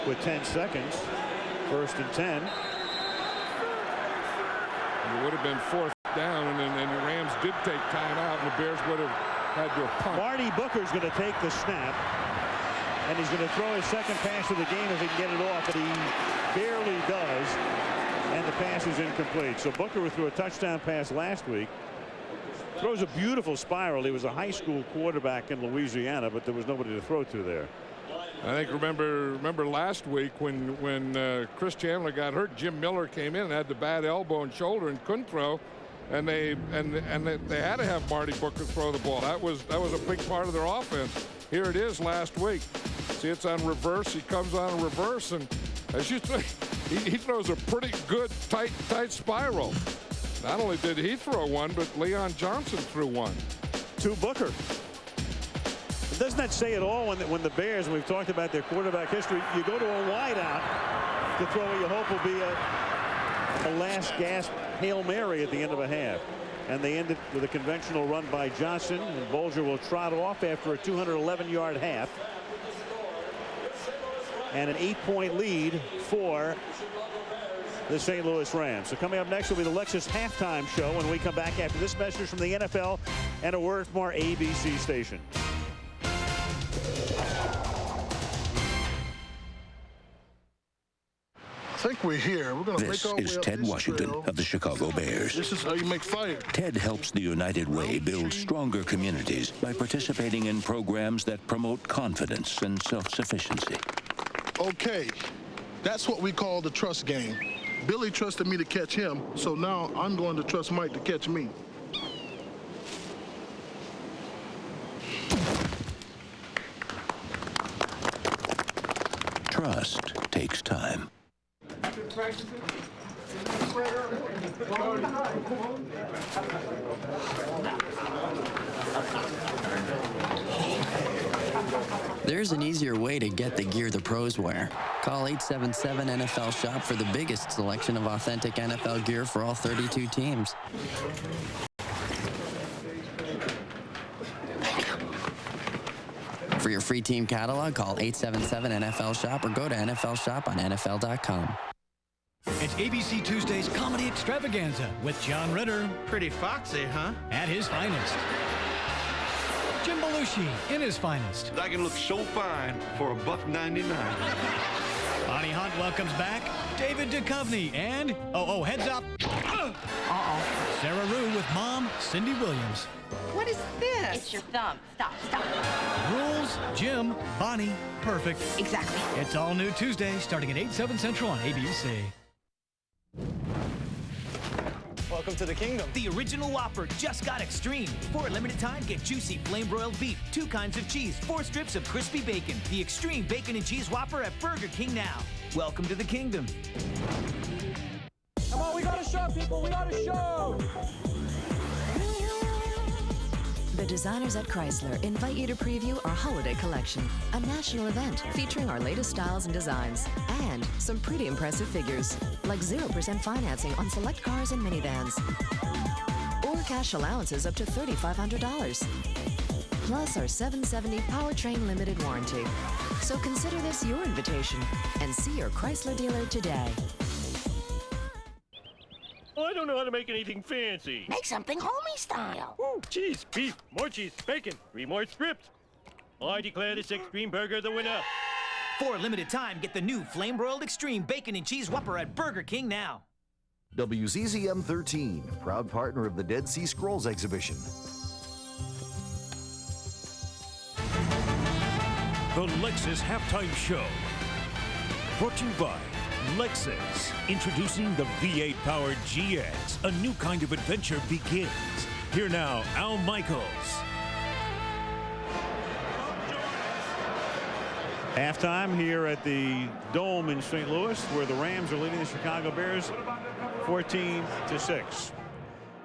[SPEAKER 5] With 10 seconds, 1st and 10.
[SPEAKER 3] It would have been 4th down, and the Rams did take time out, and the Bears would have had to punt.
[SPEAKER 5] Marty Booker's going to take the snap, and he's going to throw his second pass of the game if he can get it off, but he barely does, and the pass is incomplete. So Booker threw a touchdown pass last week. Throws a beautiful spiral. He was a high school quarterback in Louisiana, but there was nobody to throw to there.
[SPEAKER 3] I think remember last week when Chris Chandler got hurt, Jim Miller came in and had the bad elbow and shoulder and couldn't throw, and they had to have Marty Booker throw the ball. That was a big part of their offense. Here it is last week. See, it's on reverse. He comes on reverse, and as you say, he throws a pretty good tight spiral. Not only did he throw one, but Leon Johnson threw one.
[SPEAKER 5] To Booker. Doesn't that say it all when the Bears, and we've talked about their quarterback history, you go to a wideout to throw what you hope will be a last gasp Hail Mary at the end of a half. And they ended with a conventional run by Johnson, and Bulger will trot off after a 211-yard half. And an 8-point lead for the St. Louis Rams. So coming up next will be the Lexus halftime show when we come back after this message from the NFL and a word from our ABC station.
[SPEAKER 2] I think we're here. We're going to
[SPEAKER 7] This is Ted Washington of the Chicago Bears.
[SPEAKER 2] This is how you make fire.
[SPEAKER 7] Ted helps the United Way build stronger communities by participating in programs that promote confidence and self-sufficiency.
[SPEAKER 2] Okay, that's what we call the trust game. Billy trusted me to catch him, so now I'm going to trust Mike to catch me.
[SPEAKER 7] Trust takes time.
[SPEAKER 14] There's an easier way to get the gear the pros wear. Call 877-NFL-SHOP for the biggest selection of authentic NFL gear for all 32 teams. For your free team catalog, call 877-NFL-SHOP or go to NFL Shop on NFL.com.
[SPEAKER 23] It's ABC Tuesday's Comedy Extravaganza with John Ritter.
[SPEAKER 15] Pretty foxy, huh?
[SPEAKER 23] At his finest. Jim Belushi in his finest.
[SPEAKER 15] I can look so fine for $1.99.
[SPEAKER 23] Bonnie Hunt welcomes back David Duchovny and, heads up. Sarah Rue with Mom, Cindy Williams.
[SPEAKER 16] What is this? It's your thumb. Stop.
[SPEAKER 23] Rules, Jim, Bonnie, perfect.
[SPEAKER 16] Exactly.
[SPEAKER 23] It's all new Tuesday, starting at 8/7 Central on ABC.
[SPEAKER 19] Welcome to the kingdom.
[SPEAKER 26] The original Whopper just got extreme. For a limited time, get juicy flame-broiled beef, 2 kinds of cheese, 4 strips of crispy bacon. The extreme bacon and cheese Whopper at Burger King now. Welcome to the kingdom.
[SPEAKER 19] Come on, we got a show, people. We got a show.
[SPEAKER 28] The designers at Chrysler invite you to preview our holiday collection, a national event featuring our latest styles and designs, and some pretty impressive figures, like 0% financing on select cars and minivans, or cash allowances up to $3,500, plus our 770 powertrain limited warranty. So consider this your invitation and see your Chrysler dealer today.
[SPEAKER 29] Oh, I don't know how to make anything fancy.
[SPEAKER 22] Make something homey style.
[SPEAKER 29] Ooh, cheese, beef, more cheese, bacon, 3 more strips. I declare this Extreme Burger the winner.
[SPEAKER 26] For a limited time, get the new flame-broiled extreme bacon and cheese Whopper at Burger King now.
[SPEAKER 30] WZZM 13, proud partner of the Dead Sea Scrolls exhibition.
[SPEAKER 31] The Lexus Halftime Show. Brought to you by Lexus, introducing the V8-powered GX. A new kind of adventure begins. Here now, Al Michaels.
[SPEAKER 5] Halftime here at the Dome in St. Louis, where the Rams are leading the Chicago Bears 14-6.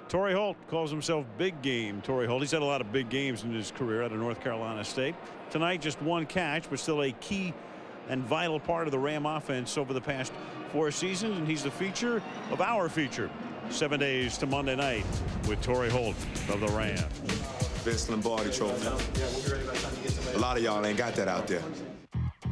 [SPEAKER 5] Torrey Holt calls himself Big Game Torrey Holt. He's had a lot of big games in his career out of North Carolina State. Tonight, just one catch, but still a key and vital part of the Ram offense over the past 4 seasons, and he's the feature of our feature. 7 days to Monday night with Torrey Holt of the Rams.
[SPEAKER 27] Vince Lombardi Trophy. A lot of y'all ain't got that out there.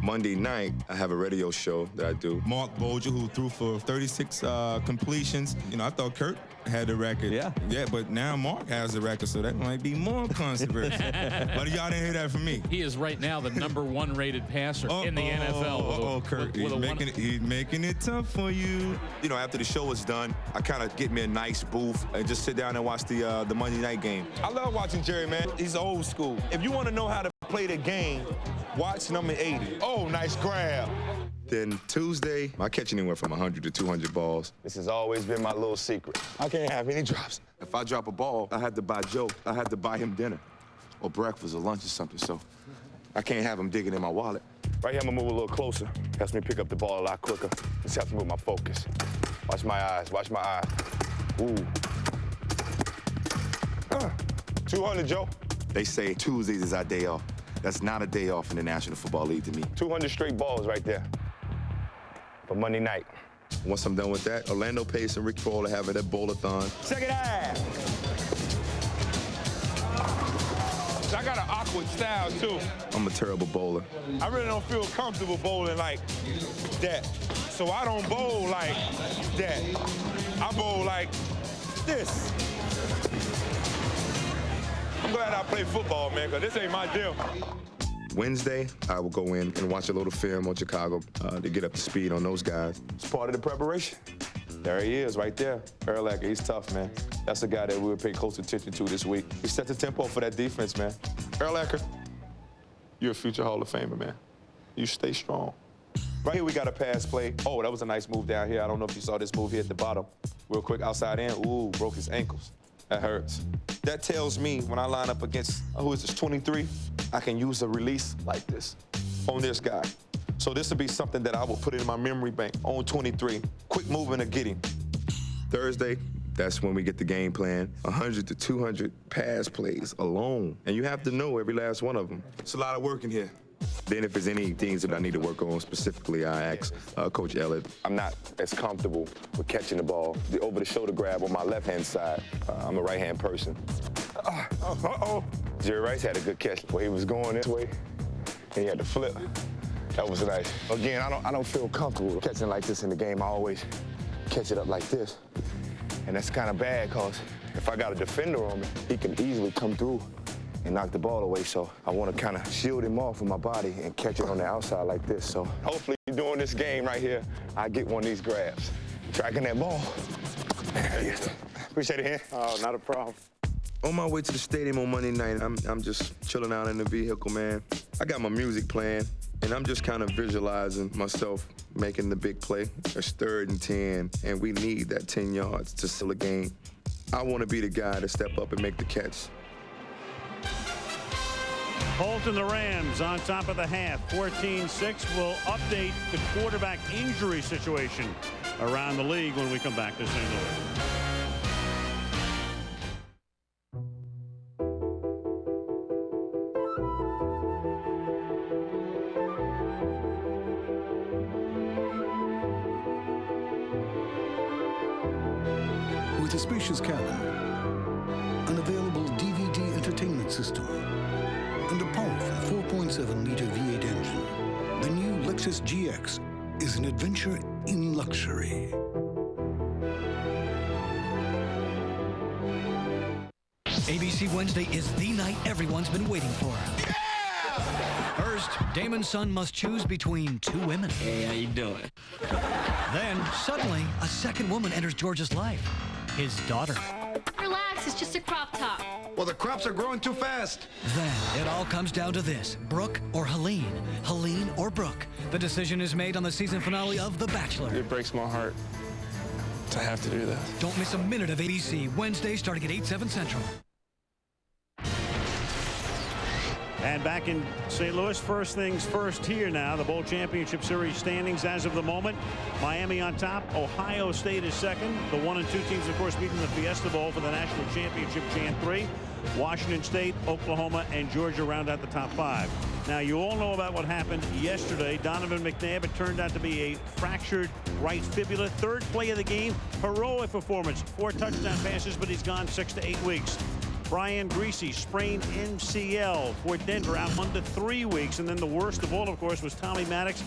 [SPEAKER 27] Monday night, I have a radio show that I do. Mark Bulger, who threw for 36 completions. You know, I thought Kurt had the record. Yeah, but now Mark has the record, so that might be more controversial. But y'all didn't hear that from me.
[SPEAKER 4] He is right now the #1 rated passer in the NFL.
[SPEAKER 27] Kurt, he's making it tough for you. You know, after the show is done, I kind of get me a nice booth and just sit down and watch the Monday night game. I love watching Jerry, man. He's old school. If you want to know how to play the game, watch number 80. Oh, nice grab. Then Tuesday, I catch anywhere from 100 to 200 balls. This has always been my little secret. I can't have any drops. If I drop a ball, I have to buy Joe. I have to buy him dinner or breakfast or lunch or something, so I can't have him digging in my wallet. Right here, I'm gonna move a little closer. Helps me pick up the ball a lot quicker. This helps me with my focus. Watch my eyes, watch my eyes. Ooh. 200, Joe. They say Tuesdays is our day off. That's not a day off in the National Football League to me. 200 straight balls right there for Monday night. Once I'm done with that, Orlando Pace and Ricky Paul are having that bowl-a-thon. Second half. I got an awkward style, too. I'm a terrible bowler. I really don't feel comfortable bowling like that. So I don't bowl like that. I bowl like this. I'm glad I play football, man, because this ain't my deal. Wednesday, I will go in and watch a little film on Chicago to get up to speed on those guys. It's part of the preparation. There he is, right there. Urlacher, he's tough, man. That's a guy that we'll pay close attention to this week. He set the tempo for that defense, man. Urlacher, you're a future Hall of Famer, man. You stay strong. Right here, we got a pass play. Oh, that was a nice move down here. I don't know if you saw this move here at the bottom. Real quick, outside in. Ooh, broke his ankles. That hurts. That tells me when I line up against, who is this, 23, I can use a release like this on this guy. So this will be something that I will put in my memory bank on 23. Quick moving to get him. Thursday, that's when we get the game plan. 100 to 200 pass plays alone. And you have to know every last one of them. It's a lot of work in here. Then if there's any things that I need to work on specifically, I ask Coach Elliott. I'm not as comfortable with catching the ball. The over-the-shoulder grab on my left-hand side. I'm a right-hand person. Jerry Rice had a good catch where he was going this way, and he had to flip. That was nice. Again, I don't feel comfortable catching like this in the game. I always catch it up like this. And that's kind of bad, because if I got a defender on me, he can easily come through and knock the ball away. So I want to kind of shield him off with my body and catch it on the outside like this. So hopefully during this game right here, I get one of these grabs. Tracking that ball. Appreciate it, Hen. Oh, not a problem. On my way to the stadium on Monday night, I'm just chilling out in the vehicle, man. I got my music playing, and I'm just kind of visualizing myself making the big play. It's 3rd and 10, and we need that 10 yards to seal a game. I want to be the guy to step up and make the catch.
[SPEAKER 5] Holt and the Rams on top of the half. 14-6. Will update the quarterback injury situation around the league when we come back to St. Louis.
[SPEAKER 6] With a spacious cabin, an available DVD entertainment system, and a powerful 4.7-liter V8 engine, the new Lexus GX is an adventure in luxury.
[SPEAKER 23] ABC Wednesday is the night everyone's been waiting for. First, Damon's son must choose between 2 women.
[SPEAKER 8] Hey, how you doing?
[SPEAKER 23] Then, suddenly, a second woman enters George's life. His daughter.
[SPEAKER 10] Relax, it's just a crop top.
[SPEAKER 8] Well, the crops are growing too fast.
[SPEAKER 23] Then it all comes down to this: Brooke or Helene? Helene or Brooke? The decision is made on the season finale of The Bachelor.
[SPEAKER 8] It breaks my heart to have to do that.
[SPEAKER 23] Don't miss a minute of ABC, Wednesday starting at 8/7 Central.
[SPEAKER 5] And back in St. Louis, first things first here now. The Bowl Championship Series standings as of the moment. Miami on top. Ohio State is second. The 1 and 2 teams, of course, meeting the Fiesta Bowl for the National Championship Jan 3. Washington State, Oklahoma, and Georgia round out the top 5. Now, you all know about what happened yesterday. Donovan McNabb, it turned out to be a fractured right fibula. Third play of the game. Heroic performance. 4 touchdown passes, but he's gone 6 to 8 weeks. Brian Greasy sprained MCL for Denver, out 1 to 3 weeks. And then the worst of all, of course, was Tommy Maddox.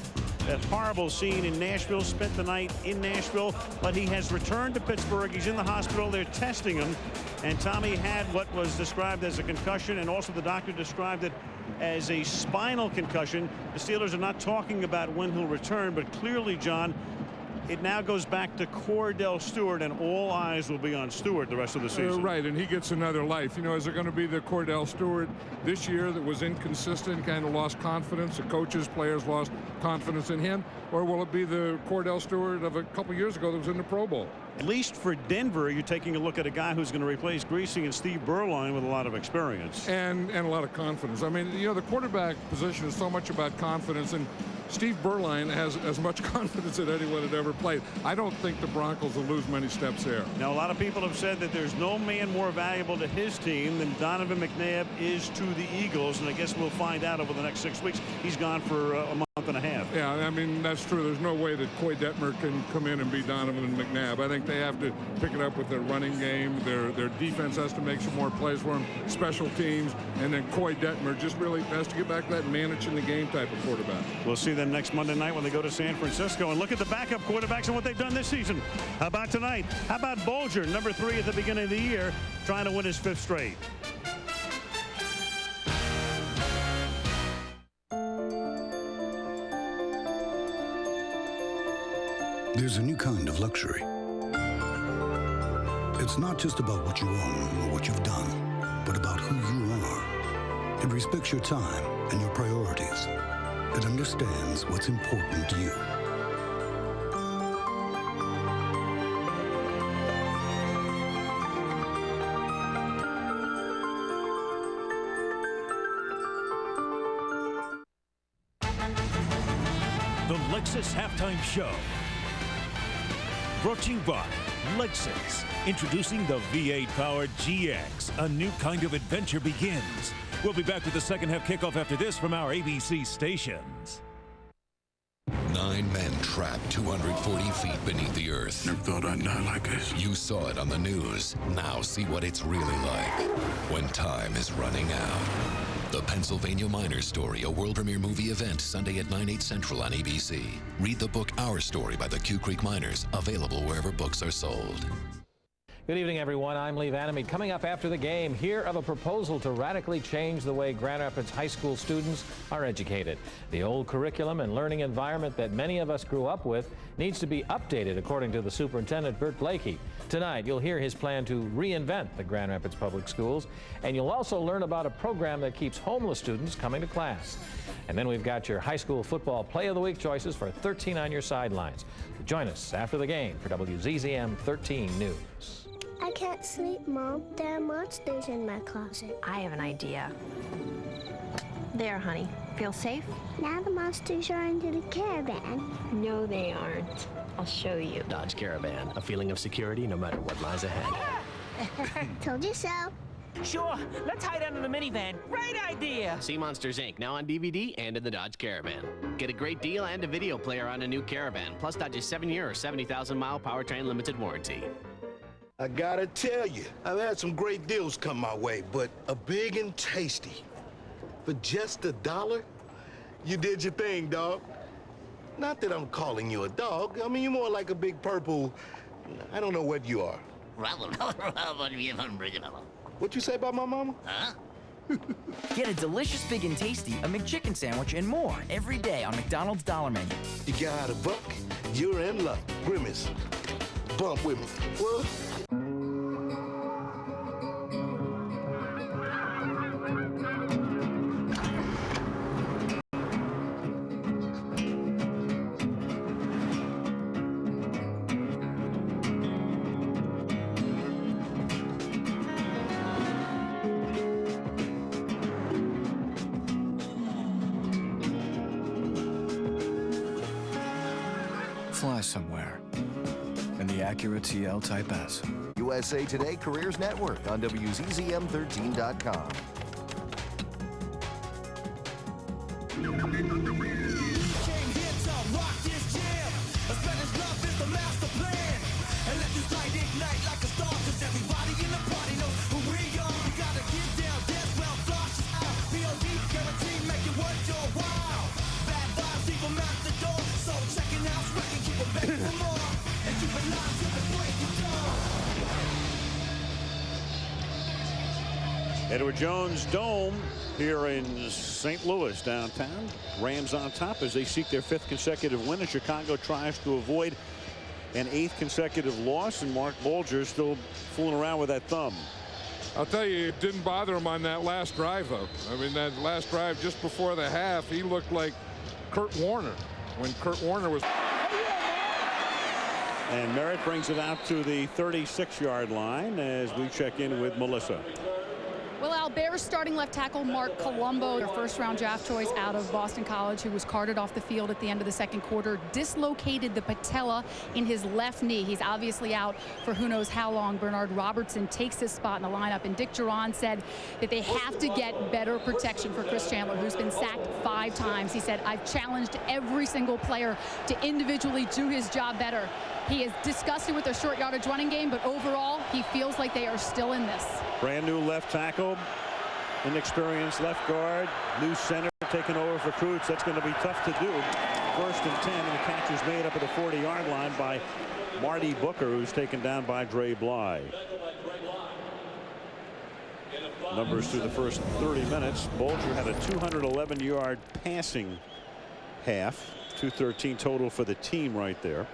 [SPEAKER 5] That horrible scene in Nashville, spent the night in Nashville, but he has returned to Pittsburgh. He's in the hospital. They're testing him. And Tommy had what was described as a concussion, and also the doctor described it as a spinal concussion. The Steelers are not talking about when he'll return, but clearly, John, it now goes back to Cordell Stewart, and all eyes will be on Stewart the rest of the season.
[SPEAKER 3] Right, and he gets another life. You know, is it going to be the Cordell Stewart this year that was inconsistent, kind of lost confidence? The coaches, players lost confidence in him? Or will it be the Cordell Stewart of a couple years ago that was in the Pro Bowl?
[SPEAKER 5] At least for Denver, you're taking a look at a guy who's going to replace Greasy and Steve Berline with a lot of experience.
[SPEAKER 3] And a lot of confidence. I mean, you know, the quarterback position is so much about confidence, and Steve Berline has as much confidence as anyone had ever played. I don't think the Broncos will lose many steps there.
[SPEAKER 5] Now, a lot of people have said that there's no man more valuable to his team than Donovan McNabb is to the Eagles, and I guess we'll find out over the next 6 weeks. He's gone for a month and a half.
[SPEAKER 3] Yeah, I mean, that's true. There's no way that Coy Detmer can come in and be Donovan McNabb. I think they have to pick it up with their running game. Their defense has to make some more plays for them, special teams, and then Coy Detmer just really has to get back to that managing the game type of quarterback.
[SPEAKER 5] We'll see them next Monday night when they go to San Francisco. And look at the backup quarterbacks and what they've done this season. How about tonight? How about Bulger, number 3 at the beginning of the year, trying to win his 5th straight?
[SPEAKER 6] There's a new kind of luxury. It's not just about what you own or what you've done, but about who you are. It respects your time and your priorities. It understands what's important to you.
[SPEAKER 31] The Lexus Halftime Show. Brought to you by Lexus. Introducing the V8-powered GX. A new kind of adventure begins. We'll be back with the second half kickoff after this from our ABC stations.
[SPEAKER 1] 9 men trapped 240 feet beneath the earth.
[SPEAKER 9] Never thought I'd die like this.
[SPEAKER 1] You saw it on the news. Now see what it's really like when time is running out. The Pennsylvania Miners Story, a world premiere movie event, Sunday at 9/8 Central on ABC. Read the book Our Story by the Q Creek Miners, available wherever books are sold.
[SPEAKER 11] Good evening, everyone. I'm Lee Vandermeet. Coming up after the game, hear of a proposal to radically change the way Grand Rapids high school students are educated. The old curriculum and learning environment that many of us grew up with needs to be updated, according to the superintendent, Bert Blakey. Tonight, you'll hear his plan to reinvent the Grand Rapids Public Schools, and you'll also learn about a program that keeps homeless students coming to class. And then we've got your high school football play of the week choices for 13 on your sidelines. Join us after the game for WZZM 13 News.
[SPEAKER 22] I can't sleep, Mom. There are monsters in my closet.
[SPEAKER 16] I have an idea. There, honey. Feel safe?
[SPEAKER 22] Now the monsters are into the caravan.
[SPEAKER 16] No, they aren't. I'll show you.
[SPEAKER 12] Dodge Caravan. A feeling of security no matter what lies ahead.
[SPEAKER 22] Told you so.
[SPEAKER 19] Sure, let's hide under the minivan. Great idea!
[SPEAKER 12] See Monsters, Inc. now on DVD and in the Dodge Caravan. Get a great deal and a video player on a new Caravan, plus Dodge's 7-year or 70,000-mile powertrain limited warranty.
[SPEAKER 13] I gotta tell you, I've had some great deals come my way, but a big and tasty. For just $1, you did your thing, dog. Not that I'm calling you a dog. I mean, you're more like a big purple... I don't know what you are. What you say about my mama?
[SPEAKER 17] Huh? Get a delicious, big and tasty, a McChicken sandwich, and more every day on McDonald's Dollar Menu.
[SPEAKER 13] You got a buck, you're in luck. Grimace, bump with me. What?
[SPEAKER 2] fly somewhere in the Acura TL Type S.
[SPEAKER 30] USA Today Careers Network on WZZM13.com.
[SPEAKER 5] Edward Jones Dome here in St. Louis downtown. Rams on top as they seek their 5th consecutive win, and Chicago tries to avoid an 8th consecutive loss, and Mark Bulger still fooling around with that thumb.
[SPEAKER 3] I'll tell you, it didn't bother him on that last drive, though. I mean, that last drive just before the half, he looked like Kurt Warner when Kurt Warner was.
[SPEAKER 5] And Merritt brings it out to the 36-yard line as we check in with Melissa.
[SPEAKER 7] Well, Al, Bears starting left tackle Mark Colombo, their first-round draft choice out of Boston College, who was carted off the field at the end of the second quarter, dislocated the patella in his left knee. He's obviously out for who knows how long. Bernard Robertson takes his spot in the lineup, and Dick Duran said that they have to get better protection for Chris Chandler, who's been sacked 5 times. He said, I've challenged every single player to individually do his job better. He is disgusted with their short yardage running game, but overall, he feels like they are still in this.
[SPEAKER 5] Brand new left tackle, inexperienced left guard, new center taking over for Kreutz. That's going to be tough to do. 1st and 10, and the catch is made up at the 40-yard line by Marty Booker, who's taken down by Dre Bly. Numbers through the first 30 minutes. Bulger had a 211-yard passing half, 213 total for the team right there.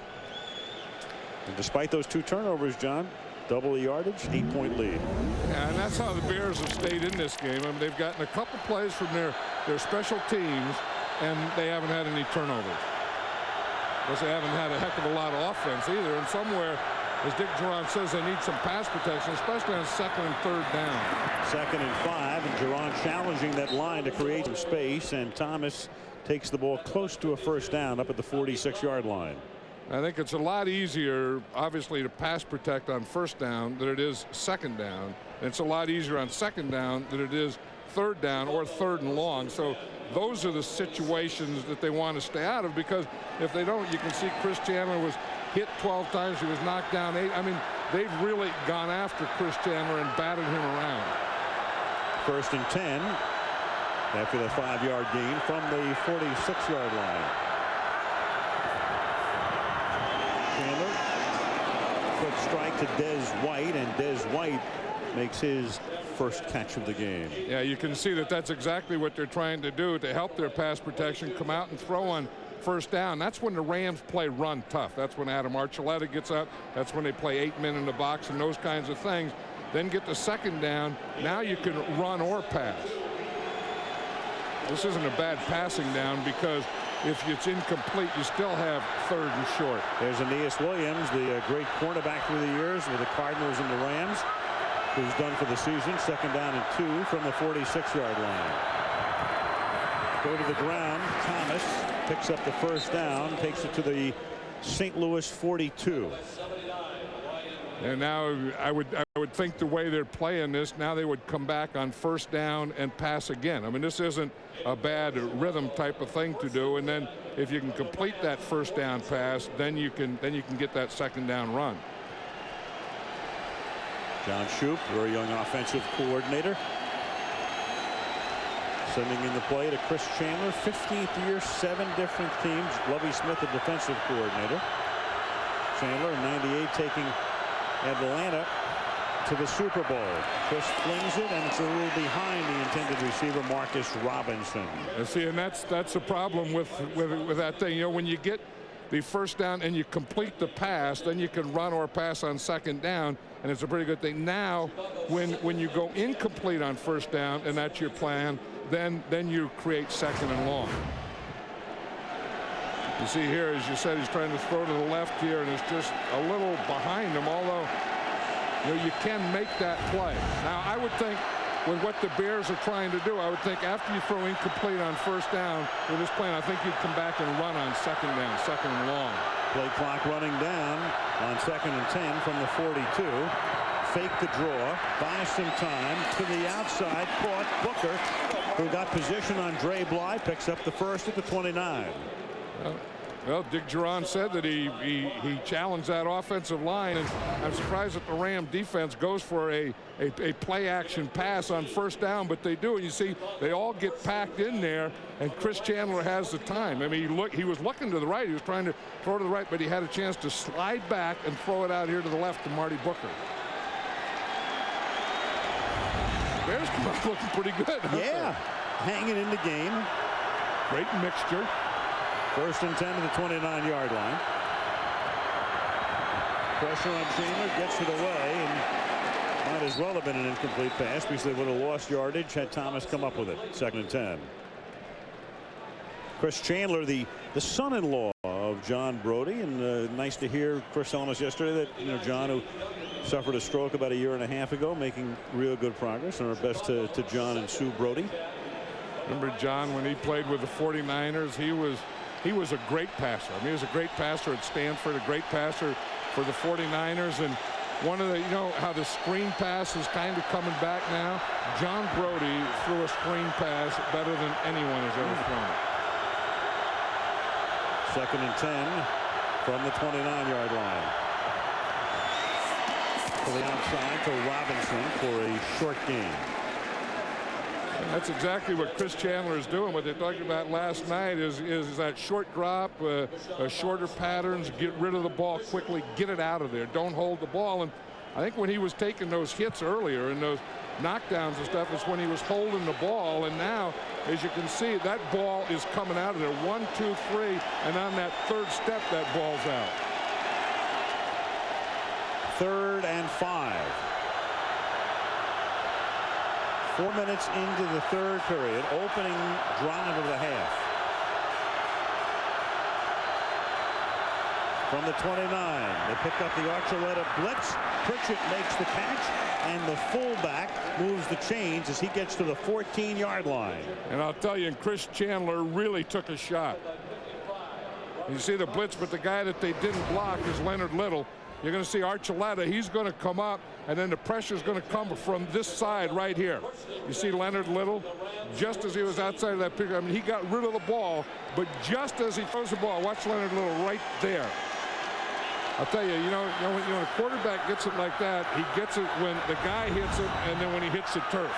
[SPEAKER 5] And despite those 2 turnovers, John, double the yardage, 8-point lead.
[SPEAKER 3] Yeah, and that's how the Bears have stayed in this game. I mean, they've gotten a couple plays from their special teams, and they haven't had any turnovers. Because they haven't had a heck of a lot of offense either. And somewhere, as Dick Duran says, they need some pass protection, especially on 2nd and 3rd down. 2nd and 5, and Duran challenging that line to create some space, and Thomas takes the ball close to a 1st down up at the 46-yard line. I think it's a lot easier, obviously, to pass protect on 1st down than it is 2nd down. And it's a lot easier on 2nd down than it is 3rd down or 3rd and long. So those are the situations that they want to stay out of, because if they don't, you can see Chris Chandler was hit 12 times. He was knocked down 8. I mean, they've really gone after Chris Chandler and batted him around. 1st and 10 after the 5-yard gain from the 46-yard line. Quick strike to Des White, and Des White makes his first catch of the game. Yeah, you can see that that's exactly what they're trying to do to help their pass protection, come out and throw on 1st down. That's when the Rams play run tough. That's when Adam Archuleta gets up. That's when they play 8 men in the box and those kinds of things. Then get the 2nd down. Now you can run or pass. This isn't a bad passing down, because if it's incomplete, you still have 3rd and short. There's Aeneas Williams, the great cornerback through the years with the Cardinals and the Rams, who's done for the season. 2nd down and 2 from the 46-yard line. Go to the ground. Thomas picks up the 1st down, takes it to the St. Louis 42. And now I would think the way they're playing this, now they would come back on 1st down and pass again. I mean, this isn't a bad rhythm type of thing to do. And then if you can complete that 1st down pass, then you can get that 2nd down run. John Shoup, very young offensive coordinator, sending in the play to Chris Chandler, 15th year, 7 different teams. Lovie Smith, the defensive coordinator. Chandler in '98 taking Atlanta to the Super Bowl. Chris flings it, and it's a little behind the intended receiver, Marcus Robinson. See, and that's the problem with that thing. You know, when you get the 1st down and you complete the pass, then you can run or pass on 2nd down, and it's a pretty good thing. Now, when you go incomplete on 1st down, and that's your plan, then you create 2nd and long. You see here, as you said, he's trying to throw to the left here, and it's just a little behind him, although you can make that play. Now, I would think with what the Bears are trying to do, I would think after you throw incomplete on 1st down with this plan, I think you'd come back and run on 2nd down, 2nd and long.
[SPEAKER 5] Play clock running down on 2nd and 10 from the 42. Fake the draw, buys some time to the outside, caught Booker, who got position on Dre Bly, picks up the first at the 29.
[SPEAKER 3] Well, Dick Duran said that he challenged that offensive line, and I'm surprised that the Ram defense goes for a play action pass on 1st down, but they do. And you see, they all get packed in there, and Chris Chandler has the time. I mean, he was looking to the right. He was trying to throw to the right, but he had a chance to slide back and throw it out here to the left to Marty Booker. Bears come out looking pretty good.
[SPEAKER 5] Yeah, hanging in the game.
[SPEAKER 3] Great mixture.
[SPEAKER 5] 1st and 10 to the 29-yard line. Pressure on Chandler, gets it away, and might as well have been an incomplete pass because they would have lost yardage had Thomas come up with it. 2nd and 10. Chris Chandler, the son-in-law of John Brody, and nice to hear Chris telling us yesterday that John, who suffered a stroke about a year and a half ago, making real good progress. And our best to John and Sue Brody.
[SPEAKER 3] Remember John when he played with the 49ers? He was a great passer. I mean, he was a great passer at Stanford, a great passer for the 49ers. And one of the, how the screen pass is kind of coming back now. John Brody threw a screen pass better than anyone has ever thrown it.
[SPEAKER 5] 2nd and 10 from the 29-yard line. To the outside to Robinson for a short gain.
[SPEAKER 3] And that's exactly what Chris Chandler is doing. What they talked about last night is that short drop, shorter patterns, get rid of the ball quickly, get it out of there. Don't hold the ball. And I think when he was taking those hits earlier and those knockdowns and stuff is when he was holding the ball. And now, as you can see, that ball is coming out of there. 1, 2, 3, and on that 3rd step, that ball's out.
[SPEAKER 5] 3rd and 5. 4 minutes into the 3rd period, opening drive of the half. From the 29, they pick up the Archuleta blitz. Pritchett makes the catch, and the fullback moves the chains as he gets to the 14-yard line.
[SPEAKER 3] And I'll tell you, Chris Chandler really took a shot. You see the blitz, but the guy that they didn't block is Leonard Little. You're going to see Archuleta. He's going to come up, and then the pressure is going to come from this side right here. You see Leonard Little, just as he was outside of that picture. I mean, he got rid of the ball, but just as he throws the ball, watch Leonard Little right there. I'll tell you, when a quarterback gets it like that, he gets it when the guy hits it, and then when he hits the turf.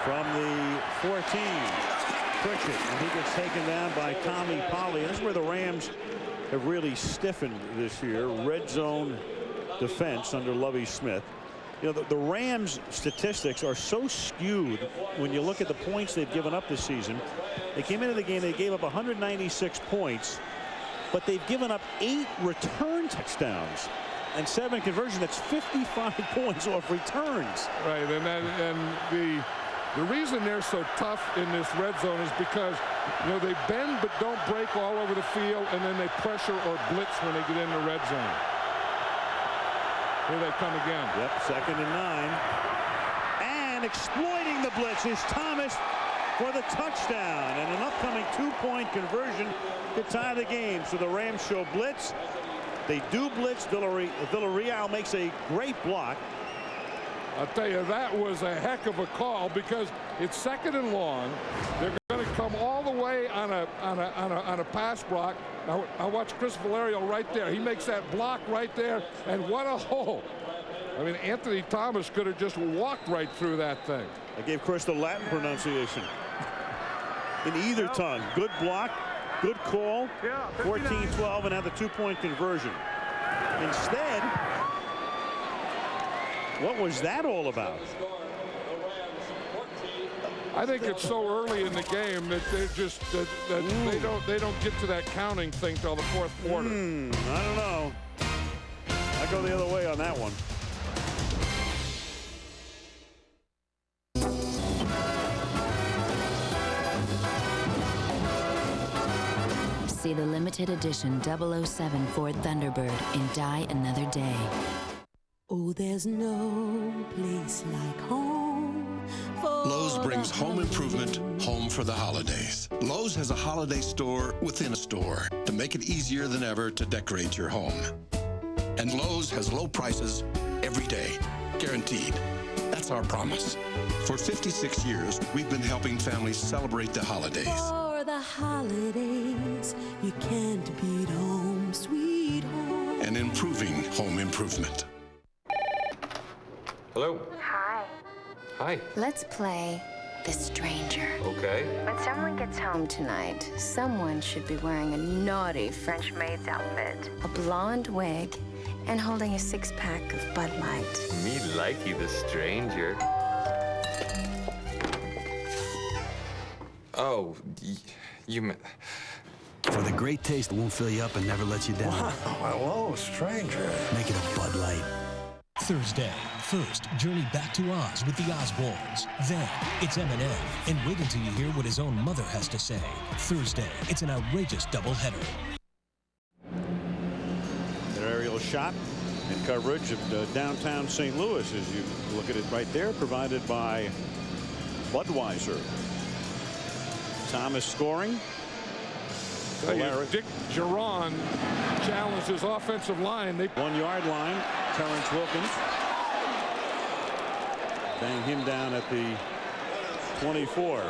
[SPEAKER 5] From the 14. Pritchett, and he gets taken down by Tommy Polley. And this is where the Rams have really stiffened this year. Red zone defense under Lovie Smith. The Rams statistics are so skewed when you look at the points they've given up this season. They came into the game, they gave up 196 points, but they've given up 8 return touchdowns and 7 conversions. That's 55 points off returns.
[SPEAKER 3] Right, and the reason they're so tough in this red zone is because, they bend but don't break all over the field, and then they pressure or blitz when they get in the red zone. Here they come again.
[SPEAKER 5] Yep, 2nd and 9. And exploiting the blitz is Thomas for the touchdown. And an upcoming 2-point conversion to tie the game. So the Rams show blitz. They do blitz. Villarreal makes a great block.
[SPEAKER 3] I'll tell you, that was a heck of a call because it's 2nd and long. They're going to come all the way on a pass block. Now, I watch Chris Valerio right there. He makes that block right there, and what a hole. I mean, Anthony Thomas could have just walked right through that thing.
[SPEAKER 5] I gave Chris the Latin pronunciation in either tongue. Good block, good call. 14-12, and had the 2-point conversion. Instead, what was that all about?
[SPEAKER 3] I think it's so early in the game that they're just they don't get to that counting thing till the 4th quarter.
[SPEAKER 5] I don't know. I go the other way on that one.
[SPEAKER 9] See the limited edition 007 Ford Thunderbird in Die Another Day.
[SPEAKER 14] Oh, there's no place like home for
[SPEAKER 4] Lowe's brings home improvement home for the holidays. Lowe's has a holiday store within a store to make it easier than ever to decorate your home. And Lowe's has low prices every day, guaranteed. That's our promise. For 56 years, we've been helping families celebrate the holidays.
[SPEAKER 14] For the holidays, you can't beat home, sweet home.
[SPEAKER 4] And improving home improvement.
[SPEAKER 15] Hello.
[SPEAKER 18] Hi.
[SPEAKER 15] Hi.
[SPEAKER 18] Let's play The Stranger.
[SPEAKER 15] Okay.
[SPEAKER 18] When someone gets home tonight, someone should be wearing a naughty French maid's outfit, a blonde wig, and holding a six-pack of Bud Light.
[SPEAKER 15] Me likey the stranger. Oh, you meant...
[SPEAKER 20] For the great taste that won't fill you up and never let you down.
[SPEAKER 21] Wow, hello, stranger.
[SPEAKER 20] Make it a Bud Light. Thursday, first, journey back to Oz with the Oswalds. Then, it's Eminem. And wait until you hear what his own mother has to say. Thursday, it's an outrageous doubleheader.
[SPEAKER 5] An aerial shot and coverage of downtown St. Louis, as you look at it right there, provided by Budweiser. Thomas scoring.
[SPEAKER 3] Dick Geron challenged his offensive line.
[SPEAKER 5] 1 yard line. Terrence Wilkins. Bang him down at the 24.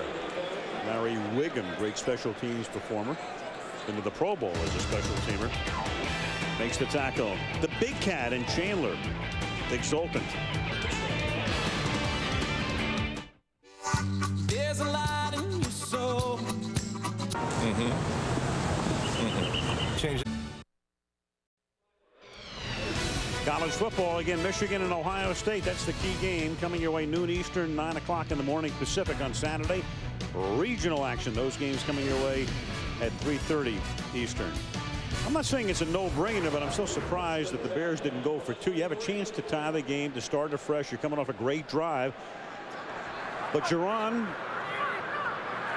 [SPEAKER 5] Larry Wiggum, great special teams performer. Into the Pro Bowl as a special teamer. Makes the tackle. The big cat and Chandler. Exultant.
[SPEAKER 14] There's a light in your soul.
[SPEAKER 20] Change.
[SPEAKER 5] College football again. Michigan and Ohio State. That's the key game coming your way noon Eastern, 9 o'clock in the morning Pacific on Saturday. Regional action. Those games coming your way at 3:30 Eastern. I'm not saying it's a no-brainer, but I'm so surprised that the Bears didn't go for two. You have a chance to tie the game, to start afresh. You're coming off a great drive. But Geron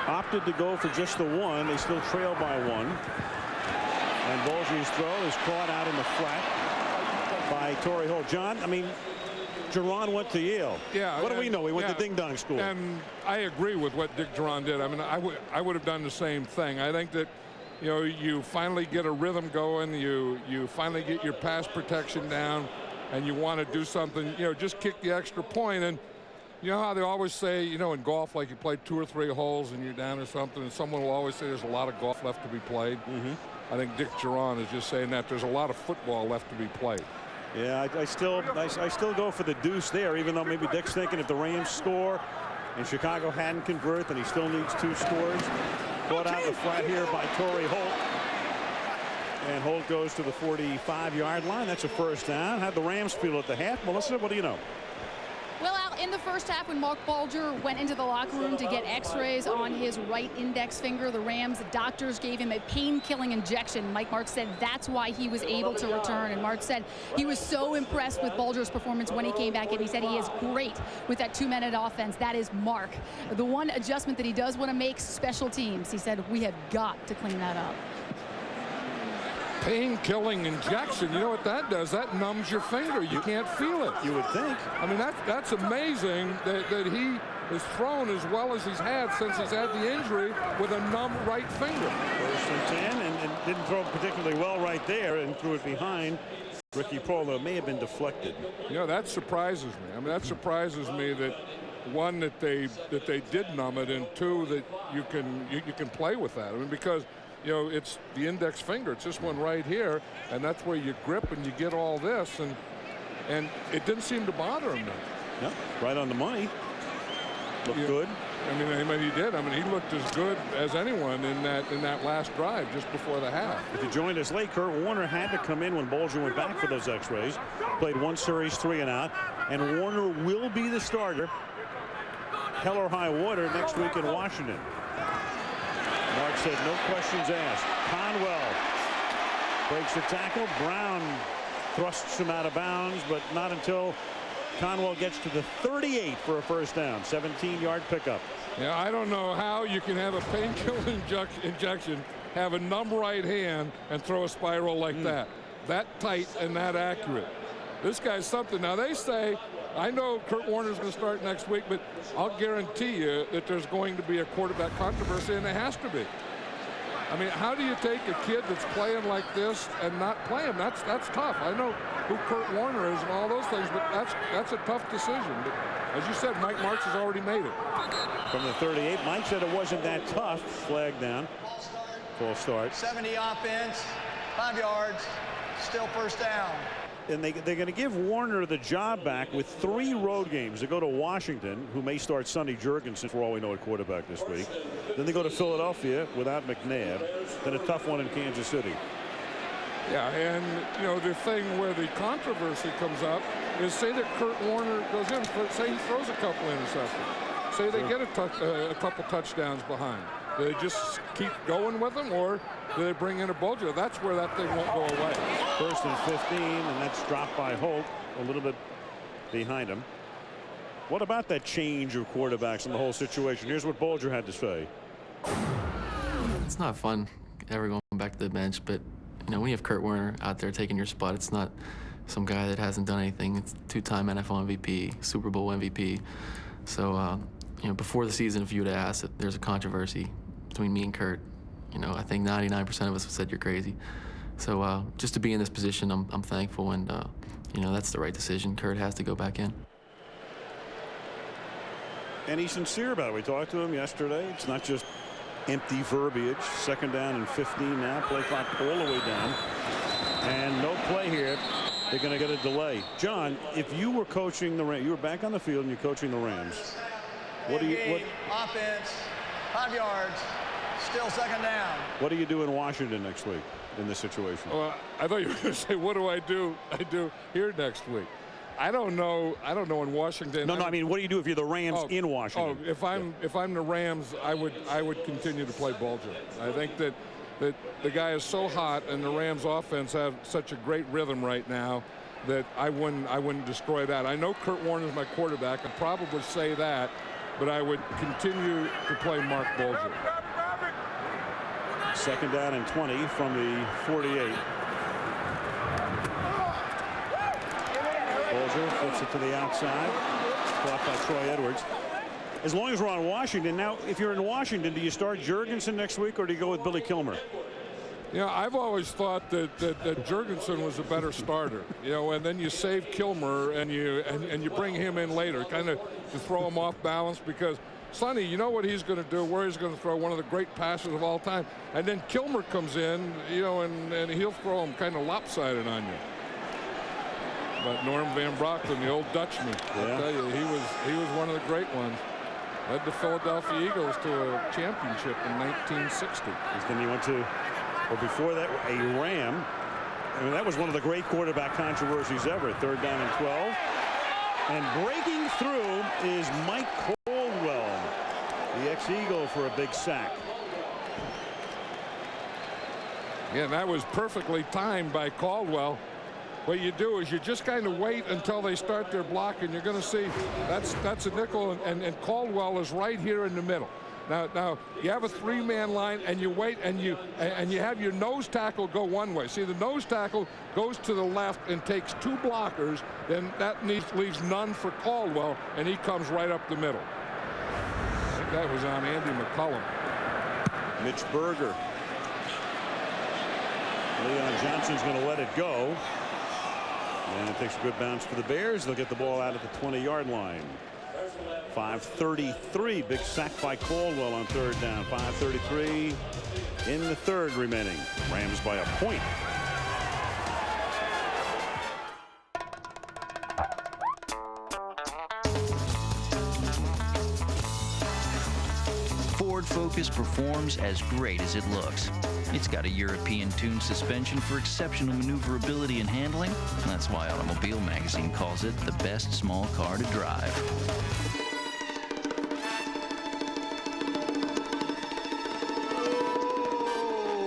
[SPEAKER 5] opted to go for just the one. They still trail by one. And Bulger's throw is caught out in the flat by Torrey Holt. John, I mean, Geron went to Yale.
[SPEAKER 3] Yeah.
[SPEAKER 5] What do we know? He went to Ding Dong School.
[SPEAKER 3] And I agree with what Dick Geron did. I mean, I would have done the same thing. I think that, you know, you finally get a rhythm going. You finally get your pass protection down, and you want to do something. You know, just kick the extra point. And you know how they always say, you know, in golf, like you play 2 or 3 holes and you're down or something, and someone will always say there's a lot of golf left to be played. I think Dick Geron is just saying that there's a lot of football left to be played.
[SPEAKER 5] Yeah, I still go for the deuce there, even though maybe Dick's thinking if the Rams score and Chicago hadn't convert, then he still needs 2 scores. Caught out the flat here by Torrey Holt. And Holt goes to the 45-yard line. That's a first down. Had the Rams feel at the half. Melissa, what do you know?
[SPEAKER 7] Well, Al, in the first half, when Mark Bulger went into the locker room to get x-rays on his right index finger, the Rams doctors gave him a pain-killing injection. Mike Martz said that's why he was able to return. And Martz said he was so impressed with Bulger's performance when he came back in. He said he is great with that 2-minute offense. That is Mark. The one adjustment that he does want to make, special teams. He said we have got to clean that up.
[SPEAKER 3] Pain-killing injection. You know what that does? That numbs your finger. You can't feel it.
[SPEAKER 5] You would think.
[SPEAKER 3] I mean, that's amazing that he has thrown as well as he's had since he's had the injury with a numb right finger.
[SPEAKER 5] 1st and 10, and didn't throw particularly well right there, and threw it behind Ricky Prohl. May have been deflected.
[SPEAKER 3] You know, that surprises me. I mean, that surprises me that, one, that they did numb it, and two, that you can play with that. I mean, because, you know, it's the index finger. It's this one right here, and that's where you grip and you get all this, and it didn't seem to bother him.
[SPEAKER 5] Yeah, right on the money. Looked good.
[SPEAKER 3] I mean, he did. I mean, he looked as good as anyone in that last drive just before the half.
[SPEAKER 5] If you joined us late, Kurt Warner had to come in when Bulger went back for those x-rays. Played 1 series, 3 and out, and Warner will be the starter. Hell or high water next week in Washington. Mark said no questions asked. Conwell breaks the tackle. Brown thrusts him out of bounds, but not until Conwell gets to the 38 for a first down. 17-yard pickup.
[SPEAKER 3] Yeah, I don't know how you can have a painkiller injection, have a numb right hand, and throw a spiral like that. That tight and that accurate. This guy's something. Now, they say I know Kurt Warner's going to start next week, but I'll guarantee you that there's going to be a quarterback controversy, and it has to be. I mean, how do you take a kid that's playing like this and not play him? That's tough. I know who Kurt Warner is and all those things, but that's a tough decision. But as you said, Mike Martz has already made it.
[SPEAKER 5] From the 38, Mike said it wasn't that tough. Flag down. Full start.
[SPEAKER 6] 70 offense, 5 yards, still first down.
[SPEAKER 5] And they're going to give Warner the job back with 3 road games. They go to Washington, who may start Sonny Jurgensen, for all we know, at quarterback this week. Then they go to Philadelphia without McNabb. Then a tough one in Kansas City.
[SPEAKER 3] Yeah, and, you know, the thing where the controversy comes up is, say that Kurt Warner goes in, say he throws a couple interceptions. Say they get a couple touchdowns behind. Do they just keep going with them, or do they bring in a Bulger? That's where that thing won't go away.
[SPEAKER 5] First and 15, and that's dropped by Holt a little bit behind him. What about that change of quarterbacks in the whole situation? Here's what Bulger had to say.
[SPEAKER 8] It's not fun ever going back to the bench, but you know, when you have Kurt Warner out there taking your spot, it's not some guy that hasn't done anything. It's 2-time NFL MVP, Super Bowl MVP. So, you know, before the season, if you would have asked if there's a controversy between me and Kurt, you know, I think 99% of us said you're crazy. So just to be in this position, I'm thankful, and you know, that's the right decision. Kurt has to go back in.
[SPEAKER 5] And he's sincere about it. We talked to him yesterday. It's not just empty verbiage. 2nd down and 15 now. Play clock all the way down. And no play here. They're going to get a delay. John, if you were coaching the Rams, you were back on the field and you're coaching the Rams. What
[SPEAKER 6] offense, 5 yards, still 2nd down.
[SPEAKER 5] What do you do in Washington next week in this situation?
[SPEAKER 3] Well, I thought you were going to say, what do I do here next week? I don't know in Washington.
[SPEAKER 5] No, I mean, what do you do if you're the Rams in Washington?
[SPEAKER 3] Oh, if I'm the Rams, I would continue to play Bulger. I think that the guy is so hot, and the Rams offense have such a great rhythm right now that I wouldn't destroy that. I know Kurt Warner's my quarterback. I'd probably say that, but I would continue to play Mark Bulger.
[SPEAKER 5] 2nd down and 20 from the 48. Bulger flips it to the outside. Blocked by Troy Edwards. As long as we're on Washington, now, if you're in Washington, do you start Jurgensen next week, or do you go with Billy Kilmer?
[SPEAKER 3] You know, I've always thought that Jurgensen was a better starter, you know, and then you save Kilmer and you bring him in later, kind of to throw him off balance, because Sonny, you know what he's going to do, where he's going to throw one of the great passes of all time, and then Kilmer comes in, you know, and he'll throw him kind of lopsided on you. But Norm Van Broecklyn, the old Dutchman, I tell you, he was one of the great ones. Led the Philadelphia Eagles to a championship in 1960.
[SPEAKER 5] Then he went to, well, before that, a Ram. I mean, that was one of the great quarterback controversies ever. 3rd down and 12. And breaking through is Mike Caldwell, the ex-Eagle, for a big sack.
[SPEAKER 3] Yeah, and that was perfectly timed by Caldwell. What you do is you just kind of wait until they start their block, and you're going to see that's a nickel, and Caldwell is right here in the middle. Now you have a 3-man line, and you wait, and you have your nose tackle go one way. See, the nose tackle goes to the left and takes 2 blockers. Then that leaves none for Caldwell, and he comes right up the middle. I think that was on Andy McCullum.
[SPEAKER 5] Mitch Berger. Leon Johnson's going to let it go. And it takes a good bounce for the Bears. They'll get the ball out at the 20-yard line. 5:33. Big sack by Caldwell on 3rd down. 5:33 in the 3rd remaining. Rams by a point.
[SPEAKER 10] Ford Focus performs as great as it looks. It's got a European-tuned suspension for exceptional maneuverability and handling. That's why Automobile Magazine calls it the best small car to drive.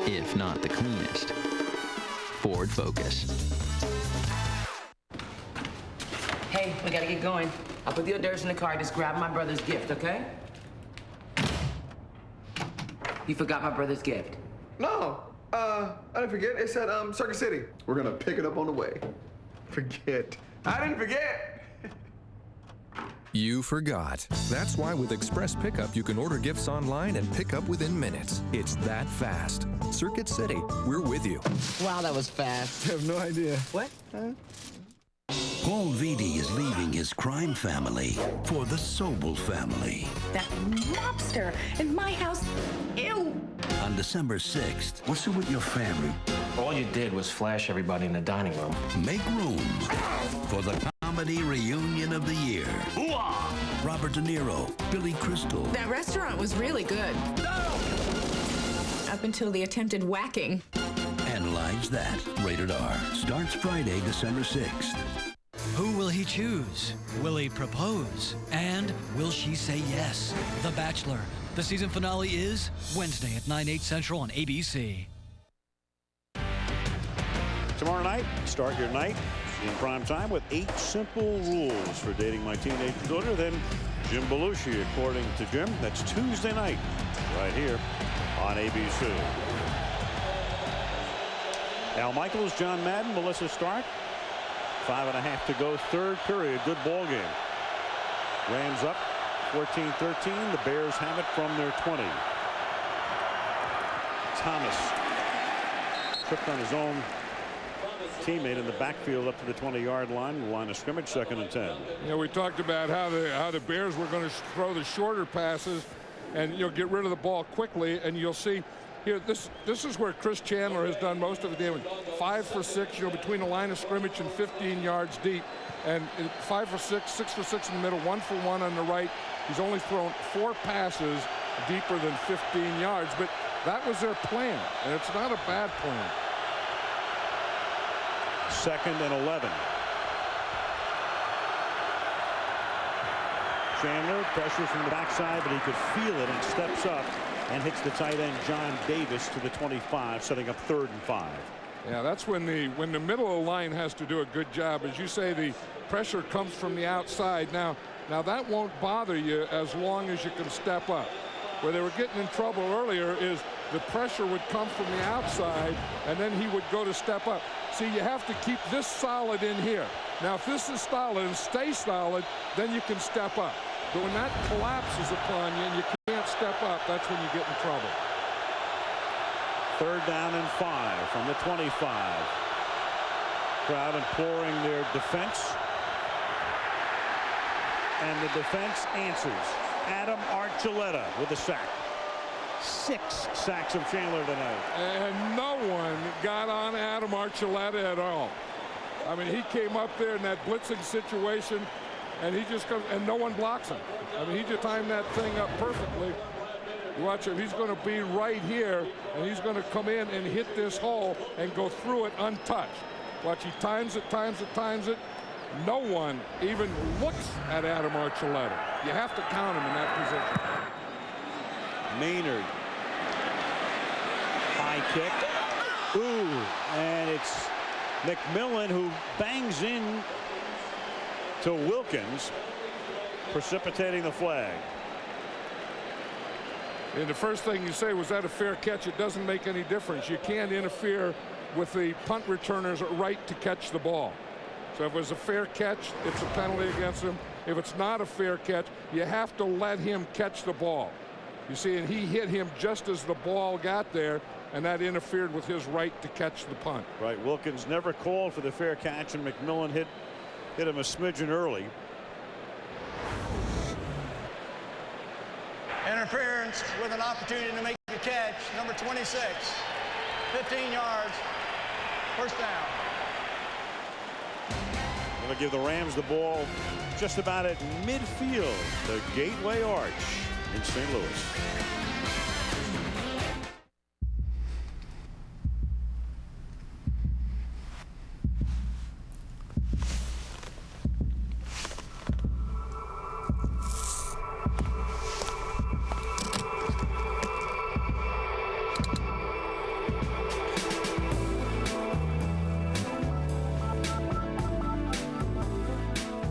[SPEAKER 10] If not the cleanest. Ford Focus.
[SPEAKER 23] Hey, we gotta get going. I'll put the hors d'oeuvres in the car. Just grab my brother's gift, okay? You forgot my brother's gift.
[SPEAKER 24] No, I didn't forget. It said Circuit City. We're gonna pick it up on the way. Forget. I didn't forget.
[SPEAKER 1] You forgot. That's why with Express Pickup, you can order gifts online and pick up within minutes. It's that fast. Circuit City, we're with you.
[SPEAKER 23] Wow, that was fast.
[SPEAKER 21] I have no idea.
[SPEAKER 23] What? Huh?
[SPEAKER 11] Paul Vitti is leaving his crime family for the Sobel family.
[SPEAKER 16] That lobster in my house. Ew.
[SPEAKER 11] On December 6th, what's it with your family?
[SPEAKER 19] All you did was flash everybody in the dining room.
[SPEAKER 11] Make room for the comedy reunion of the year. Ooh-ah! Robert De Niro, Billy Crystal.
[SPEAKER 16] That restaurant was really good. No! Up until the attempted whacking.
[SPEAKER 11] Analyze That. Rated R. Starts Friday, December 6th.
[SPEAKER 22] Who will he choose? Will he propose? And will she say yes? The Bachelor. The season finale is Wednesday at 9, 8 Central on ABC.
[SPEAKER 5] Tomorrow night, start your night in prime time with 8 simple rules for dating my teenage daughter. Then Jim Belushi, according to Jim. That's Tuesday night right here on ABC. Al Michaels, John Madden, Melissa Stark. 5.5 to go, third period. Good ball game. Rams up 14-13. The Bears have it from their 20. Thomas tripped on his own teammate in the backfield up to the 20-yard line. Line of scrimmage, 2nd and 10.
[SPEAKER 3] You know, we talked about how the Bears were going to throw the shorter passes and you'll get rid of the ball quickly, and you'll see here this is where Chris Chandler has done most of the damage. 5 for 6, you know, between the line of scrimmage and 15 yards deep, and 5 for 6, 6 for 6 in the middle, 1 for 1 on the right. He's only thrown 4 passes deeper than 15 yards, but that was their plan, and it's not a bad plan.
[SPEAKER 5] 2nd and 11. Chandler, pressure from the backside, but he could feel it and steps up and hits the tight end John Davis to the 25, setting up 3rd and 5.
[SPEAKER 3] Yeah, that's when the middle of the line has to do a good job. As you say, the pressure comes from the outside. Now that won't bother you as long as you can step up. Where they were getting in trouble earlier is the pressure would come from the outside, and then he would go to step up. See, you have to keep this solid in here. Now, if this is solid and stays solid, then you can step up. But when that collapses upon you and you can't step up, that's when you get in trouble.
[SPEAKER 5] 3rd down and 5 from the 25. Crowd imploring their defense. And the defense answers. Adam Archuleta with a sack. 6 sacks of Chandler tonight.
[SPEAKER 3] And no one got on Adam Archuleta at all. I mean, he came up there in that blitzing situation, and he just comes, and no one blocks him. I mean, he just timed that thing up perfectly. You watch him, he's going to be right here, and he's going to come in and hit this hole and go through it untouched. Watch, he times it, times it, times it. No one even looks at Adam Archuleta. You have to count him in that position.
[SPEAKER 5] Maynard. High kick. Ooh, and it's McMillan who bangs in to Wilkins, precipitating the flag.
[SPEAKER 3] And the first thing you say, was that a fair catch? It doesn't make any difference. You can't interfere with the punt returner's right to catch the ball. So if it was a fair catch, it's a penalty against him. If it's not a fair catch, you have to let him catch the ball. You see, and he hit him just as the ball got there, and that interfered with his right to catch the punt.
[SPEAKER 5] Right, Wilkins never called for the fair catch, and McMillan hit him a smidgen early.
[SPEAKER 6] Interference with an opportunity to make a catch. Number 26, 15 yards, first down.
[SPEAKER 5] Going to give the Rams the ball just about at midfield, the Gateway Arch in St. Louis.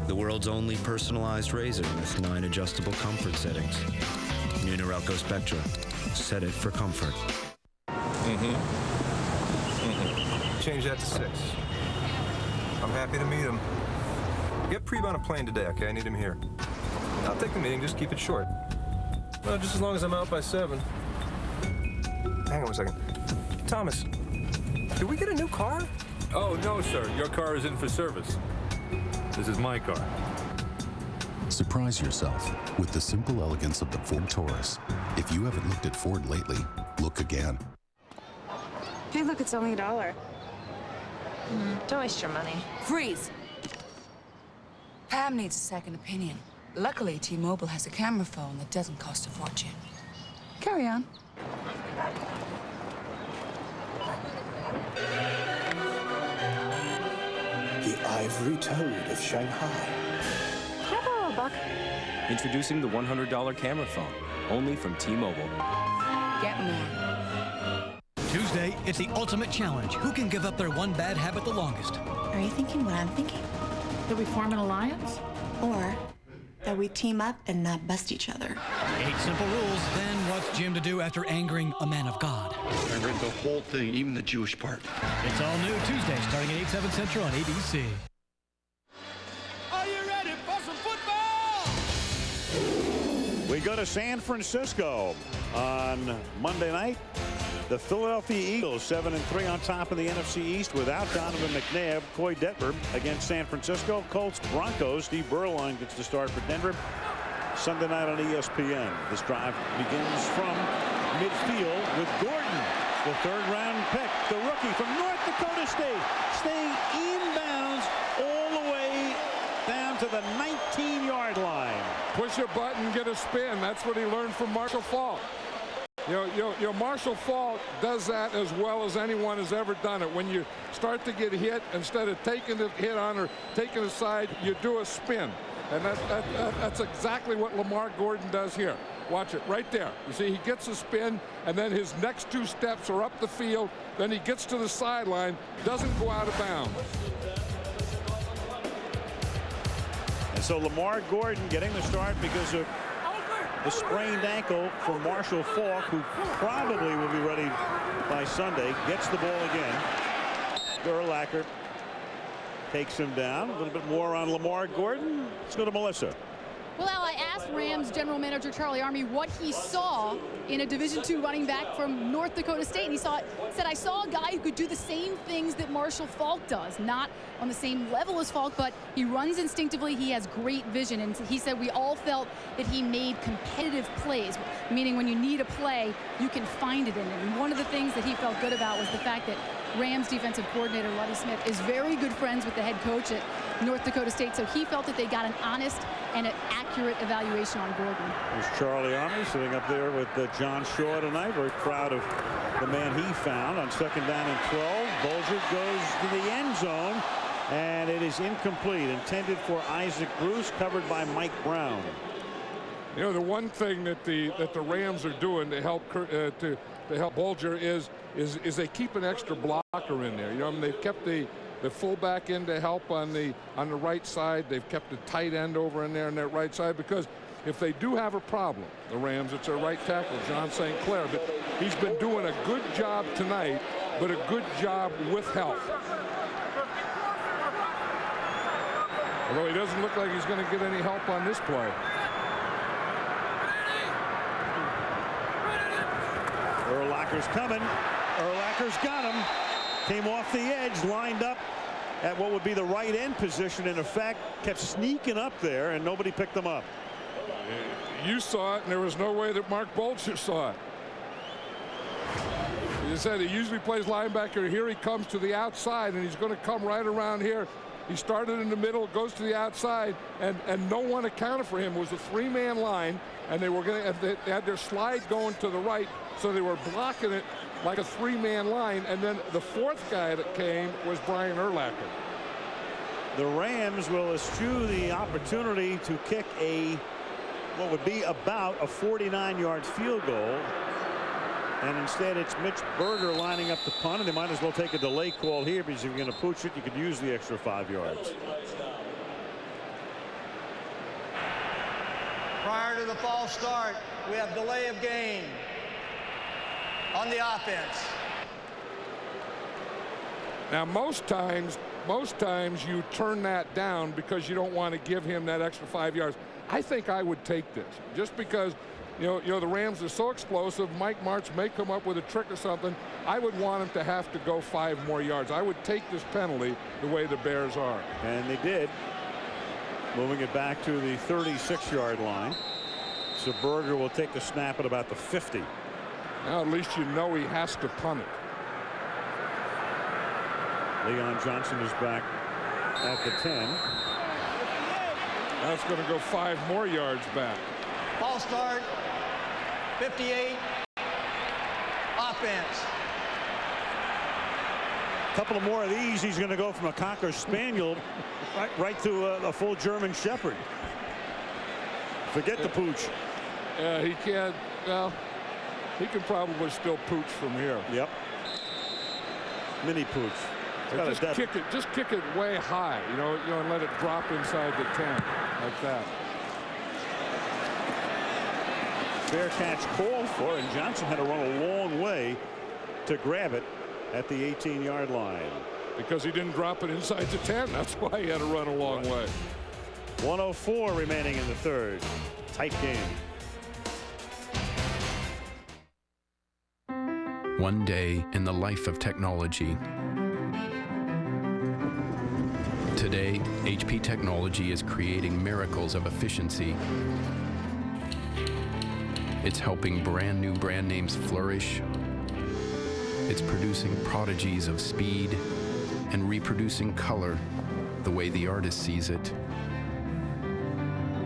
[SPEAKER 25] The world's only personalized razor with 9 adjustable comfort settings. New Norelco Spectra. Set it for comfort.
[SPEAKER 21] Change that to 6. I'm happy to meet him. Get Preeb on a plane today, okay? I need him here. I'll take the meeting. Just keep it short. Well, just as long as I'm out by 7. Hang on 1 second. Thomas, did we get a new car?
[SPEAKER 2] Oh, no, sir. Your car is in for service. This is my car.
[SPEAKER 9] Surprise yourself with the simple elegance of the Ford Taurus. If you haven't looked at Ford lately, look again.
[SPEAKER 12] Hey, look, it's only $1. Don't waste your money.
[SPEAKER 13] Freeze! Pam needs a second opinion. Luckily, T-Mobile has a camera phone that doesn't cost a fortune. Carry on.
[SPEAKER 17] The ivory toad of Shanghai.
[SPEAKER 12] Can I borrow a buck?
[SPEAKER 26] Introducing the $100 camera phone, only from T-Mobile.
[SPEAKER 13] Get more.
[SPEAKER 22] Tuesday, it's the ultimate challenge. Who can give up their one bad habit the longest?
[SPEAKER 14] Are you thinking what I'm thinking?
[SPEAKER 16] That we form an alliance?
[SPEAKER 14] Or that we team up and not bust each other?
[SPEAKER 22] 8 simple rules. Then what's Jim to do after angering a man of God?
[SPEAKER 27] I read the whole thing, even the Jewish part.
[SPEAKER 22] It's all new Tuesday, starting at 8/7 Central on ABC.
[SPEAKER 5] Are you ready for some football? We go to San Francisco on Monday night. The Philadelphia Eagles 7-3 on top of the NFC East without Donovan McNabb. Coy Detmer against San Francisco. Colts Broncos. Steve Berline gets the start for Denver Sunday night on ESPN. This drive begins from midfield with Gordon, the 3rd-round pick, the rookie from North Dakota State, staying inbounds all the way down to the 19-yard line.
[SPEAKER 3] Push a button, get a spin. That's what he learned from Marshall Faulk. Marshall Faulk does that as well as anyone has ever done it. When you start to get hit, instead of taking the hit on or taking it aside, you do a spin. And that's exactly what Lamar Gordon does here. Watch it right there. You see, he gets a spin, and then his next 2 steps are up the field. Then he gets to the sideline, doesn't go out of bounds.
[SPEAKER 5] And so Lamar Gordon getting the start because of the sprained ankle for Marshall Faulk, who probably will be ready by Sunday. Gets the ball again. Urlacher takes him down. A little bit more on Lamar Gordon. Let's go to Melissa.
[SPEAKER 7] Well, Al, I asked Rams general manager Charlie Army what he saw in a Division II running back from North Dakota State, and he said, I saw a guy who could do the same things that Marshall Faulk does, not on the same level as Faulk, but he runs instinctively, he has great vision, and he said we all felt that he made competitive plays, meaning when you need a play, you can find it in it. And one of the things that he felt good about was the fact that Rams defensive coordinator Lovie Smith is very good friends with the head coach at North Dakota State, so he felt that they got an honest and an accurate evaluation on Gordon.
[SPEAKER 5] There's Charlie Army sitting up there with John Shaw tonight. Very proud of the man he found on 2nd down and 12. Bulger goes to the end zone, and it is incomplete. Intended for Isaac Bruce, covered by Mike Brown.
[SPEAKER 3] You know, the one thing that the Rams are doing to help Bulger is they keep an extra blocker in there. You know, I mean, they've kept the fullback in to help on the right side. They've kept the tight end over in there on that right side, because if they do have a problem, the Rams, it's their right tackle, John St. Clair. But he's been doing a good job tonight, but a good job with help. Although he doesn't look like he's going to get any help on this play.
[SPEAKER 5] Urlacher's coming. Urlacher's got him. Came off the edge, lined up at what would be the right end position. In effect, kept sneaking up there, and nobody picked them up.
[SPEAKER 3] You saw it, and there was no way that Mark Bulger saw it. He said he usually plays linebacker. Here he comes to the outside, and he's going to come right around here. He started in the middle, goes to the outside, and no one accounted for him. It was a 3-man line, and they had their slide going to the right, so they were blocking it like a 3-man line, and then the 4th guy that came was Brian Urlacher.
[SPEAKER 5] The Rams will eschew the opportunity to kick what would be about a 49-yard field goal, and instead it's Mitch Berger lining up the punt, and they might as well take a delay call here, because if you're going to pooch it, you could use the extra 5 yards.
[SPEAKER 6] Prior to the false start, we have delay of game on the offense.
[SPEAKER 3] Now, most times you turn that down because you don't want to give him that extra 5 yards. I think I would take this just because, you know, the Rams are so explosive. Mike Martz may come up with a trick or something. I would want him to have to go 5 more yards. I would take this penalty the way the Bears are.
[SPEAKER 5] And they did. Moving it back to the 36-yard line. So Bulger will take the snap at about the 50.
[SPEAKER 3] Now at least you know he has to punt it.
[SPEAKER 5] Leon Johnson is back at the 10.
[SPEAKER 3] That's going to go 5 more yards back.
[SPEAKER 6] Ball start, 58, offense.
[SPEAKER 5] A couple of more of these, he's going to go from a Cocker Spaniel right to a full German Shepherd. Forget the pooch.
[SPEAKER 3] Yeah, he can't. Well, he can probably still pooch from here.
[SPEAKER 5] Yep. Mini pooch.
[SPEAKER 3] Just kick it way high, you know, and let it drop inside the 10 like that.
[SPEAKER 5] Fair catch called for, and Johnson had to run a long way to grab it at the 18-yard line.
[SPEAKER 3] Because he didn't drop it inside the 10. That's why he had to run a long way.
[SPEAKER 5] 1:04 remaining in the third. Tight game.
[SPEAKER 9] One day in the life of technology. Today, HP technology is creating miracles of efficiency. It's helping brand new brand names flourish. It's producing prodigies of speed and reproducing color the way the artist sees it.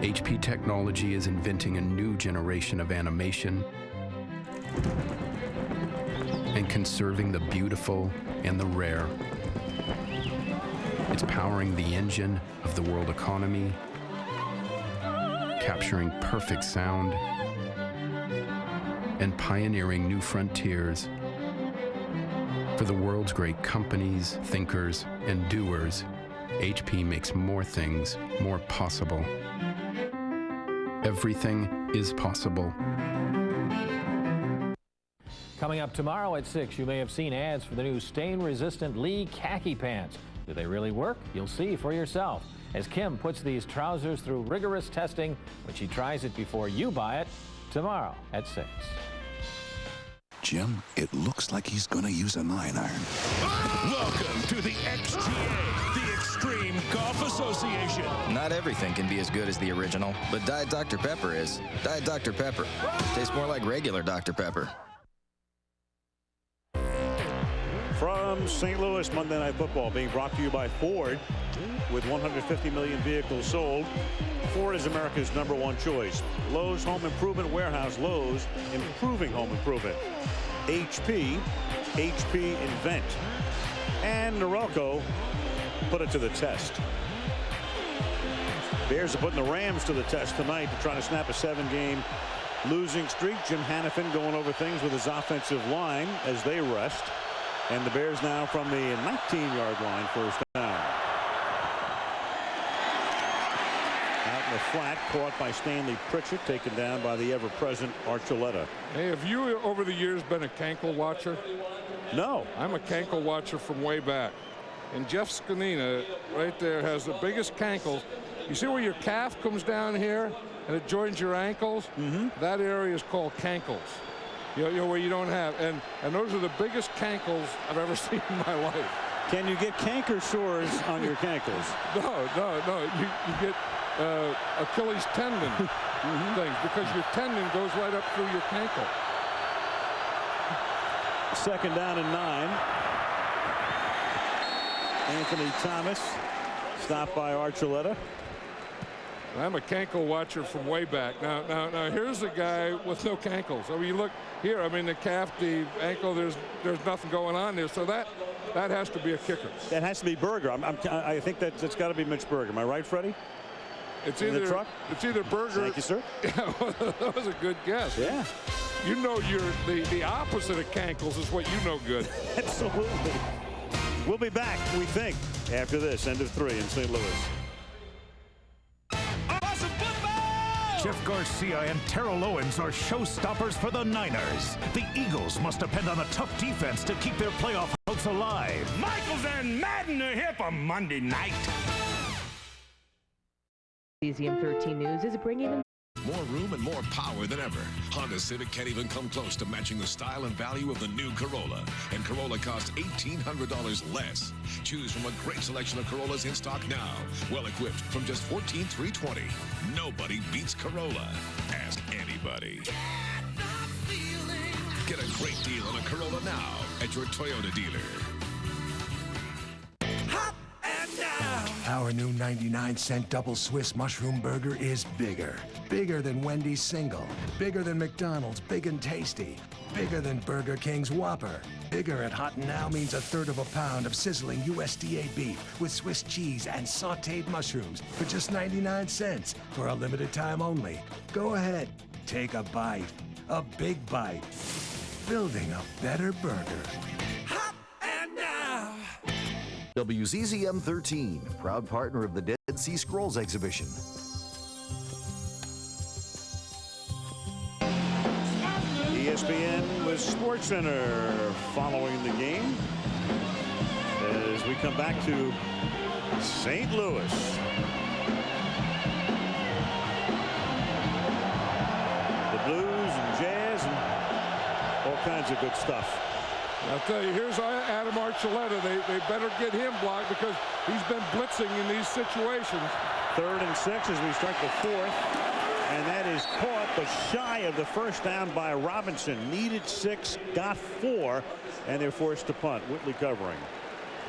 [SPEAKER 9] HP technology is inventing a new generation of animation and conserving the beautiful and the rare. It's powering the engine of the world economy, capturing perfect sound, and pioneering new frontiers. For the world's great companies, thinkers, and doers, HP makes more things more possible. Everything is possible.
[SPEAKER 4] Coming up tomorrow at 6, you may have seen ads for the new stain-resistant Lee khaki pants. Do they really work? You'll see for yourself as Kim puts these trousers through rigorous testing when she tries it before you buy it tomorrow at 6.
[SPEAKER 8] Jim, it looks like he's going to use a 9-iron.
[SPEAKER 10] Welcome to the XGA, the Extreme Golf Association.
[SPEAKER 15] Not everything can be as good as the original, but Diet Dr. Pepper is. Diet Dr. Pepper. Tastes more like regular Dr. Pepper.
[SPEAKER 5] From St. Louis, Monday Night Football being brought to you by Ford. With 150 million vehicles sold, Ford is America's #1 choice. Lowe's Home Improvement Warehouse. Lowe's, improving home improvement. HP Invent. And Norelco, put it to the test. Bears are putting the Rams to the test tonight to try to snap a 7-game losing streak. Jim Hannafin going over things with his offensive line as they rest. And the Bears now from the 19-yard line, first down. Out in the flat, caught by Stanley Pritchett, taken down by the ever-present Archuleta.
[SPEAKER 3] Hey, have you over the years been a cankle watcher?
[SPEAKER 5] No.
[SPEAKER 3] I'm a cankle watcher from way back. And Jeff Scanina right there has the biggest cankles. You see where your calf comes down here and it joins your ankles? Mm-hmm. That area is called cankles. You know, where you don't have, and those are the biggest cankles I've ever seen in my life.
[SPEAKER 5] Can you get canker sores on your cankles?
[SPEAKER 3] No. You get Achilles tendon things because your tendon goes right up through your cankle.
[SPEAKER 5] Second down and 9. Anthony Thomas stopped by Archuleta.
[SPEAKER 3] I'm a cankle watcher from way back. Now here's a guy with no cankles. I mean, you look here. I mean, the calf, the ankle. There's nothing going on there. So that has to be a kicker.
[SPEAKER 5] That has to be Bulger. I think that's got to be Mitch Bulger. Am I right, Freddie?
[SPEAKER 3] It's
[SPEAKER 5] in
[SPEAKER 3] either
[SPEAKER 5] the truck?
[SPEAKER 3] It's either Bulger.
[SPEAKER 5] Thank you, sir.
[SPEAKER 3] Yeah, that was a good guess.
[SPEAKER 5] Yeah.
[SPEAKER 3] You know, the opposite of cankles is what you know good.
[SPEAKER 5] Absolutely. We'll be back, we think, after this. End of 3 in St. Louis.
[SPEAKER 10] Jeff Garcia and Terrell Owens are showstoppers for the Niners. The Eagles must depend on a tough defense to keep their playoff hopes alive. Michaels and Madden are here for Monday night.
[SPEAKER 1] Cesium 13 News is bringing them
[SPEAKER 11] more room and more power than ever. Honda Civic can't even come close to matching the style and value of the new Corolla. And Corolla costs $1,800 less. Choose from a great selection of Corollas in stock now. Well equipped from just $14,320. Nobody beats Corolla. Ask anybody. Get a great deal on a Corolla now at your Toyota dealer.
[SPEAKER 18] Our new 99-cent double Swiss mushroom burger is bigger. Bigger than Wendy's single. Bigger than McDonald's Big and Tasty. Bigger than Burger King's Whopper. Bigger at Hot and Now means 1/3 of a pound of sizzling USDA beef with Swiss cheese and sautéed mushrooms for just 99 cents for a limited time only. Go ahead, take a bite. A big bite. Building a better burger.
[SPEAKER 19] WZZM 13, proud partner of the Dead Sea Scrolls exhibition.
[SPEAKER 5] ESPN with SportsCenter following the game as we come back to St. Louis. The blues and jazz and all kinds of good stuff.
[SPEAKER 3] I'll tell you, here's Adam Archuleta. They better get him blocked because he's been blitzing in these situations.
[SPEAKER 5] 3rd and 6 as we start the 4th. And that is caught, but shy of the first down by Robinson. Needed 6, got 4, and they're forced to punt. Whitley covering.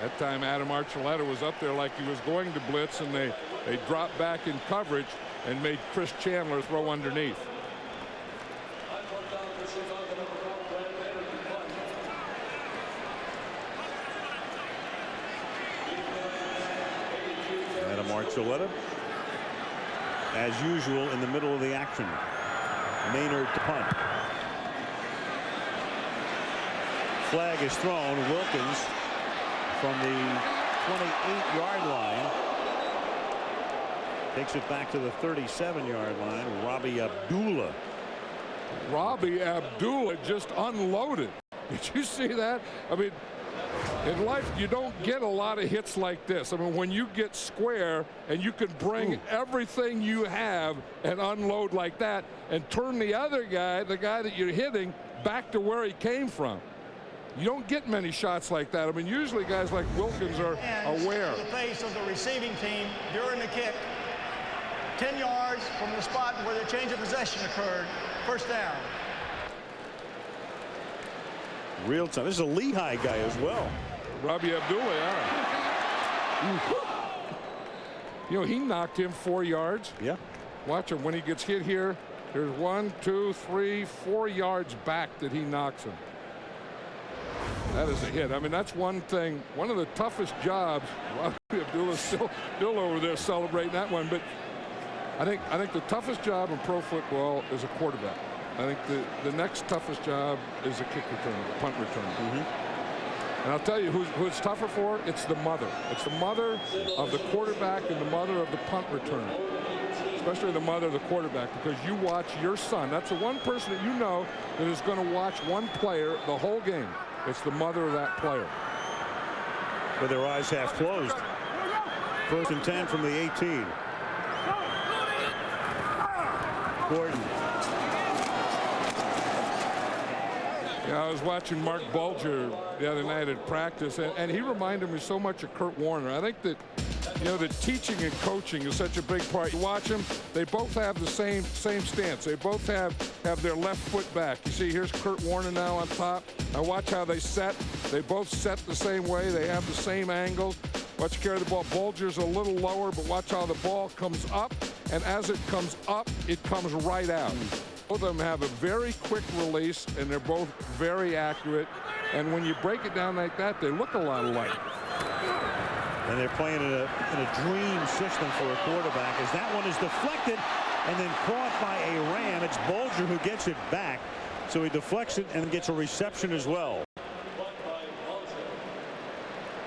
[SPEAKER 3] That time Adam Archuleta was up there like he was going to blitz, and they dropped back in coverage and made Chris Chandler throw underneath.
[SPEAKER 5] Archuleta, as usual, in the middle of the action. Maynard to punt. Flag is thrown. Wilkins from the 28-yard line takes it back to the 37-yard line. Robbie Abdullah.
[SPEAKER 3] Robbie Abdullah just unloaded. Did you see that? I mean, in life, you don't get a lot of hits like this. I mean, when you get square and you can bring everything you have and unload like that and turn the other guy, the guy that you're hitting, back to where he came from. You don't get many shots like that. I mean, usually guys like Wilkins are aware.
[SPEAKER 6] The face of the receiving team during the kick. 10 yards from the spot where the change of possession occurred. First down.
[SPEAKER 5] Real time. This is a Lehigh guy as well.
[SPEAKER 3] Robbie Abdullah, yeah. You know, he knocked him 4 yards.
[SPEAKER 5] Yeah.
[SPEAKER 3] Watch him when he gets hit here. There's 1, 2, 3, 4 yards back that he knocks him. That is a hit. I mean, that's one thing. One of the toughest jobs. Robbie Abdullah's still over there celebrating that one. But I think the toughest job in pro football is a quarterback. I think the next toughest job is a kick return, a punt return. And I'll tell you who it's tougher for. It's the mother. It's the mother of the quarterback and the mother of the punt return. Especially the mother of the quarterback, because you watch your son. That's the one person that you know that is going to watch one player the whole game. It's the mother of that player.
[SPEAKER 5] With their eyes half closed. 1st and 10 from the 18. Gordon.
[SPEAKER 3] Yeah, I was watching Mark Bulger the other night at practice, and he reminded me so much of Kurt Warner. I think that, you know, that teaching and coaching is such a big part. You watch them, they both have the same stance. They both have their left foot back. You see, here's Kurt Warner now on top. Now watch how they set. They both set the same way. They have the same angle. Watch you carry the ball. Bulger's a little lower, but watch how the ball comes up, and as it comes up, it comes right out. Both of them have a very quick release, and they're both very accurate. And when you break it down like that, they look a lot alike.
[SPEAKER 5] And they're playing in a dream system for a quarterback, as that one is deflected and then caught by a Ram. It's Bulger who gets it back. So he deflects it and gets a reception as well.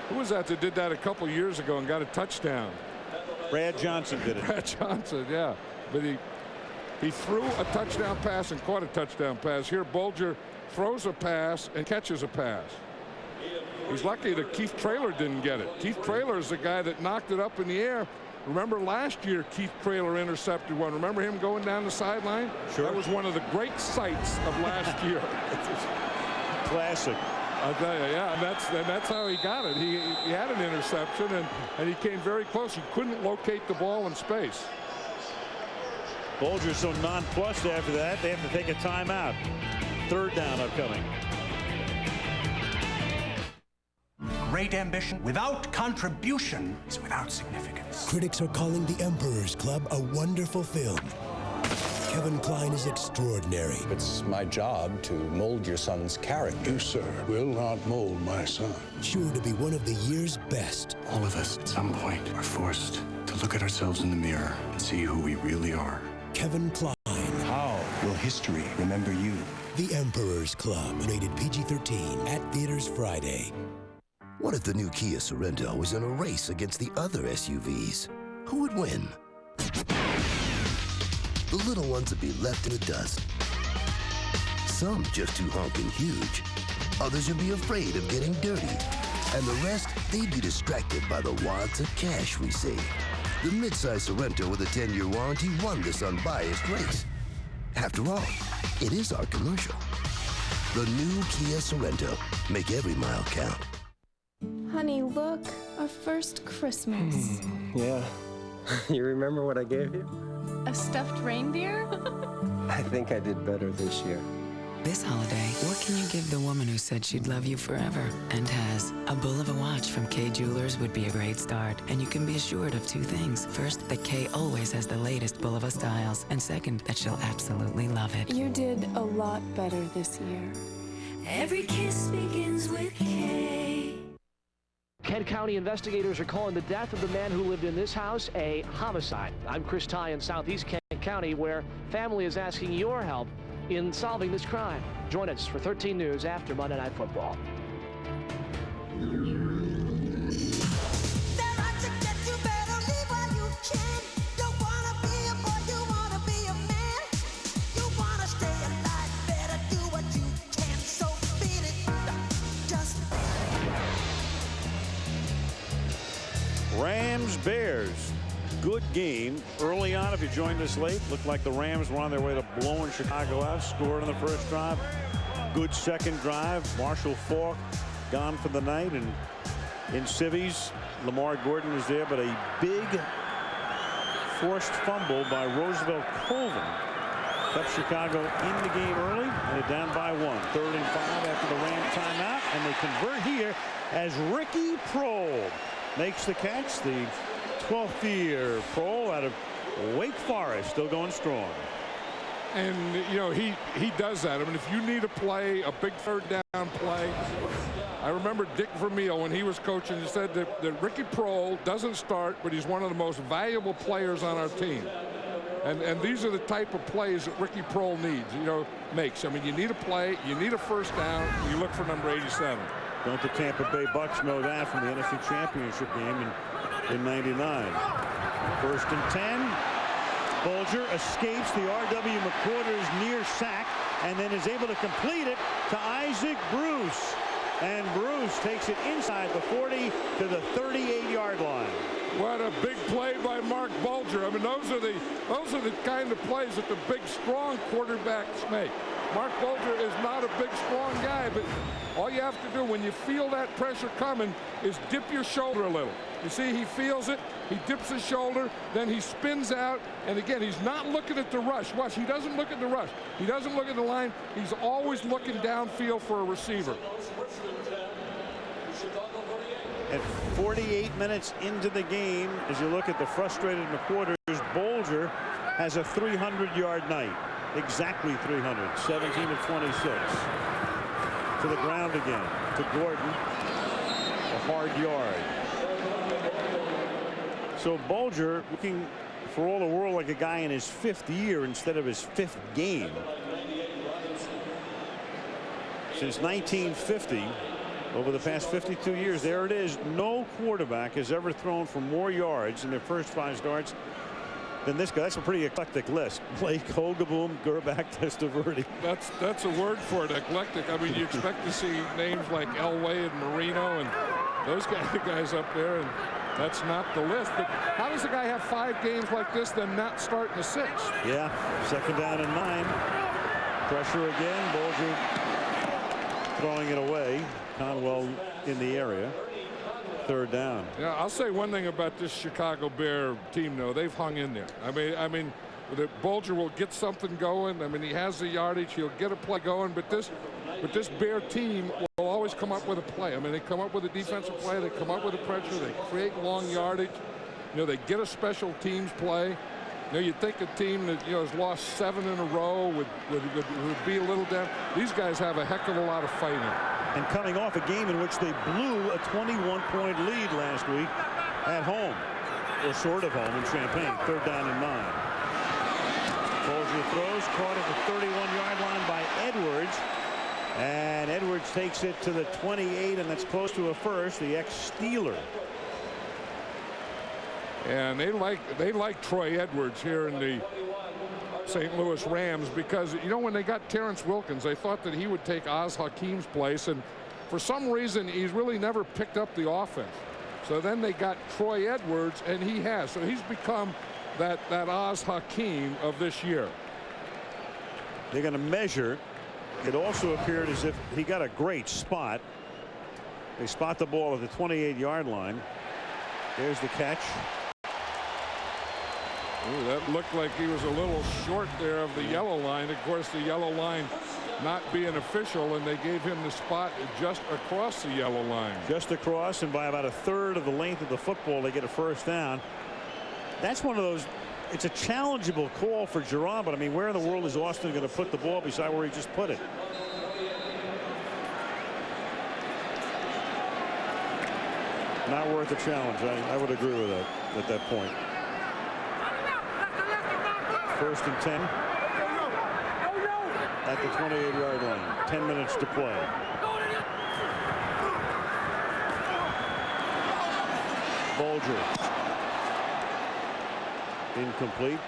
[SPEAKER 3] Who was that did that a couple years ago and got a touchdown?
[SPEAKER 5] Brad Johnson did it.
[SPEAKER 3] Brad Johnson, yeah. But he threw a touchdown pass and caught a touchdown pass. Here, Bulger throws a pass and catches a pass. He's lucky that Keith Traylor didn't get it. Keith Traylor is the guy that knocked it up in the air, Remember last year Keith Traylor intercepted one. Remember him going down the sideline?
[SPEAKER 5] Sure.
[SPEAKER 3] That was one of the great sights of last year.
[SPEAKER 5] Classic.
[SPEAKER 3] I'll tell you, yeah, and that's how he got it. He had an interception, and he came very close. He couldn't locate the ball in space.
[SPEAKER 5] Bulger so nonplussed after that, they have to take a timeout. Third down upcoming.
[SPEAKER 2] Great ambition without contribution is without significance.
[SPEAKER 17] Critics are calling The Emperor's Club a wonderful film. Kevin Kline is extraordinary.
[SPEAKER 20] It's my job to mold your son's character.
[SPEAKER 8] You, sir, will not mold my son.
[SPEAKER 17] Sure to be one of the year's best.
[SPEAKER 8] All of us, at some point, are forced to look at ourselves in the mirror and see who we really are.
[SPEAKER 17] Kevin Kline.
[SPEAKER 8] How will history remember you?
[SPEAKER 17] The Emperor's Club, rated PG-13, at theaters Friday.
[SPEAKER 21] What if the new Kia Sorento was in a race against the other SUVs? Who would win? The little ones would be left in the dust. Some just too honking huge. Others would be afraid of getting dirty. And the rest, they'd be distracted by the wads of cash we saved. The midsize Sorento with a 10-year warranty won this unbiased race. After all, it is our commercial. The new Kia Sorento. Make every mile count.
[SPEAKER 23] Honey, look, our first Christmas.
[SPEAKER 24] Yeah. You remember what I gave you?
[SPEAKER 23] A stuffed reindeer?
[SPEAKER 24] I think I did better this year.
[SPEAKER 13] This holiday, what can you give the woman who said she'd love you forever and has? A Bulova watch from Kay Jewelers would be a great start, and you can be assured of two things. First, that Kay always has the latest Bulova styles, and second, that she'll absolutely love it.
[SPEAKER 23] You did a lot better this year.
[SPEAKER 14] Every kiss begins with K.
[SPEAKER 25] Kent County investigators are calling the death of the man who lived in this house a homicide. I'm Chris Ty in Southeast Kent County, where family is asking your help in solving this crime. Join us for 13 News after Monday Night Football.
[SPEAKER 5] Rams Bears. Good game early on. If you joined us late, looked like the Rams were on their way to blowing Chicago out. Scored on the first drive. Good second drive. Marshall Faulk gone for the night, and in civvies, Lamar Gordon is there, but a big forced fumble by Roosevelt Colvin kept Chicago in the game early, and they're down by 1. 3rd and 5 after the Ram timeout, and they convert here as Ricky Prohl makes the catch. The 12th year Prohl out of Wake Forest, still going strong.
[SPEAKER 3] And you know, he does that. I mean, if you need a play, a big 3rd down play. I remember Dick Vermeil when he was coaching, he said that Ricky Prohl doesn't start, but he's one of the most valuable players on our team. And these are the type of plays that Ricky Prohl needs, makes. I mean, you need a play, you need a 1st down, you look for number 87.
[SPEAKER 5] Don't the Tampa Bay Bucks know that from the NFC Championship game in '99. 1st and 10. Bulger escapes the R.W. McQuarters near sack and then is able to complete it to Isaac Bruce. And Bruce takes it inside the 40 to the 38-yard line.
[SPEAKER 3] What a big play by Mark Bulger. I mean, those are the kind of plays that the big, strong quarterbacks make. Mark Bulger is not a big, strong guy, but all you have to do when you feel that pressure coming is dip your shoulder a little. You see, he feels it, he dips his shoulder, then he spins out, and again, he's not looking at the rush. Watch, he doesn't look at the rush. He doesn't look at the line. He's always looking downfield for a receiver.
[SPEAKER 5] At 48 minutes into the game, as you look at the frustrated McQuarters, Bulger has a 300-yard night. Exactly 300. 17 of 26. To the ground again. To Gordon. A hard yard. So Bulger looking for all the world like a guy in his 5th year instead of his 5th game. Since 1950. Over the past 52 years, there it is. No quarterback has ever thrown for more yards in their first 5 starts than this guy. That's a pretty eclectic list. Blake, Hogaboom, Gerback, Testaverde.
[SPEAKER 3] That's a word for it, eclectic. I mean, you expect to see names like Elway and Marino and those guys up there. And That's not the list. But how does a guy have 5 games like this, then not start in the 6th?
[SPEAKER 5] Yeah, 2nd down and 9. Pressure again. Bulger throwing it away. Conwell in the area. 3rd down.
[SPEAKER 3] Yeah, I'll say one thing about this Chicago Bear team, though. They've hung in there. I mean, the Bulger will get something going. I mean, he has the yardage. He'll get a play going. But this Bear team will always come up with a play. I mean, they come up with a defensive play. They come up with a pressure. They create long yardage. You know, they get a special teams play. You know, you'd think a team that, you know, has lost 7 in a row would be a little down. These guys have a heck of a lot of fight in it.
[SPEAKER 5] And coming off a game in which they blew a 21-point lead last week at home, or sort of home in Champaign. 3rd down and 9. Bulger throws, caught at the 31-yard line by Edwards. And Edwards takes it to the 28, and that's close to a first, the ex-Steeler.
[SPEAKER 3] And they like Troy Edwards here in the St. Louis Rams, because, you know, when they got Terrence Wilkins, they thought that he would take Oz Hakeem's place, and for some reason he's really never picked up the offense. So then they got Troy Edwards, and he has. So he's become that Oz Hakeem of this year.
[SPEAKER 5] They're going to measure. It also appeared as if he got a great spot. They spot the ball at the 28-yard line. There's the catch.
[SPEAKER 3] Ooh, that looked like he was a little short there of the yellow line. Of course, the yellow line not being official, and they gave him the spot just across the yellow line.
[SPEAKER 5] Just across, and by about 1/3 of the length of the football, they get a 1st down. That's one of those. It's a challengeable call for Giron, but I mean, where in the world is Austin going to put the ball beside where he just put it? Not worth a challenge. I would agree with that at that point. 1st and 10 at the 28-yard line. 10 minutes to play. Bulger. Incomplete.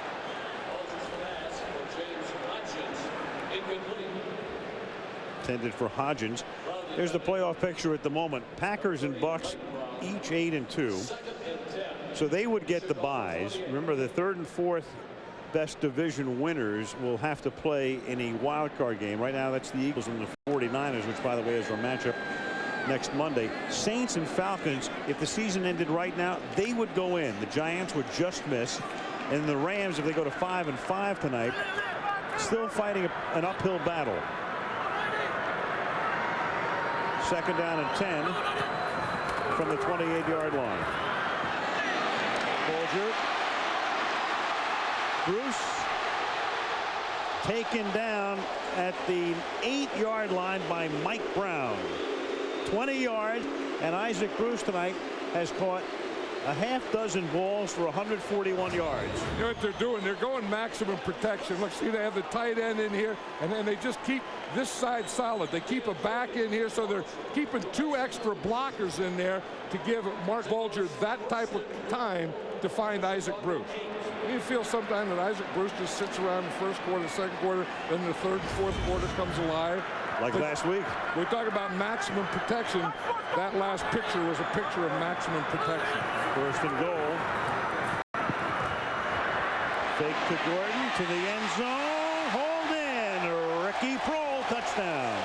[SPEAKER 5] Intended for Hodgins. There's the playoff picture at the moment. Packers and Bucks each 8-2. So they would get the byes. Remember, the 3rd and 4th best division winners will have to play in a wild card game. Right now that's the Eagles and the 49ers, which, by the way, is our matchup next Monday. Saints and Falcons, if the season ended right now, they would go in. The Giants would just miss. And the Rams, if they go to 5-5 tonight, still fighting an uphill battle. 2nd down and 10 from the 28-yard line. Bulger. Bruce taken down at the 8-yard line by Mike Brown. 20 yards, and Isaac Bruce tonight has caught a half-dozen balls for 141 yards.
[SPEAKER 3] You know what they're doing? They're going maximum protection. Look, see, they have the tight end in here, and then they just keep this side solid. They keep a back in here, so they're keeping 2 extra blockers in there to give Mark Bulger that type of time to find Isaac Bruce. You feel sometimes that Isaac Bruce just sits around the 1st quarter, 2nd quarter, then the 3rd and 4th quarter comes alive.
[SPEAKER 5] Like
[SPEAKER 3] but
[SPEAKER 5] last week.
[SPEAKER 3] We talk about maximum protection. That last picture was a picture of maximum protection.
[SPEAKER 5] 1st and goal. Fake to Gordon to the end zone. Hold in. Ricky Prohl, touchdown.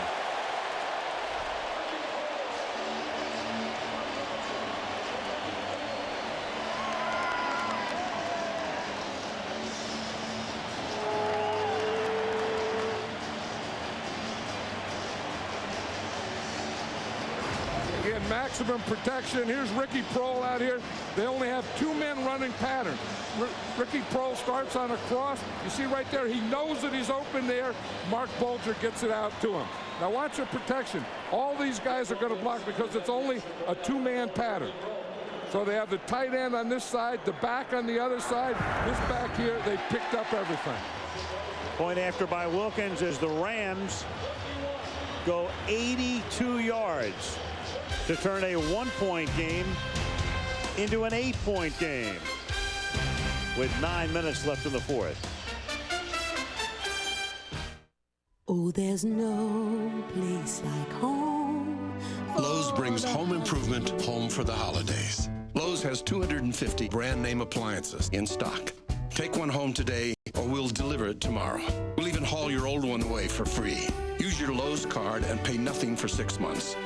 [SPEAKER 3] Again, maximum protection. Here's Ricky Prohl out here. They only have 2 men running pattern. Ricky Prohl starts on a cross. You see right there, he knows that he's open there. Mark Bulger gets it out to him. Now watch the protection. All these guys are going to block because it's only a 2-man pattern. So they have the tight end on this side, the back on the other side. This back here, they picked up everything.
[SPEAKER 5] Point after by Wilkins as the Rams go 82 yards to turn a 1-point game into an 8-point game with 9 minutes left in the 4th.
[SPEAKER 14] Oh, there's no place like home.
[SPEAKER 7] Lowe's brings home improvement home for the holidays. Lowe's
[SPEAKER 8] Lowe's has 250 brand name appliances in stock. Take one home today, or we'll deliver it tomorrow. We'll even haul your old one away for free. Use your Lowe's card and pay nothing for 6 months.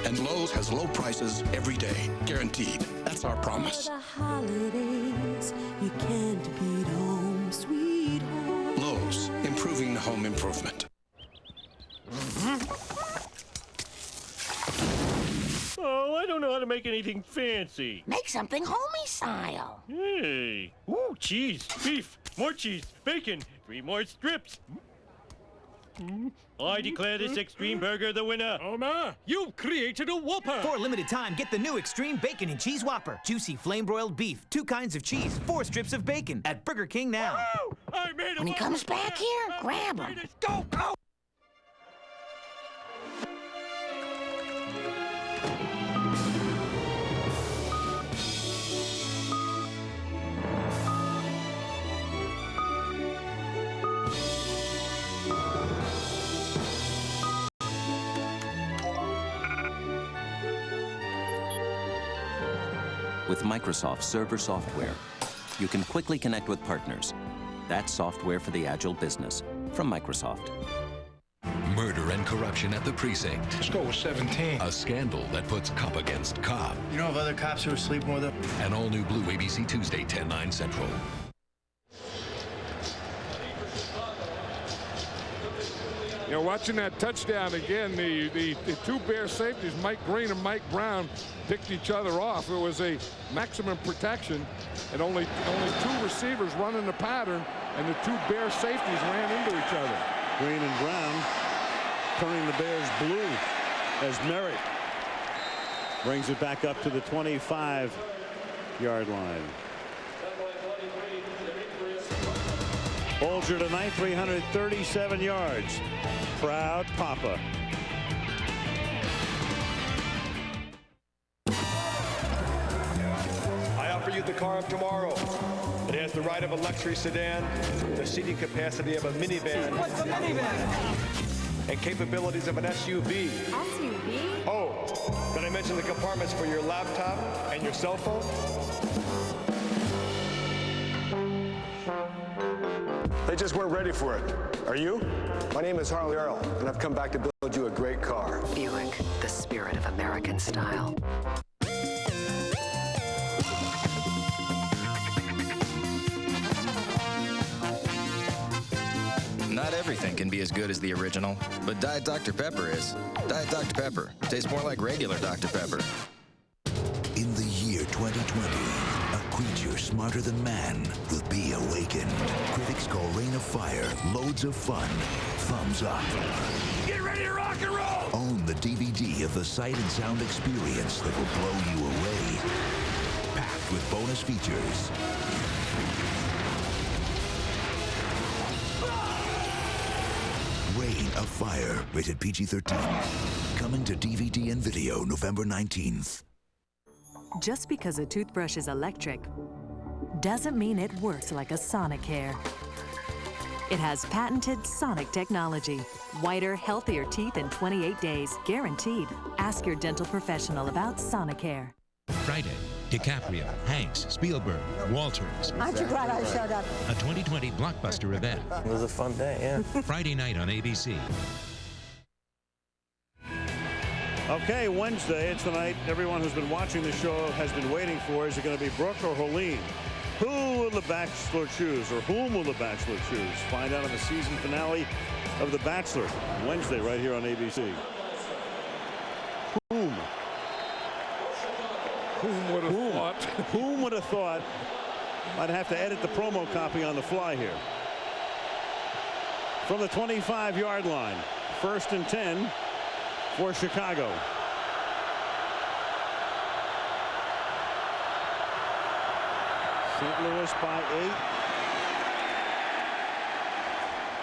[SPEAKER 8] And Lowe's has low prices every day, guaranteed. That's our promise.
[SPEAKER 14] For the holidays, you can't beat home, sweet home.
[SPEAKER 8] Lowe's, improving home improvement.
[SPEAKER 5] Oh, I don't know how to make anything fancy.
[SPEAKER 7] Make something homey style.
[SPEAKER 5] Hey. Ooh, cheese, beef, more cheese, bacon, 3 more strips. I declare this Extreme Burger the winner.
[SPEAKER 9] Omar, you've created a Whopper.
[SPEAKER 12] For a limited time, get the new Extreme Bacon and Cheese Whopper. Juicy flame-broiled beef, 2 kinds of cheese, 4 strips of bacon at Burger King now.
[SPEAKER 5] Woo! I made a
[SPEAKER 7] When he
[SPEAKER 5] Whopper.
[SPEAKER 7] comes back here, grab him.
[SPEAKER 5] Go, go!
[SPEAKER 16] With Microsoft Server software, you can quickly connect with partners. That's software for the agile business from Microsoft.
[SPEAKER 11] Murder and corruption at the precinct.
[SPEAKER 2] Let's go with 17.
[SPEAKER 11] A scandal that puts cop against cop.
[SPEAKER 2] You know of other cops who are sleeping with them?
[SPEAKER 11] An all-new Blue ABC Tuesday, 10/9 Central.
[SPEAKER 3] You know, watching that touchdown again, the 2 Bear safeties, Mike Green and Mike Brown, picked each other off. It was a maximum protection, and only 2 receivers running the pattern, and the 2 Bear safeties ran into each other.
[SPEAKER 5] Green and Brown turning the Bears blue as Merritt brings it back up to the 25-yard line. Bulger tonight, 337 yards. Proud Papa.
[SPEAKER 22] I offer you the car of tomorrow. It has the ride of a luxury sedan, the seating capacity of a minivan.
[SPEAKER 12] What's a minivan?
[SPEAKER 22] And capabilities of an SUV.
[SPEAKER 23] SUV?
[SPEAKER 22] Oh, did I mention the compartments for your laptop and your cell phone?
[SPEAKER 26] They just weren't ready for it. Are you? My name is Harley Earl, and I've come back to build you a great car.
[SPEAKER 13] Buick, the spirit of American style.
[SPEAKER 15] Not everything can be as good as the original, but Diet Dr. Pepper is. Diet Dr. Pepper tastes more like regular Dr. Pepper.
[SPEAKER 10] In the year 2020, a creature smarter than man will be awakened. Critics call Reign of Fire loads of fun. Thumbs up.
[SPEAKER 9] Get ready to rock and roll!
[SPEAKER 10] Own the DVD of the sight and sound experience that will blow you away. Packed with bonus features. Reign of Fire, rated PG-13. Coming to DVD and video November 19th.
[SPEAKER 27] Just because a toothbrush is electric doesn't mean it works like a Sonicare. It has patented Sonic technology. Whiter, healthier teeth in 28 days, guaranteed. Ask your dental professional about Sonicare.
[SPEAKER 28] Friday, DiCaprio, Hanks, Spielberg, Walters.
[SPEAKER 29] Aren't you glad I showed up?
[SPEAKER 28] A 2020 blockbuster event.
[SPEAKER 24] It was a fun day, yeah.
[SPEAKER 28] Friday night on ABC.
[SPEAKER 5] Okay, Wednesday, it's the night everyone who's been watching the show has been waiting for. Is it going to be Brooke or Helene? Who will the Bachelor choose, or whom will the Bachelor choose? Find out on the season finale of The Bachelor, Wednesday, right here on ABC. Whom?
[SPEAKER 3] Whom would have thought?
[SPEAKER 5] Whom would have thought? I'd have to edit the promo copy on the fly here. From the 25-yard line, 1st and 10 for Chicago. St. Louis by 8.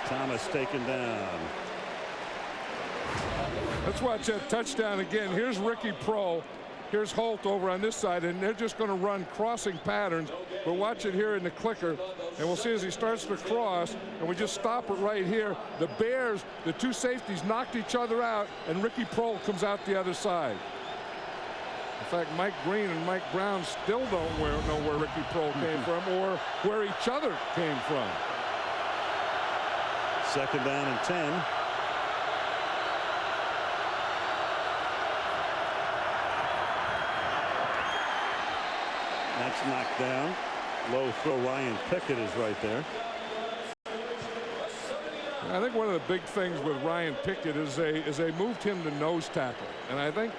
[SPEAKER 5] Thomas taken down.
[SPEAKER 3] Let's watch that touchdown again. Here's Ricky Prohl. Here's Holt over on this side, and they're just going to run crossing patterns. But watch it here in the clicker, and we'll see as he starts to cross, and we just stop it right here. The Bears, the 2 safeties knocked each other out, and Ricky Prohl comes out the other side. In fact, Mike Green and Mike Brown still don't know where Ricky Prohl came from or where each other came from.
[SPEAKER 5] 2nd down and 10. That's knocked down. Low throw. Ryan Pickett is right there.
[SPEAKER 3] I think one of the big things with Ryan Pickett is they moved him to nose tackle, and I think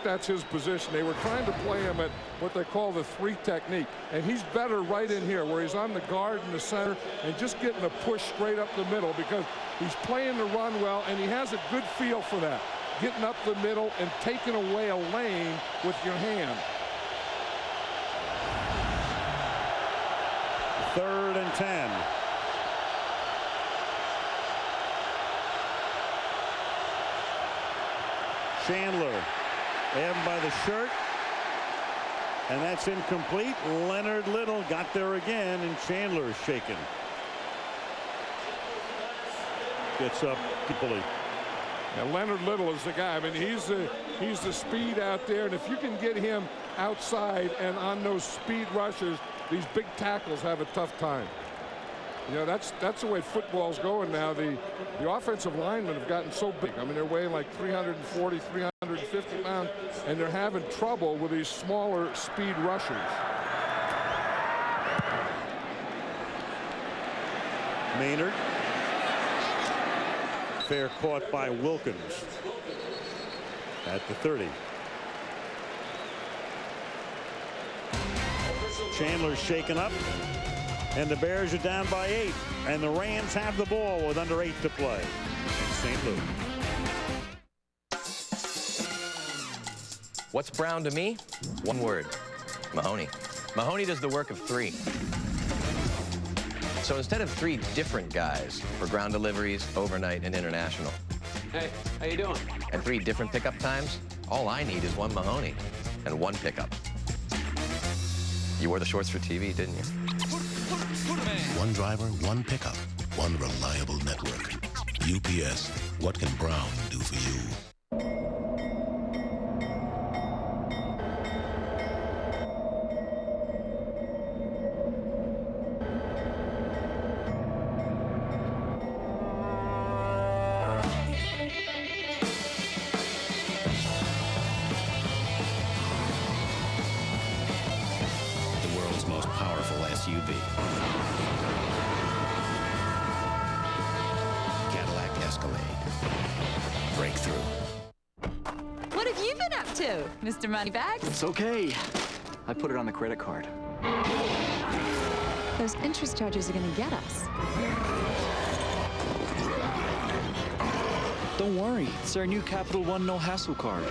[SPEAKER 3] that's his position. They were trying to play him at what they call the 3 technique, and he's better right in here where he's on the guard in the center and just getting a push straight up the middle because he's playing the run well and he has a good feel for that, getting up the middle and taking away a lane with your hand.
[SPEAKER 5] 3rd and 10. Chandler, him by the shirt, and that's incomplete. Leonard Little got there again, and Chandler is shaken. Gets up quickly.
[SPEAKER 3] Yeah, Leonard Little is the guy. I mean, he's the speed out there, and if you can get him outside and on those speed rushes, these big tackles have a tough time. You know, that's the way football's going now. The offensive linemen have gotten so big. I mean, they're weighing like 340, 350 pounds, and they're having trouble with these smaller speed rushers.
[SPEAKER 5] Maynard. Fair caught by Wilkins at the 30. Chandler's shaken up, and the Bears are down by 8, and the Rams have the ball with under 8 to play in St. Louis.
[SPEAKER 15] What's Brown to me? One word: Mahoney. Mahoney does the work of 3. So instead of 3 different guys for ground deliveries, overnight, and international.
[SPEAKER 1] Hey, how you doing?
[SPEAKER 15] And 3 different pickup times, all I need is 1 Mahoney and 1 pickup. You wore the shorts for TV, didn't you?
[SPEAKER 4] One driver, 1 pickup, 1 reliable network. UPS, what can Brown do for you?
[SPEAKER 6] Mr. Moneybags?
[SPEAKER 17] It's okay. I put it on the credit card.
[SPEAKER 6] Those interest charges are going to get us.
[SPEAKER 17] Don't worry. It's our new Capital One No Hassle card.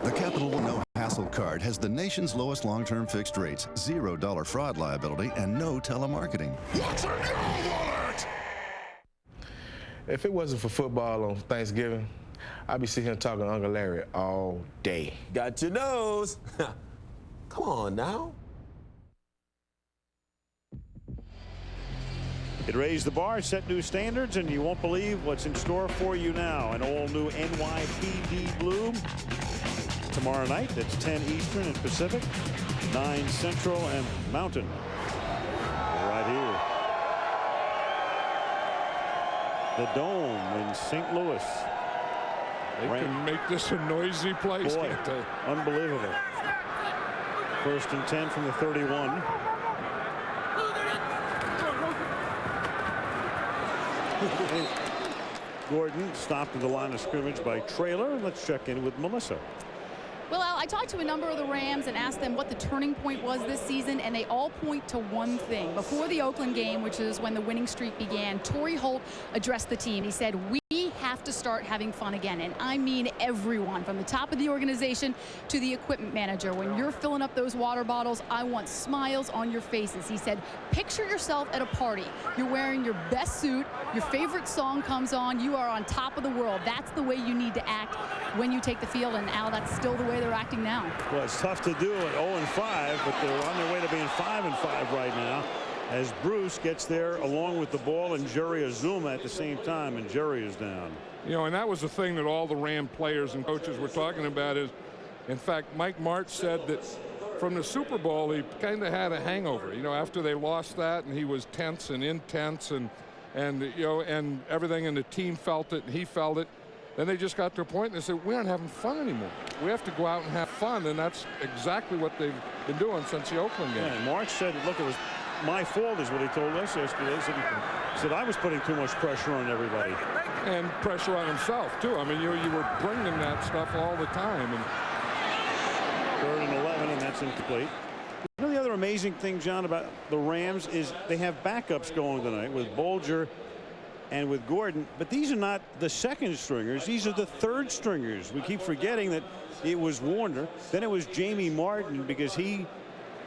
[SPEAKER 18] The Capital One No Hassle card has the nation's lowest long-term fixed rates, $0 fraud liability, and no telemarketing.
[SPEAKER 2] What's in your wallet? If it wasn't for football on Thanksgiving, I'd be sitting here talking to Uncle Larry all day.
[SPEAKER 19] Got your nose. Come on now.
[SPEAKER 5] It raised the bar, set new standards, and you won't believe what's in store for you now. An all-new NYPD Blue. Tomorrow night, that's 10 Eastern and Pacific, 9 Central and Mountain. Right here. The Dome in St. Louis.
[SPEAKER 3] They can make this a noisy place,
[SPEAKER 5] Boy,
[SPEAKER 3] can't they?
[SPEAKER 5] Unbelievable. 1st and 10 from the 31. Gordon stopped at the line of scrimmage by Traylor. Let's check in with Melissa.
[SPEAKER 20] Well, Al, I talked to a number of the Rams and asked them what the turning point was this season, and they all point to one thing. Before the Oakland game, which is when the winning streak began, Torrey Holt addressed the team. He said, we have to start having fun again, and I mean everyone, from the top of the organization to the equipment manager. When you're filling up those water bottles, I want smiles on your faces. He said, picture yourself at a party. You're wearing your best suit, your favorite song comes on, you are on top of the world. That's the way you need to act when you take the field, and Al, that's still the way they're acting now.
[SPEAKER 5] Well, it's tough to do at 0-5, but they're on their way to being 5-5 right now, as Bruce gets there along with the ball and Jerry Azuma at the same time, and Jerry is down.
[SPEAKER 3] You know, and that was the thing that all the Ram players and coaches were talking about is, in fact, Mike Martz said that from the Super Bowl, he kind of had a hangover, you know, after they lost that, and he was tense and intense and you know, and everything, and the team felt it, and he felt it. Then they just got to a point and they said, we aren't having fun anymore. We have to go out and have fun, and that's exactly what they've been doing since the Oakland game.
[SPEAKER 5] Yeah, and March said, look, it was my fault is what he told us yesterday. He said I was putting too much pressure on everybody.
[SPEAKER 3] And pressure on himself, too. I mean, you were bringing that stuff all the time. And
[SPEAKER 5] 3rd and 11, and that's incomplete. You know, the other amazing thing, John, about the Rams is they have backups going tonight with Bulger and with Gordon, but these are not the second stringers. These are the third stringers. We keep forgetting that it was Warner. Then it was Jamie Martin because he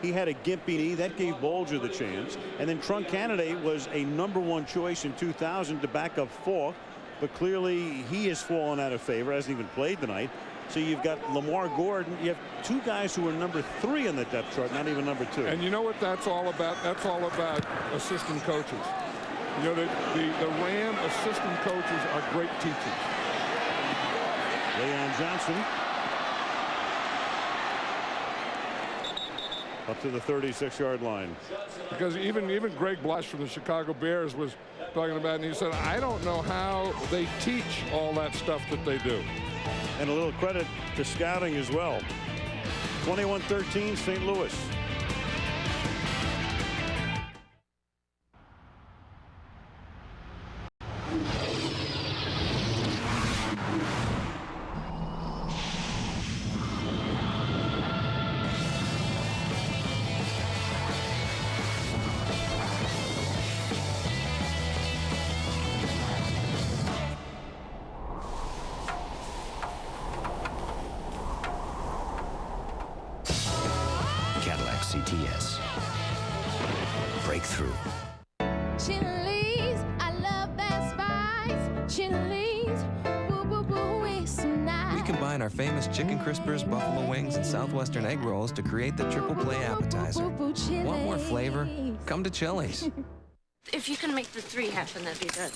[SPEAKER 5] had a gimpy knee. That gave Bulger the chance. And then Trunk Candidate was a #1 choice in 2000 to back up Falk. But clearly he has fallen out of favor, hasn't even played tonight. So you've got Lamar Gordon. You have 2 guys who are #3 on the depth chart, not even #2.
[SPEAKER 3] And you know what that's all about? That's all about assistant coaches. You know, the Ram assistant coaches are great teachers.
[SPEAKER 5] Leon Johnson up to the 36-yard line.
[SPEAKER 3] Because even Greg Blush from the Chicago Bears was talking about it, and he said, I don't know how they teach all that stuff that they do.
[SPEAKER 5] And a little credit to scouting as well. 21-13 St. Louis.
[SPEAKER 10] CTS. Breakthrough.
[SPEAKER 7] Chili's, I love that spice. Chili's, boo boo boo, it's so nice.
[SPEAKER 8] We combine our famous chicken crispers, buffalo wings, and southwestern egg rolls to create the triple play appetizer. Want more flavor? Come to Chili's.
[SPEAKER 11] If you can make the 3 happen, that'd be good.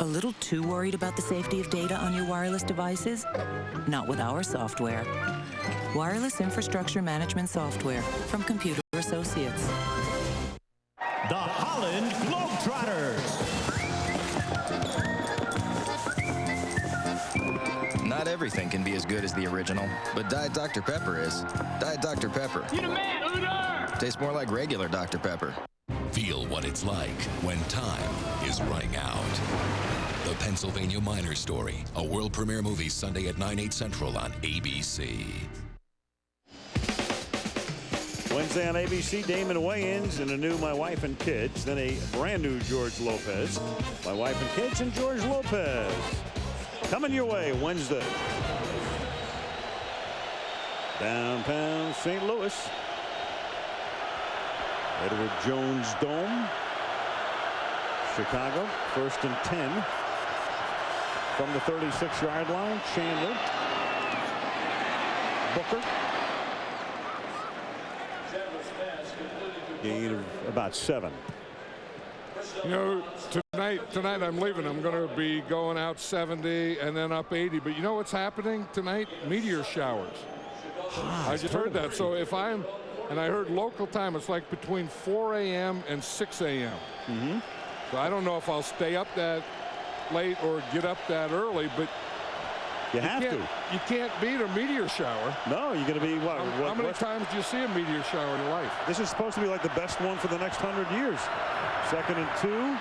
[SPEAKER 12] A little too worried about the safety of data on your wireless devices? Not with our software. Wireless infrastructure management software from Computer Associates.
[SPEAKER 14] The Holland Globetrotters.
[SPEAKER 16] Not everything can be as good as the original, but Diet Dr. Pepper is. Diet Dr. Pepper.
[SPEAKER 9] You the man, Uber!
[SPEAKER 16] Tastes more like regular Dr. Pepper.
[SPEAKER 4] Feel what it's like when time is running out. The Pennsylvania Miner Story, a world premiere movie Sunday at 9/8 Central on ABC.
[SPEAKER 5] Wednesday on ABC, Damon Wayans in a new My Wife and Kids, then a brand new George Lopez. My Wife and Kids and George Lopez. Coming your way Wednesday. Downtown St. Louis. Edward Jones Dome. Chicago, 1st and 10. From the 36-yard line, Chandler. Booker. Gain of about 7.
[SPEAKER 3] You know, tonight I'm leaving. I'm going to be going out 70 and then up 80. But you know what's happening tonight? Meteor showers. I just heard that. So if I'm, and I heard local time, it's like between 4 a.m. and 6 a.m. So I don't know if I'll stay up that late or get up that early, but
[SPEAKER 5] you have to.
[SPEAKER 3] You can't beat a meteor shower.
[SPEAKER 5] No, you're going to be what?
[SPEAKER 3] How many times do you see a meteor shower in your life?
[SPEAKER 5] This is supposed to be like the best one for the next 100 years. 2nd and 2.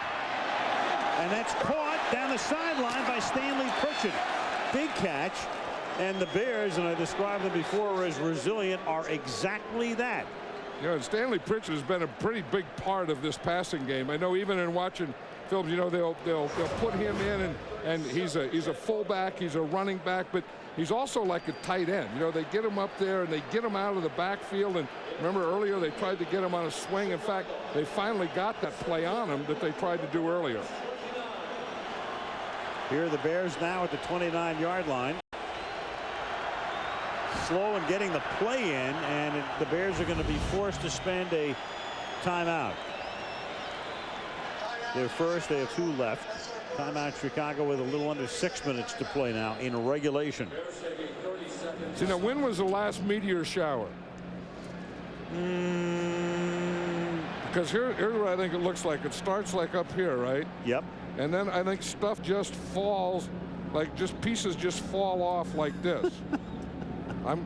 [SPEAKER 5] And that's caught down the sideline by Stanley Pritchett. Big catch. And the Bears, and I described them before as resilient, are exactly that.
[SPEAKER 3] You know, Stanley Pritchett has been a pretty big part of this passing game. I know even in watching films, you know, they'll put him in, and he's a fullback, he's a running back, but he's also like a tight end. You know, they get him up there and they get him out of the backfield. And remember earlier they tried to get him on a swing. In fact, they finally got that play on him that they tried to do earlier.
[SPEAKER 5] Here are the Bears now at the 29-yard line. Slow in getting the play in, and the Bears are going to be forced to spend a timeout. They're first. They have 2 left. Timeout Chicago with a little under 6 minutes to play now in regulation.
[SPEAKER 3] See, now, when was the last meteor shower? Because here's what I think it looks like. It starts like up here, right?
[SPEAKER 5] Yep.
[SPEAKER 3] And then I think stuff just falls, like just pieces just fall off like this.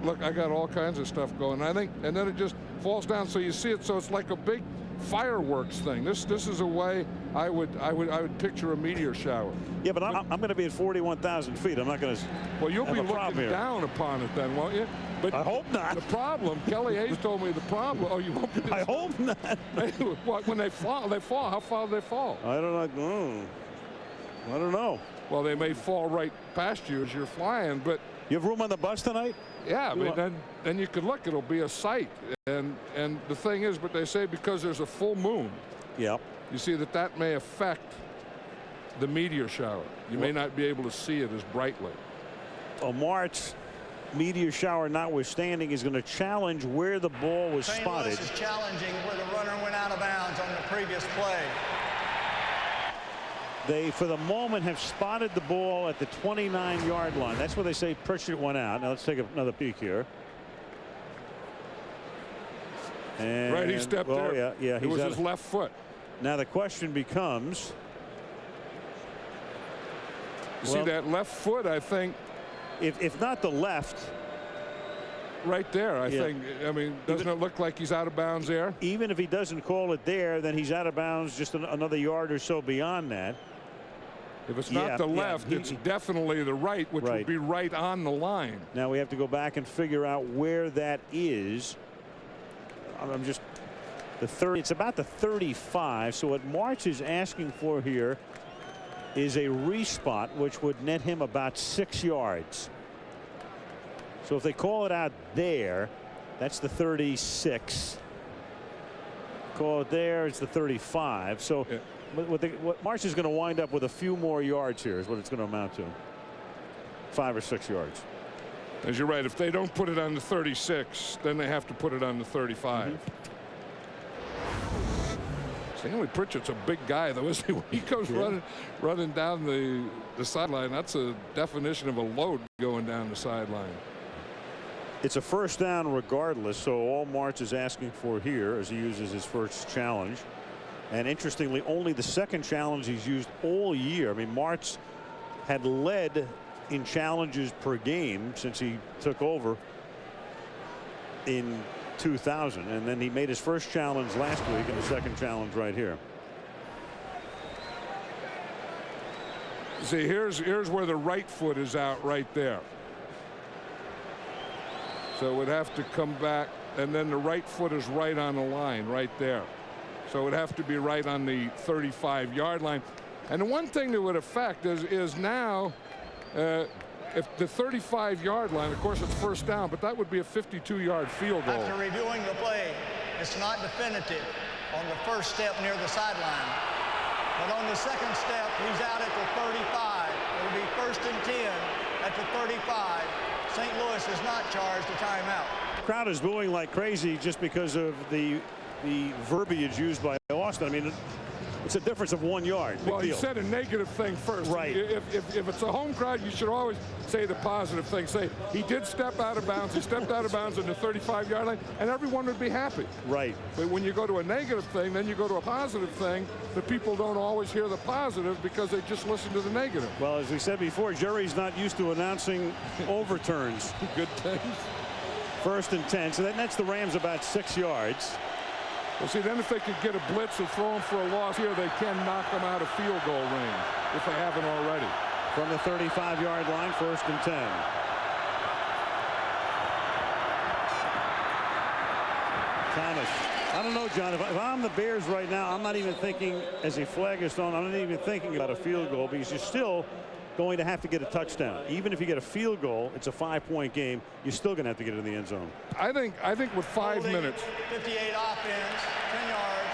[SPEAKER 3] Look, I got all kinds of stuff going. I think, and then it just falls down, so you see it. So it's like a big fireworks thing. This is a way I would picture a meteor shower.
[SPEAKER 5] Yeah, but I'm going to be at 41,000 feet. I'm not going to.
[SPEAKER 3] Well, you'll be looking down upon it then, won't you? But
[SPEAKER 5] I hope not.
[SPEAKER 3] The problem, Kelly Hayes told me the problem. Oh, you won't be.
[SPEAKER 5] I hope not.
[SPEAKER 3] When they fall, they fall. How far do they fall?
[SPEAKER 5] I don't know. I don't know.
[SPEAKER 3] Well, they may fall right past you as you're flying, but.
[SPEAKER 5] You have room on the bus tonight?
[SPEAKER 3] Yeah, I mean, then you can look. It'll be a sight. And the thing is, but they say because there's a full moon.
[SPEAKER 5] Yep.
[SPEAKER 3] You see that may affect the meteor shower. You may not be able to see it as brightly.
[SPEAKER 5] A March meteor shower notwithstanding is going to challenge where the ball was spotted.
[SPEAKER 13] St. Louis is challenging where the runner went out of bounds on the previous play.
[SPEAKER 5] They, for the moment, have spotted the ball at the 29-yard line. That's where they say Pritchett went out. Now let's take another peek here. And,
[SPEAKER 3] right, he stepped there.
[SPEAKER 5] Yeah,
[SPEAKER 3] it was his left foot.
[SPEAKER 5] Now the question becomes.
[SPEAKER 3] See that left foot, I think.
[SPEAKER 5] If not the left.
[SPEAKER 3] Right there, I think. I mean, doesn't it look like he's out of bounds there?
[SPEAKER 5] Even if he doesn't call it there, then he's out of bounds just another yard or so beyond that.
[SPEAKER 3] If it's not the left, it's definitely the right, which would be right on the line.
[SPEAKER 5] Now we have to go back and figure out where that is. I'm just the 30. It's about the 35. So what March is asking for here is a respot, which would net him about 6 yards. So if they call it out there, that's the 36. Call it there, it's the 35. So what March is going to wind up with a few more yards here is what it's going to amount to. 5 or 6 yards.
[SPEAKER 3] As you're right, if they don't put it on the 36, then they have to put it on the 35. Stanley Pritchett's a big guy, though, isn't he? When he goes running down the sideline, that's a definition of a load going down the sideline.
[SPEAKER 5] It's a first down regardless, so all March is asking for here as he uses his first challenge. And interestingly, only the second challenge he's used all year. I mean, March had led in challenges per game since he took over in 2000, and then he made his first challenge last week and the second challenge right here.
[SPEAKER 3] See, here's where the right foot is out right there. So it would have to come back, and then the right foot is right on the line right there. So it would have to be right on the 35-yard line. And the one thing that would affect is now if the 35-yard line, of course, it's first down, but that would be a 52-yard field goal.
[SPEAKER 13] After reviewing the play, it's not definitive on the first step near the sideline. But on the second step, he's out at the 35. It'll be 1st and 10 at the 35. St. Louis is not charged a timeout.
[SPEAKER 5] The crowd is booing like crazy just because of the verbiage used by Austin. I mean, it's a difference of 1 yard. Big
[SPEAKER 3] well,
[SPEAKER 5] deal.
[SPEAKER 3] You said a negative thing first.
[SPEAKER 5] Right.
[SPEAKER 3] If it's a home crowd, you should always say the positive thing. Say he did step out of bounds. He stepped out of bounds on the 35-yard line, and everyone would be happy.
[SPEAKER 5] Right.
[SPEAKER 3] But when you go to a negative thing, then you go to a positive thing. The people don't always hear the positive because they just listen to the negative.
[SPEAKER 5] Well, as we said before, Jerry's not used to announcing overturns.
[SPEAKER 3] Good things.
[SPEAKER 5] 1st and 10. So that nets the Rams about 6 yards.
[SPEAKER 3] Well, see, then if they could get a blitz and throw him for a loss here, they can knock them out of field goal range if they haven't already.
[SPEAKER 5] From the 35-yard line, 1st and 10. Thomas. I don't know, John. If I'm the Bears right now, I'm not even thinking, as a flag is thrown, I'm not even thinking about a field goal because you're still going to have to get a touchdown. Even if you get a field goal, it's a 5-point game. You're still going to have to get in the end zone.
[SPEAKER 3] I think with 5 minutes.
[SPEAKER 13] 58 offense, 10 yards,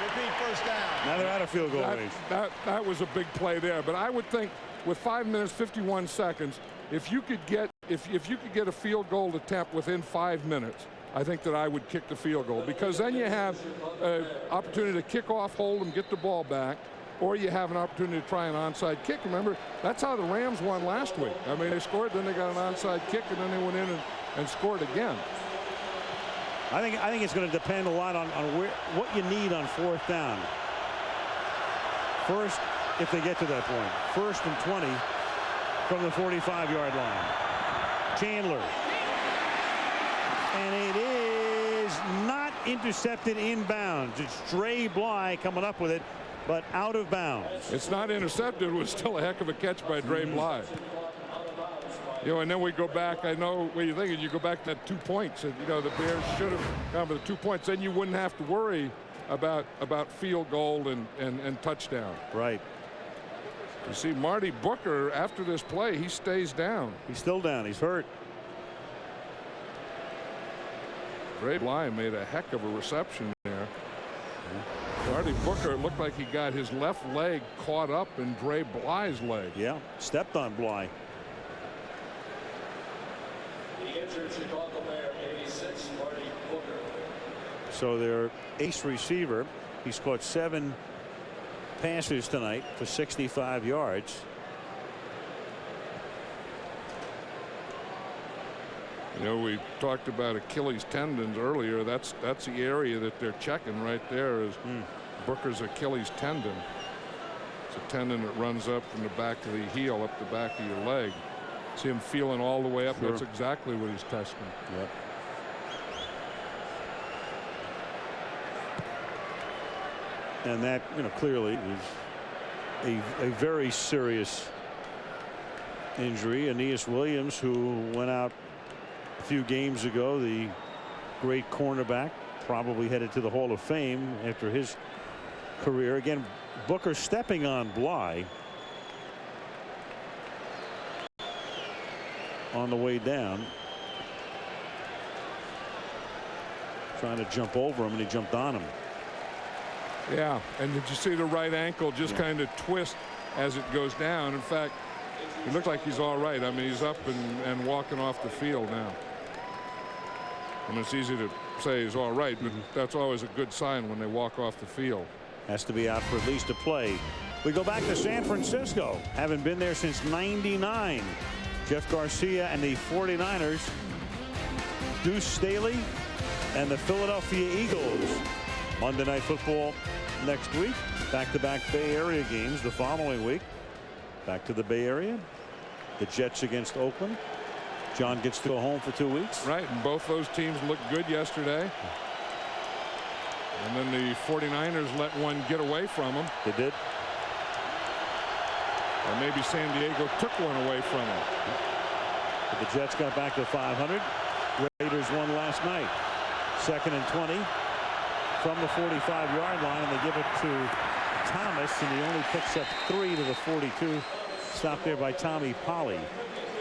[SPEAKER 13] repeat 1st down.
[SPEAKER 5] Now they're out of field goal range.
[SPEAKER 3] That was a big play there. But I would think with 5 minutes 51 seconds, if you could get a field goal attempt within 5 minutes, I think that I would kick the field goal, because then you have an opportunity to kick off, hold them, get the ball back, or you have an opportunity to try an onside kick. Remember, that's how the Rams won last week. I mean, they scored, then they got an onside kick, and then they went in and scored again.
[SPEAKER 5] I think it's going to depend a lot on what you need on 4th down. First, if they get to that point, 1st and 20 from the 45-yard line. Chandler. And it is not intercepted inbounds. It's Dre Bly coming up with it, but out of bounds.
[SPEAKER 3] It's not intercepted. It was still a heck of a catch by Dre Bly. You know, and then we go back. I know what you're thinking. You go back to that 2 points. And, you know, the Bears should have gone for the 2 points. Then you wouldn't have to worry about field goal and touchdown.
[SPEAKER 5] Right.
[SPEAKER 3] You see Marty Booker, after this play, he stays down.
[SPEAKER 5] He's still down. He's hurt.
[SPEAKER 3] Dre Bly made a heck of a reception there. Marty Booker, it looked like he got his left leg caught up in Dre Bly's leg.
[SPEAKER 5] Yeah, stepped on Bly. So their ace receiver, he's caught 7 passes tonight for 65 yards.
[SPEAKER 3] You know, we talked about Achilles tendons earlier. That's the area that they're checking right there is Booker's Achilles tendon. It's a tendon that runs up from the back of the heel up the back of your leg. See him feeling all the way up. Sure. That's exactly what he's testing.
[SPEAKER 5] Yep. And that, you know, clearly is a very serious injury. Aeneas Williams, who went out a few games ago, the great cornerback, probably headed to the Hall of Fame after his career. Again, Booker stepping on Bly on the way down, trying to jump over him, and he jumped on him.
[SPEAKER 3] Yeah, and did you see the right ankle just kind of twist as it goes down? In fact, it looked like he's all right. I mean, he's up and walking off the field now. And it's easy to say he's all right, but that's always a good sign when they walk off the field.
[SPEAKER 5] Has to be out for at least a play. We go back to San Francisco. Haven't been there since '99. Jeff Garcia and the 49ers. Deuce Staley and the Philadelphia Eagles. Monday Night Football next week. Back-to-back Bay Area games the following week. Back to the Bay Area. The Jets against Oakland. John gets to go home for 2 weeks.
[SPEAKER 3] Right, and both those teams looked good yesterday. And then the 49ers let one get away from them.
[SPEAKER 5] They did.
[SPEAKER 3] Or maybe San Diego took one away from them.
[SPEAKER 5] But the Jets got back to 500. Raiders won last night. 2nd and 20 from the 45-yard line, and they give it to Thomas, and he only picks up 3 to the 42. Stopped there by Tommy Polley.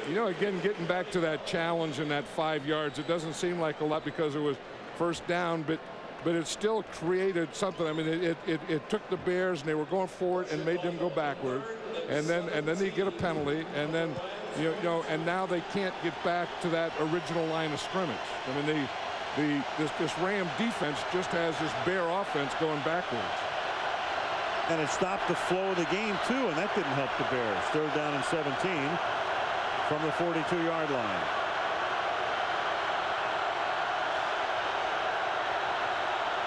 [SPEAKER 3] You know, again, getting back to that challenge and that 5 yards, it doesn't seem like a lot because it was first down, but it still created something. I mean, it took the Bears, and they were going forward and made them go backward, and then they get a penalty, and then you know, and now they can't get back to that original line of scrimmage. I mean, this Ram defense just has this bare offense going backwards.
[SPEAKER 5] And it stopped the flow of the game too, and that didn't help the Bears. 3rd down and 17 from the 42-yard line.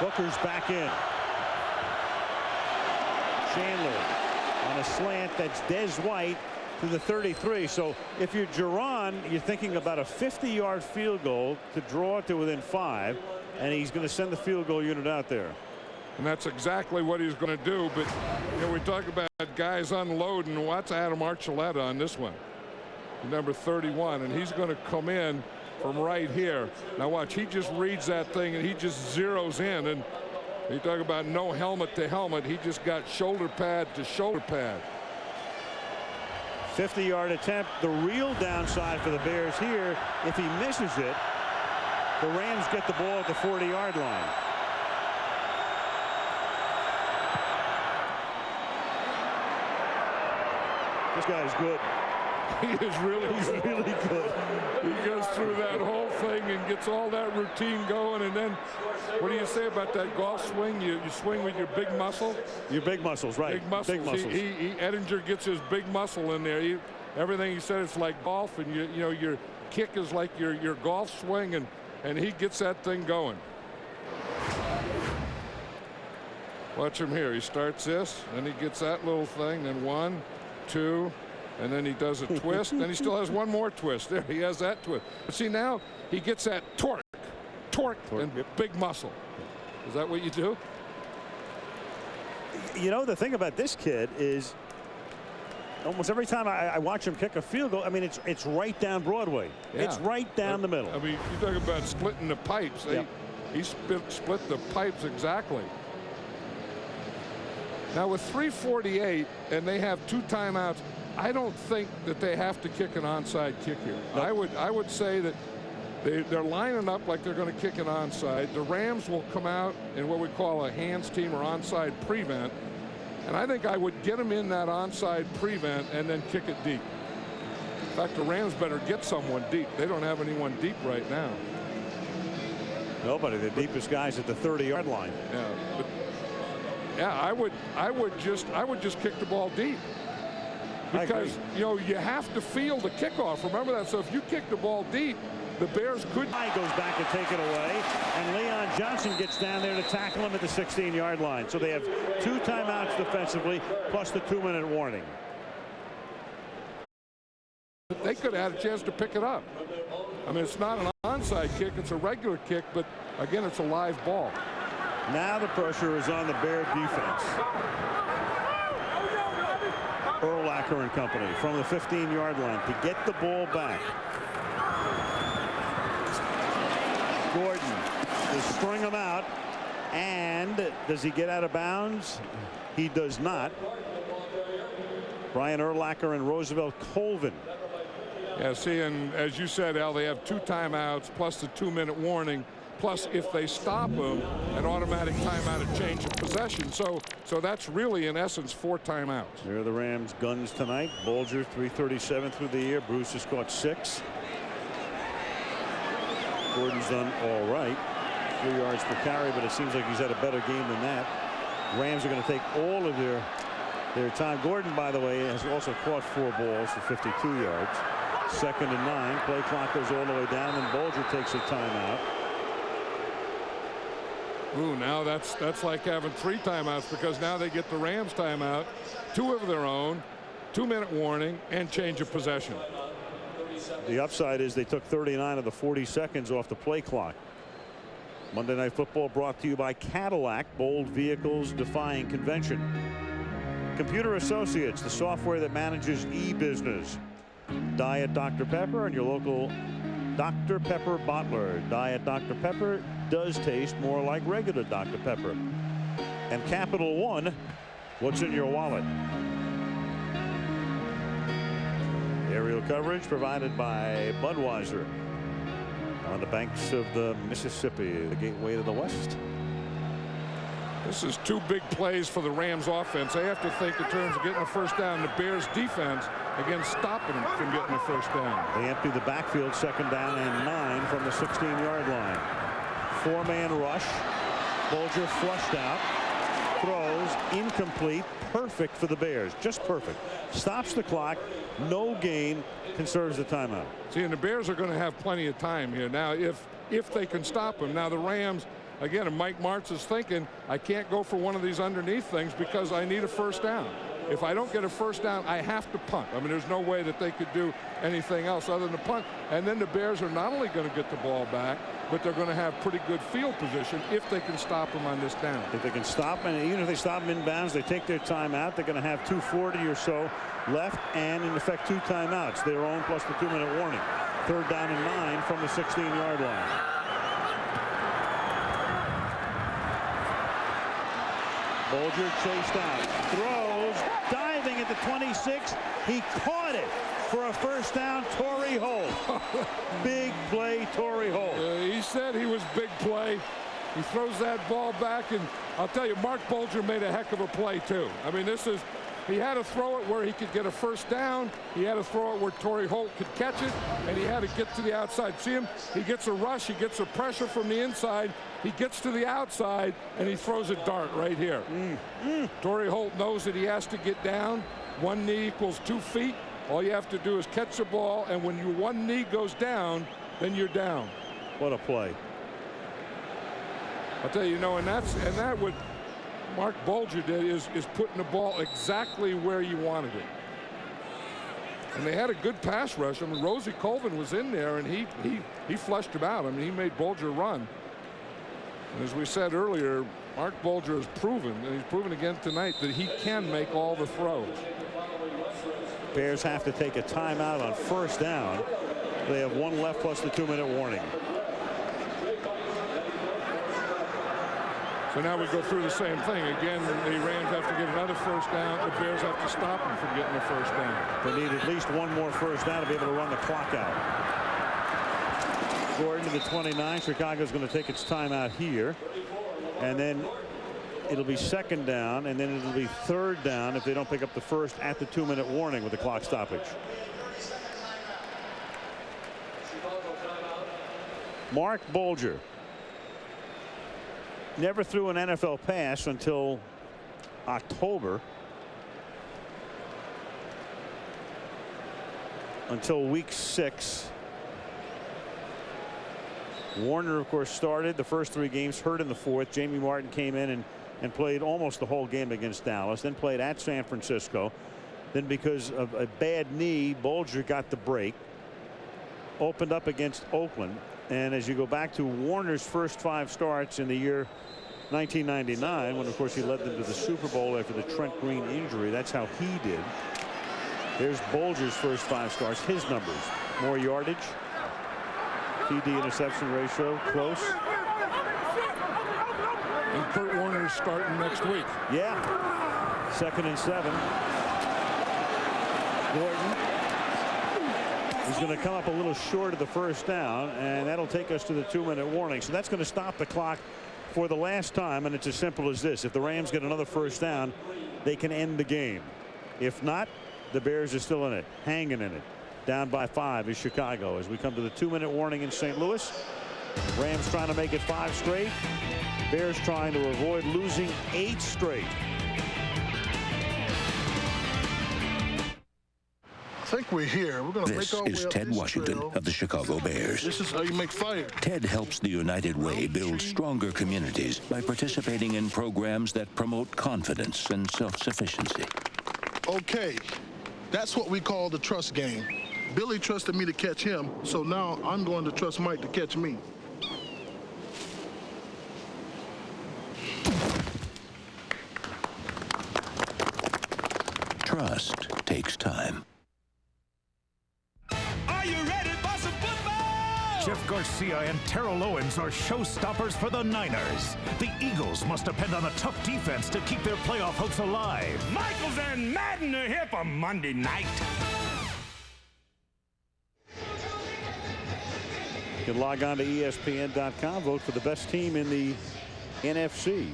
[SPEAKER 5] Booker's back in. Chandler on a slant. That's Des White to the 33. So if you're Geron, you're thinking about a 50-yard field goal to draw it to within 5, and he's going to send the field goal unit out there.
[SPEAKER 3] And that's exactly what he's going to do. But you know, we talk about guys unloading. Watch Adam Archuleta on this one, number 31, and he's going to come in from right here. Now watch, he just reads that thing and he just zeroes in, and you talk about no helmet to helmet. He just got shoulder pad to shoulder pad.
[SPEAKER 5] 50-yard attempt. The real downside for the Bears here, if he misses it, the Rams get the ball at the 40-yard line. This guy is good.
[SPEAKER 3] He is really
[SPEAKER 5] He's really good.
[SPEAKER 3] He goes through that whole thing and gets all that routine going. And then, what do you say about that golf swing? You swing with your big muscle?
[SPEAKER 5] Your big muscles, right.
[SPEAKER 3] Big muscles.
[SPEAKER 5] Big muscles.
[SPEAKER 3] Edinger gets his big muscle in there. Everything he said, it's like golf, and you know your kick is like your golf swing, and he gets that thing going. Watch him here. He starts this, then he gets that little thing, then 1, 2, and then he does a twist. Then he still has one more twist. There, he has that twist. But see, now he gets that torque, and big muscle. Is that what you do?
[SPEAKER 5] You know, the thing about this kid is almost every time I watch him kick a field goal, I mean, it's right down Broadway.
[SPEAKER 3] Yeah.
[SPEAKER 5] It's right down the middle.
[SPEAKER 3] I mean, you talk about splitting the pipes. He split the pipes exactly. Now with 3:48 and they have 2 timeouts, I don't think that they have to kick an onside kick here. Nope. I would say that they're lining up like they're going to kick an onside. The Rams will come out in what we call a hands team or onside prevent. And I think I would get them in that onside prevent and then kick it deep. In fact, the Rams better get someone deep. They don't have anyone deep right now.
[SPEAKER 5] Nobody. The deepest guy's at the 30-yard line.
[SPEAKER 3] Yeah, but yeah, I would just kick the ball deep. Because you know you have to feel the kickoff. Remember that. So if you kick the ball deep, the Bears could.
[SPEAKER 5] Goes back and take it away, and Leon Johnson gets down there to tackle him at the 16-yard line. So they have 2 timeouts defensively, plus the 2-minute warning.
[SPEAKER 3] They could have had a chance to pick it up. I mean, it's not an onside kick; it's a regular kick, but again, it's a live ball.
[SPEAKER 5] Now the pressure is on the Bear defense. Urlacher and company from the 15-yard line to get the ball back. Gordon to string him out, and does he get out of bounds? He does not. Brian Urlacher and Roosevelt Colvin.
[SPEAKER 3] Yeah, see, and as you said, Al, they have 2 timeouts plus the 2-minute warning. Plus, if they stop him, an automatic timeout of change of possession. So that's really, in essence, 4 timeouts.
[SPEAKER 5] There are the Rams' guns tonight. Bulger, 337 through the year. Bruce has caught 6. Gordon's done all right. 3 yards per carry, but it seems like he's had a better game than that. Rams are going to take all of their time. Gordon, by the way, has also caught 4 balls for 52 yards. 2nd and 9. Play clock goes all the way down, and Bulger takes a timeout.
[SPEAKER 3] Ooh, now that's like having 3 timeouts, because now they get the Rams timeout, 2 of their own, 2-minute warning, and change of possession.
[SPEAKER 5] The upside is they took 39 of the 40 seconds off the play clock. Monday Night Football brought to you by Cadillac, bold vehicles defying convention. Computer Associates, the software that manages e-business. Diet Dr. Pepper and your local Dr. Pepper bottler. Diet Dr. Pepper does taste more like regular Dr. Pepper. And Capital One, what's in your wallet? Aerial coverage provided by Budweiser on the banks of the Mississippi, the gateway to the West.
[SPEAKER 3] This is 2 big plays for the Rams offense. They have to think in terms of getting a first down. The Bears defense, again, stopping them from getting a first down.
[SPEAKER 5] They empty the backfield, 2nd down and 9 from the 16-yard line. 4-man rush. Bulger flushed out. Throws incomplete. Perfect for the Bears. Just perfect. Stops the clock. No gain. Conserves the timeout.
[SPEAKER 3] See, and the Bears are going to have plenty of time here. Now, if they can stop them. Now, the Rams, again, and Mike Martz is thinking, I can't go for one of these underneath things because I need a first down. If I don't get a first down, I have to punt. I mean, there's no way that they could do anything else other than punt. And then the Bears are not only going to get the ball back, but they're going to have pretty good field position if they can stop them on this down.
[SPEAKER 5] If they can stop, and even if they stop them inbounds, they take their timeout. They're going to have 2:40 or so left, and in effect 2 timeouts, their own plus the 2-minute warning. 3rd down and 9 from the 16-yard line. Bulger chased out, throws, diving at the 26. He caught it for a first down. Torrey Holt. Big play, Torrey Holt.
[SPEAKER 3] He said he was big play. He throws that ball back, and I'll tell you, Mark Bulger made a heck of a play too. I mean, this is He had to throw it where he could get a first down. He had to throw it where Torrey Holt could catch it, and he had to get to the outside. See him? He gets a rush. He gets a pressure from the inside. He gets to the outside, and he throws a dart right here. Torrey Holt knows that he has to get down. One knee equals 2 feet. All you have to do is catch the ball, and when your one knee goes down, then you're down.
[SPEAKER 5] What a play.
[SPEAKER 3] I'll tell you, and that what Mark Bulger did is putting the ball exactly where you wanted it. And they had a good pass rush. I mean, Rosie Colvin was in there, and he flushed him out. I mean, he made Bulger run. And as we said earlier, Mark Bulger has proven, and he's proven again tonight, that he can make all the throws.
[SPEAKER 5] Bears have to take a timeout on first down. They have 1 left plus the 2-minute warning.
[SPEAKER 3] So now we go through the same thing. Again, the Rams have to get another first down. The Bears have to stop them from getting a first down.
[SPEAKER 5] They need at least 1 more first down to be able to run the clock out. Gordon to the 29. Chicago's going to take its timeout here. And then it'll be 2nd down, and then it'll be 3rd down if they don't pick up the first at the 2-minute warning with the clock stoppage. Mark Bulger never threw an NFL pass until October, until week 6. Warner, of course, started the first 3 games, hurt in the 4th. Jamie Martin came in and played almost the whole game against Dallas, then played at San Francisco. Then because of a bad knee, Bulger got the break, opened up against Oakland. And as you go back to Warner's first 5 starts in the year 1999, when of course he led them to the Super Bowl after the Trent Green injury, that's how he did. There's Bulger's first 5 starts, his numbers. More yardage, TD interception ratio, close.
[SPEAKER 3] And Kurt Warner's starting next week.
[SPEAKER 5] Yeah. 2nd and 7. Gordon. He's going to come up a little short of the first down, and that'll take us to the 2-minute warning. So that's going to stop the clock for the last time, and it's as simple as this. If the Rams get another first down, they can end the game. If not, the Bears are still in it, hanging in it. Down by 5 is Chicago as we come to the 2-minute warning in St. Louis. Rams trying to make it 5 straight. Bears trying to avoid losing 8 straight.
[SPEAKER 21] I think we're here. We're going to
[SPEAKER 10] This is Ted Washington of the Chicago Bears.
[SPEAKER 21] This is how you make fire.
[SPEAKER 10] Ted helps the United Way build stronger communities by participating in programs that promote confidence and self-sufficiency.
[SPEAKER 21] Okay, that's what we call the trust game. Billy trusted me to catch him, so now I'm going to trust Mike to catch me.
[SPEAKER 10] Trust takes time.
[SPEAKER 14] Are you ready for some football?
[SPEAKER 22] Jeff Garcia and Terrell Owens are showstoppers for the Niners. The Eagles must depend on a tough defense to keep their playoff hopes alive.
[SPEAKER 14] Michaels and Madden are here for Monday night.
[SPEAKER 5] You can log on to ESPN.com, vote for the best team in the NFC.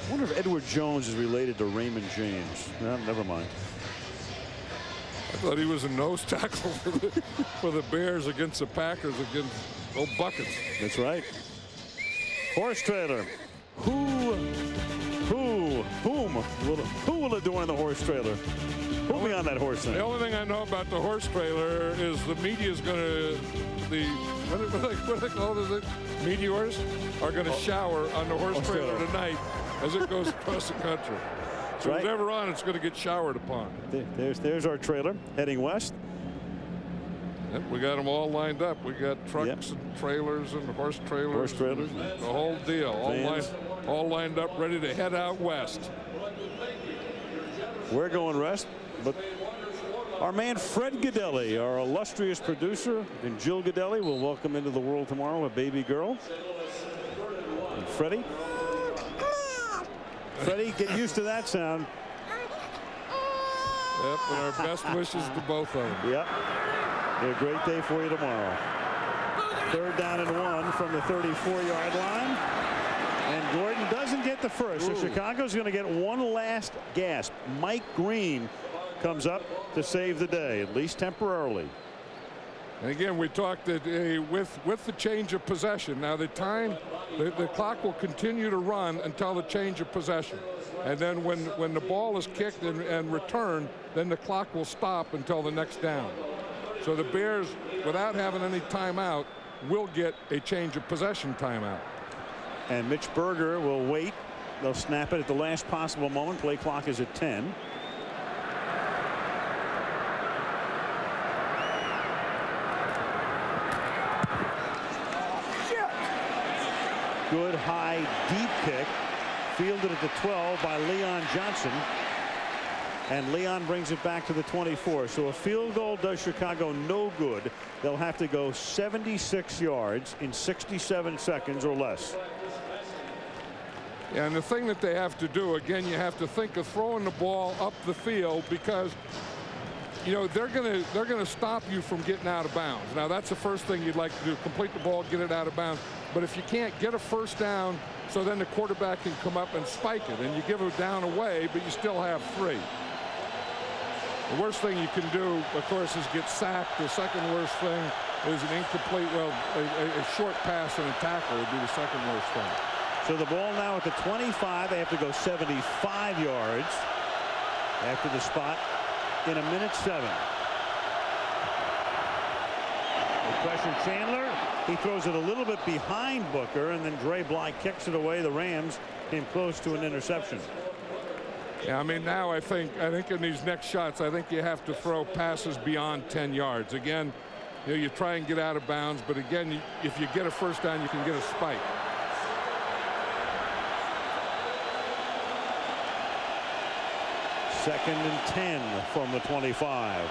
[SPEAKER 5] I wonder if Edward Jones is related to Raymond James. Well, never mind.
[SPEAKER 3] I thought he was a nose tackle for the Bears against the Packers against old Buckets.
[SPEAKER 5] That's right. Horse trailer. Who will adorn the horse trailer? Who'll be on that horse thing?
[SPEAKER 3] The only thing I know about the horse trailer is the media is going to, what do they call it? Meteors are going to shower on the horse trailer tonight as it goes across the country. So
[SPEAKER 5] right.
[SPEAKER 3] whatever on it's going to get showered upon.
[SPEAKER 5] There's our trailer heading west.
[SPEAKER 3] Yep, we got them all lined up. We got trucks and trailers and horse trailers.
[SPEAKER 5] Horse trailers.
[SPEAKER 3] The whole deal. All lined up, ready to head out west.
[SPEAKER 5] We're going west, but our man Fred Godelli, our illustrious producer, and Jill Godelli will welcome into the world tomorrow a baby girl. And Freddie, get used to that sound.
[SPEAKER 3] Yep, and our best wishes to both of them.
[SPEAKER 5] Yep. Be a great day for you tomorrow. 3rd down and 1 from the 34-yard line. And Gordon doesn't get the first. So Chicago's going to get one last gasp. Mike Green comes up to save the day, at least temporarily.
[SPEAKER 3] And again, we talked that with the change of possession. Now the clock will continue to run until the change of possession. And then when the ball is kicked and returned, then the clock will stop until the next down. So the Bears, without having any timeout, will get a change of possession timeout.
[SPEAKER 5] And Mitch Berger will wait. They'll snap it at the last possible moment. Play clock is at 10. Good high deep kick, fielded at the 12 by Leon Johnson, and Leon brings it back to the 24. So a field goal does Chicago no good. They'll have to go 76 yards in 67 seconds or less.
[SPEAKER 3] Yeah, and the thing that they have to do, again, you have to think of throwing the ball up the field, because you know they're gonna stop you from getting out of bounds. Now that's the first thing you'd like to do: complete the ball, get it out of bounds. But if you can't get a first down, so then the quarterback can come up and spike it, and you give it down away, but you still have 3. The worst thing you can do, of course, is get sacked. The second worst thing is an incomplete, well, a short pass and a tackle would be the second worst thing.
[SPEAKER 5] So the ball now at the 25. They have to go 75 yards after the spot in 1:07. They pressure Chandler. He throws it a little bit behind Booker, and then Dre Bly kicks it away. The Rams came close to an interception.
[SPEAKER 3] Yeah, I mean, now I think in these next shots, I think you have to throw passes beyond 10 yards. Again, you know, you try and get out of bounds, but again, if you get a first down, you can get a spike.
[SPEAKER 5] Second and 10 from the 25.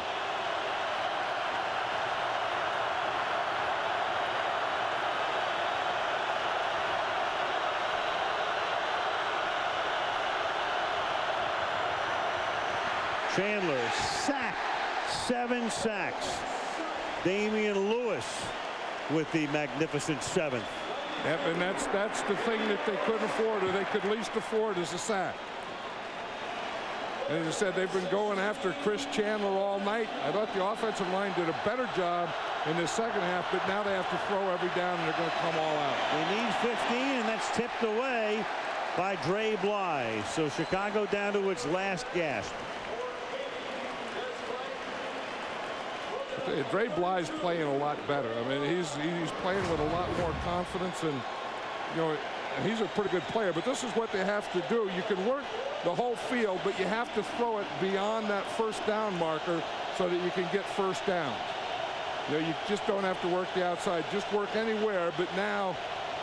[SPEAKER 5] Chandler sacked, 7 sacks. Damian Lewis with the magnificent 7th.
[SPEAKER 3] Yep, and that's the thing that they couldn't afford, or they could least afford, is a sack. And as I said, they've been going after Chris Chandler all night. I thought the offensive line did a better job in the second half, but now they have to throw every down, and they're going to come all out.
[SPEAKER 5] They need 15, and that's tipped away by Dre Bly. So Chicago down to its last gasp.
[SPEAKER 3] Dre Bly's playing a lot better. I mean, he's playing with a lot more confidence, and you know, he's a pretty good player. But this is what they have to do. You can work the whole field, but you have to throw it beyond that first down marker so that you can get first down. You know, you just don't have to work the outside. Just work anywhere. But now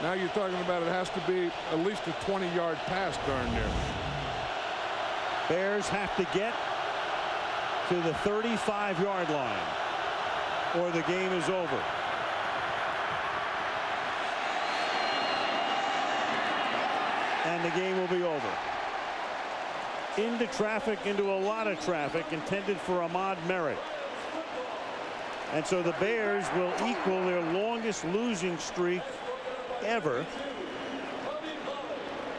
[SPEAKER 3] you're talking about it has to be at least a 20-yard pass darn near.
[SPEAKER 5] Bears have to get to the 35-yard line, or the game is over. And the game will be over. Into traffic, into a lot of traffic, intended for Ahmad Merritt. And so the Bears will equal their longest losing streak ever.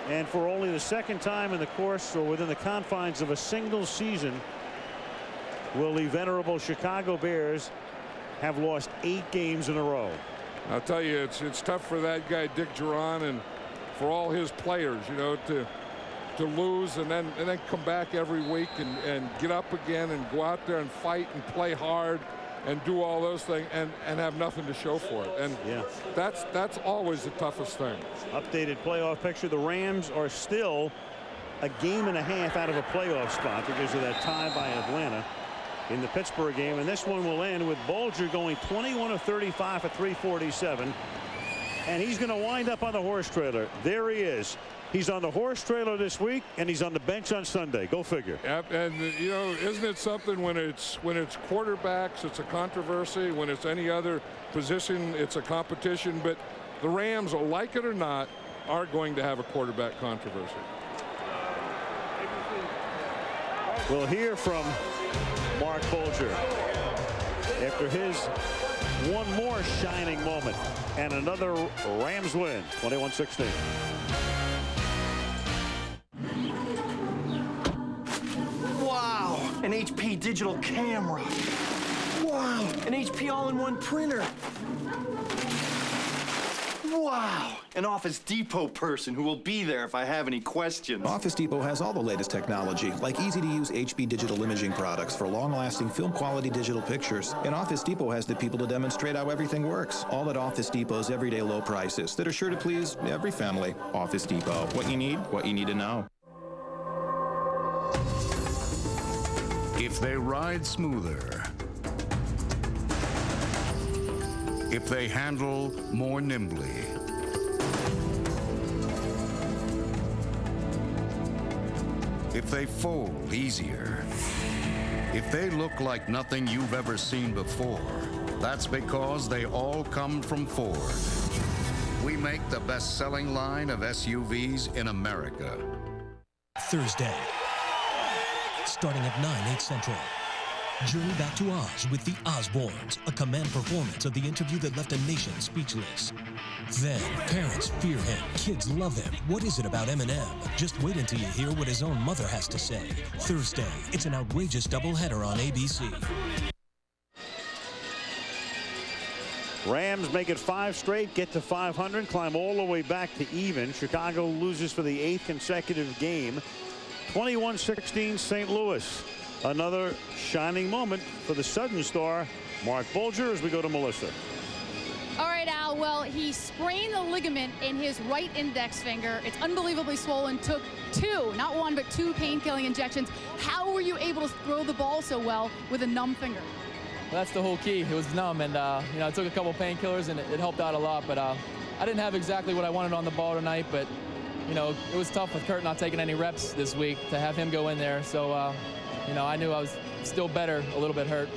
[SPEAKER 5] And for only the second time in the course, or within the confines of a single season, will the venerable Chicago Bears have lost 8 games in a row.
[SPEAKER 3] I'll tell you, it's tough for that guy Dick Duran, and for all his players, you know, to lose and then come back every week and get up again and go out there and fight and play hard and do all those things and have nothing to show for it. And
[SPEAKER 5] yeah,
[SPEAKER 3] that's always the toughest thing.
[SPEAKER 5] Updated playoff picture. The Rams are still a game and a half out of a playoff spot because of that tie by Atlanta in the Pittsburgh game. And this one will end with Bulger going 21 of 35 for 347. And he's going to wind up on the horse trailer. There he is. He's on the horse trailer this week, and he's on the bench on Sunday. Go figure.
[SPEAKER 3] Yep, and you know, isn't it something when it's quarterbacks, it's a controversy. When it's any other position, it's a competition. But the Rams, like it or not, are going to have a quarterback controversy.
[SPEAKER 5] We'll hear from Mark Bulger after his one more shining moment and another Rams win, 21-16.
[SPEAKER 1] HP digital camera. Wow, an HP all-in-one printer. Wow, an Office Depot person who will be there if I have any questions.
[SPEAKER 15] Office Depot has all the latest technology, like easy-to-use HP digital imaging products for long-lasting film-quality digital pictures. And Office Depot has the people to demonstrate how everything works. All at Office Depot's everyday low prices that are sure to please every family. Office Depot. What you need to know.
[SPEAKER 23] If they ride smoother, if they handle more nimbly, if they fold easier, if they look like nothing you've ever seen before, that's because they all come from Ford. We make the best-selling line of SUVs in America.
[SPEAKER 24] Thursday, starting at 9, 8 Central. Journey back to Oz with the Osbournes, a command performance of the interview that left a nation speechless. Then, parents fear him, kids love him. What is it about Eminem? Just wait until you hear what his own mother has to say. Thursday, it's an outrageous doubleheader on ABC.
[SPEAKER 5] Rams make it 5 straight, get to 500, climb all the way back to even. Chicago loses for the 8th consecutive game. 21-16 St. Louis. Another shining moment for the Sudden star, Mark Bulger, as we go to Melissa.
[SPEAKER 20] All right, Al. Well, he sprained the ligament in his right index finger. It's unbelievably swollen. Took 2, not 1, but 2 pain-killing injections. How were you able to throw the ball so well with a numb finger?
[SPEAKER 25] Well, that's the whole key. It was numb, and you know, I took a couple painkillers, and it helped out a lot. But I didn't have exactly what I wanted on the ball tonight. But you know, it was tough with Kurt not taking any reps this week to have him go in there. So. You know, I knew I was still better, a little bit hurt.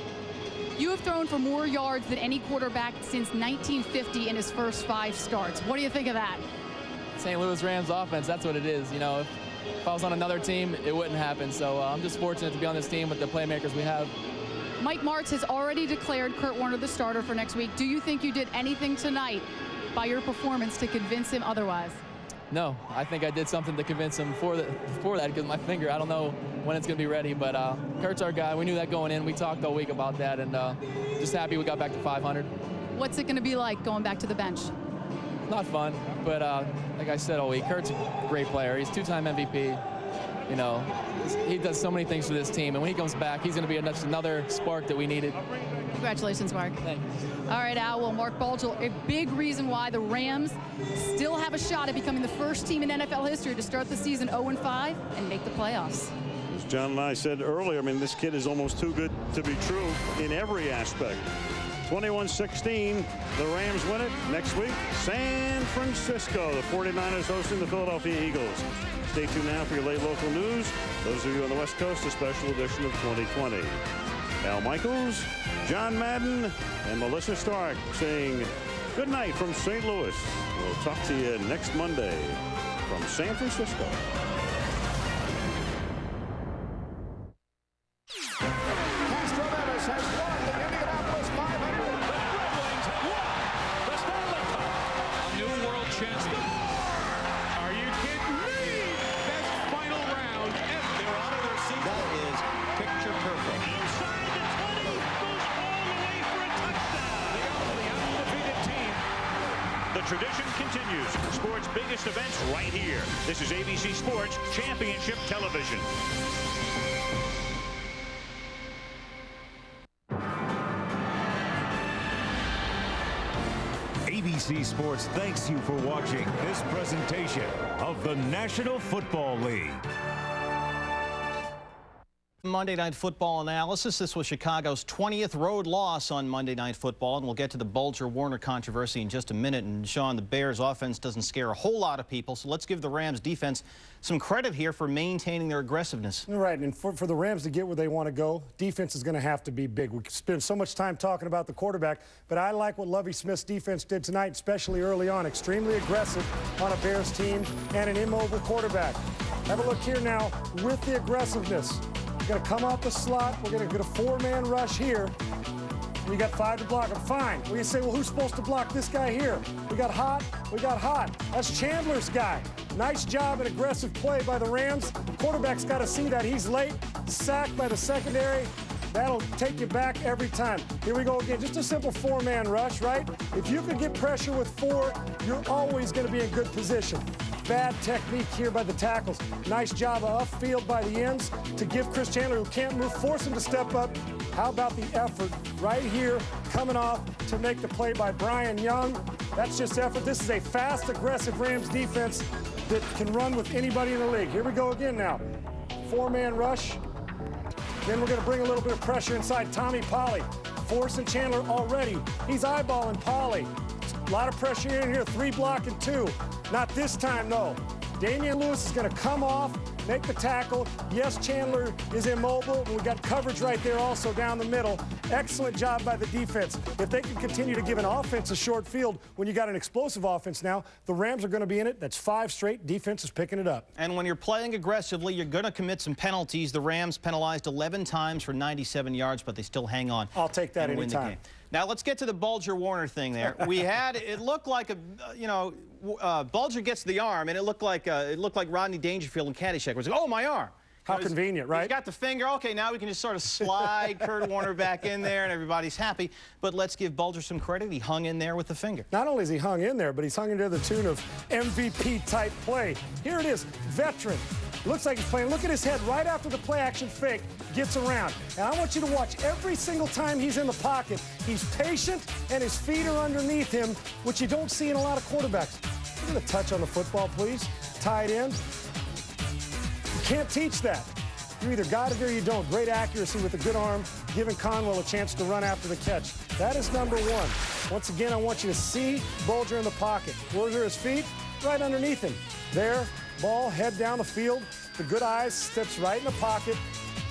[SPEAKER 20] You have thrown for more yards than any quarterback since 1950 in his first 5 starts. What do you think of that?
[SPEAKER 25] St. Louis Rams offense, that's what it is. You know, if I was on another team, it wouldn't happen. So I'm just fortunate to be on this team with the playmakers we have.
[SPEAKER 20] Mike Martz has already declared Kurt Warner the starter for next week. Do you think you did anything tonight by your performance to convince him otherwise?
[SPEAKER 25] No, I think I did something to convince him for that because my finger, I don't know when it's going to be ready, but Kurt's our guy. We knew that going in. We talked all week about that, and just happy we got back to 500.
[SPEAKER 20] What's it going to be like going back to the bench?
[SPEAKER 25] Not fun, but like I said all week, Kurt's a great player. He's 2-time MVP. You know, he does so many things for this team, and when he comes back, he's going to be another spark that we needed.
[SPEAKER 20] Congratulations, Mark.
[SPEAKER 25] Thanks.
[SPEAKER 20] All right, Al. Well, Mark Bulger, a big reason why the Rams still have a shot at becoming the first team in NFL history to start the season 0-5 and make the playoffs.
[SPEAKER 5] As John and I said earlier, I mean, this kid is almost too good to be true in every aspect. 21-16, the Rams win it. Next week, San Francisco. The 49ers hosting the Philadelphia Eagles. Stay tuned now for your late local news. Those of you on the West Coast, a special edition of 2020. Al Michaels, John Madden, and Melissa Stark saying good night from St. Louis. We'll talk to you next Monday from San Francisco. Tradition continues. Sports' biggest events right here. This is ABC Sports Championship Television.
[SPEAKER 22] ABC Sports thanks you for watching this presentation of the National Football League.
[SPEAKER 26] Monday Night Football analysis. This was Chicago's 20th road loss on Monday Night Football, and we'll get to the Bulger-Warner controversy in just a minute. And Sean, the Bears offense doesn't scare a whole lot of people, so let's give the Rams defense some credit here for maintaining their aggressiveness.
[SPEAKER 27] Right, and for the Rams to get where they want to go, defense is going to have to be big. We spend so much time talking about the quarterback, but I like what Lovie Smith's defense did tonight, especially early on. Extremely aggressive on a Bears team and an immobile quarterback. Have a look here now with the aggressiveness. We're going to come off the slot. We're going to get a 4-man rush here. You got 5 to block him. Fine. Well, you say, well, who's supposed to block this guy here? We got Hot. We got Hot. That's Chandler's guy. Nice job and aggressive play by the Rams. Quarterback's got to see that. He's late. Sacked by the secondary. That'll take you back every time. Here we go again. Just a simple 4-man rush, right? If you can get pressure with 4, you're always going to be in good position. Bad technique here by the tackles. Nice job of upfield by the ends to give Chris Chandler, who can't move, force him to step up. How about the effort right here coming off to make the play by Brian Young? That's just effort. This is a fast, aggressive Rams defense that can run with anybody in the league. Here we go again now. 4-man rush. Then we're going to bring a little bit of pressure inside Tommy Polley. Forcing Chandler already. He's eyeballing Polley. A lot of pressure in here. 3 block and 2. Not this time, though. Damian Lewis is going to come off, make the tackle. Yes, Chandler is immobile. We got coverage right there also down the middle. Excellent job by the defense. If they can continue to give an offense a short field when you got an explosive offense now, the Rams are going to be in it. That's 5 straight. Defense is picking it up.
[SPEAKER 26] And when you're playing aggressively, you're going to commit some penalties. The Rams penalized 11 times for 97 yards, but they still hang on.
[SPEAKER 27] I'll take that anytime.
[SPEAKER 26] Now let's get to the Bulger Warner thing there. We had, it looked like a, you know, Bulger gets the arm, and it looked like Rodney Dangerfield in Caddyshack. It was like, oh, my arm.
[SPEAKER 27] How convenient, right?
[SPEAKER 26] He's got the finger. Okay, now we can just sort of slide Kurt Warner back in there, and everybody's happy. But let's give Bulger some credit. He hung in there with the finger.
[SPEAKER 27] Not only is he hung in there, but he's hung in there to the tune of MVP-type play. Here it is, veteran. Looks like he's playing. Look at his head right after the play-action fake gets around. And I want you to watch every single time he's in the pocket. He's patient, and his feet are underneath him, which you don't see in a lot of quarterbacks. Look at the touch on the football, please. Tied in. You can't teach that. You either got it or you don't. Great accuracy with a good arm, giving Conwell a chance to run after the catch. That is number 1. Once again, I want you to see Bulger in the pocket. Where's his feet? Right underneath him. There, ball, head down the field. The good eyes, steps right in the pocket.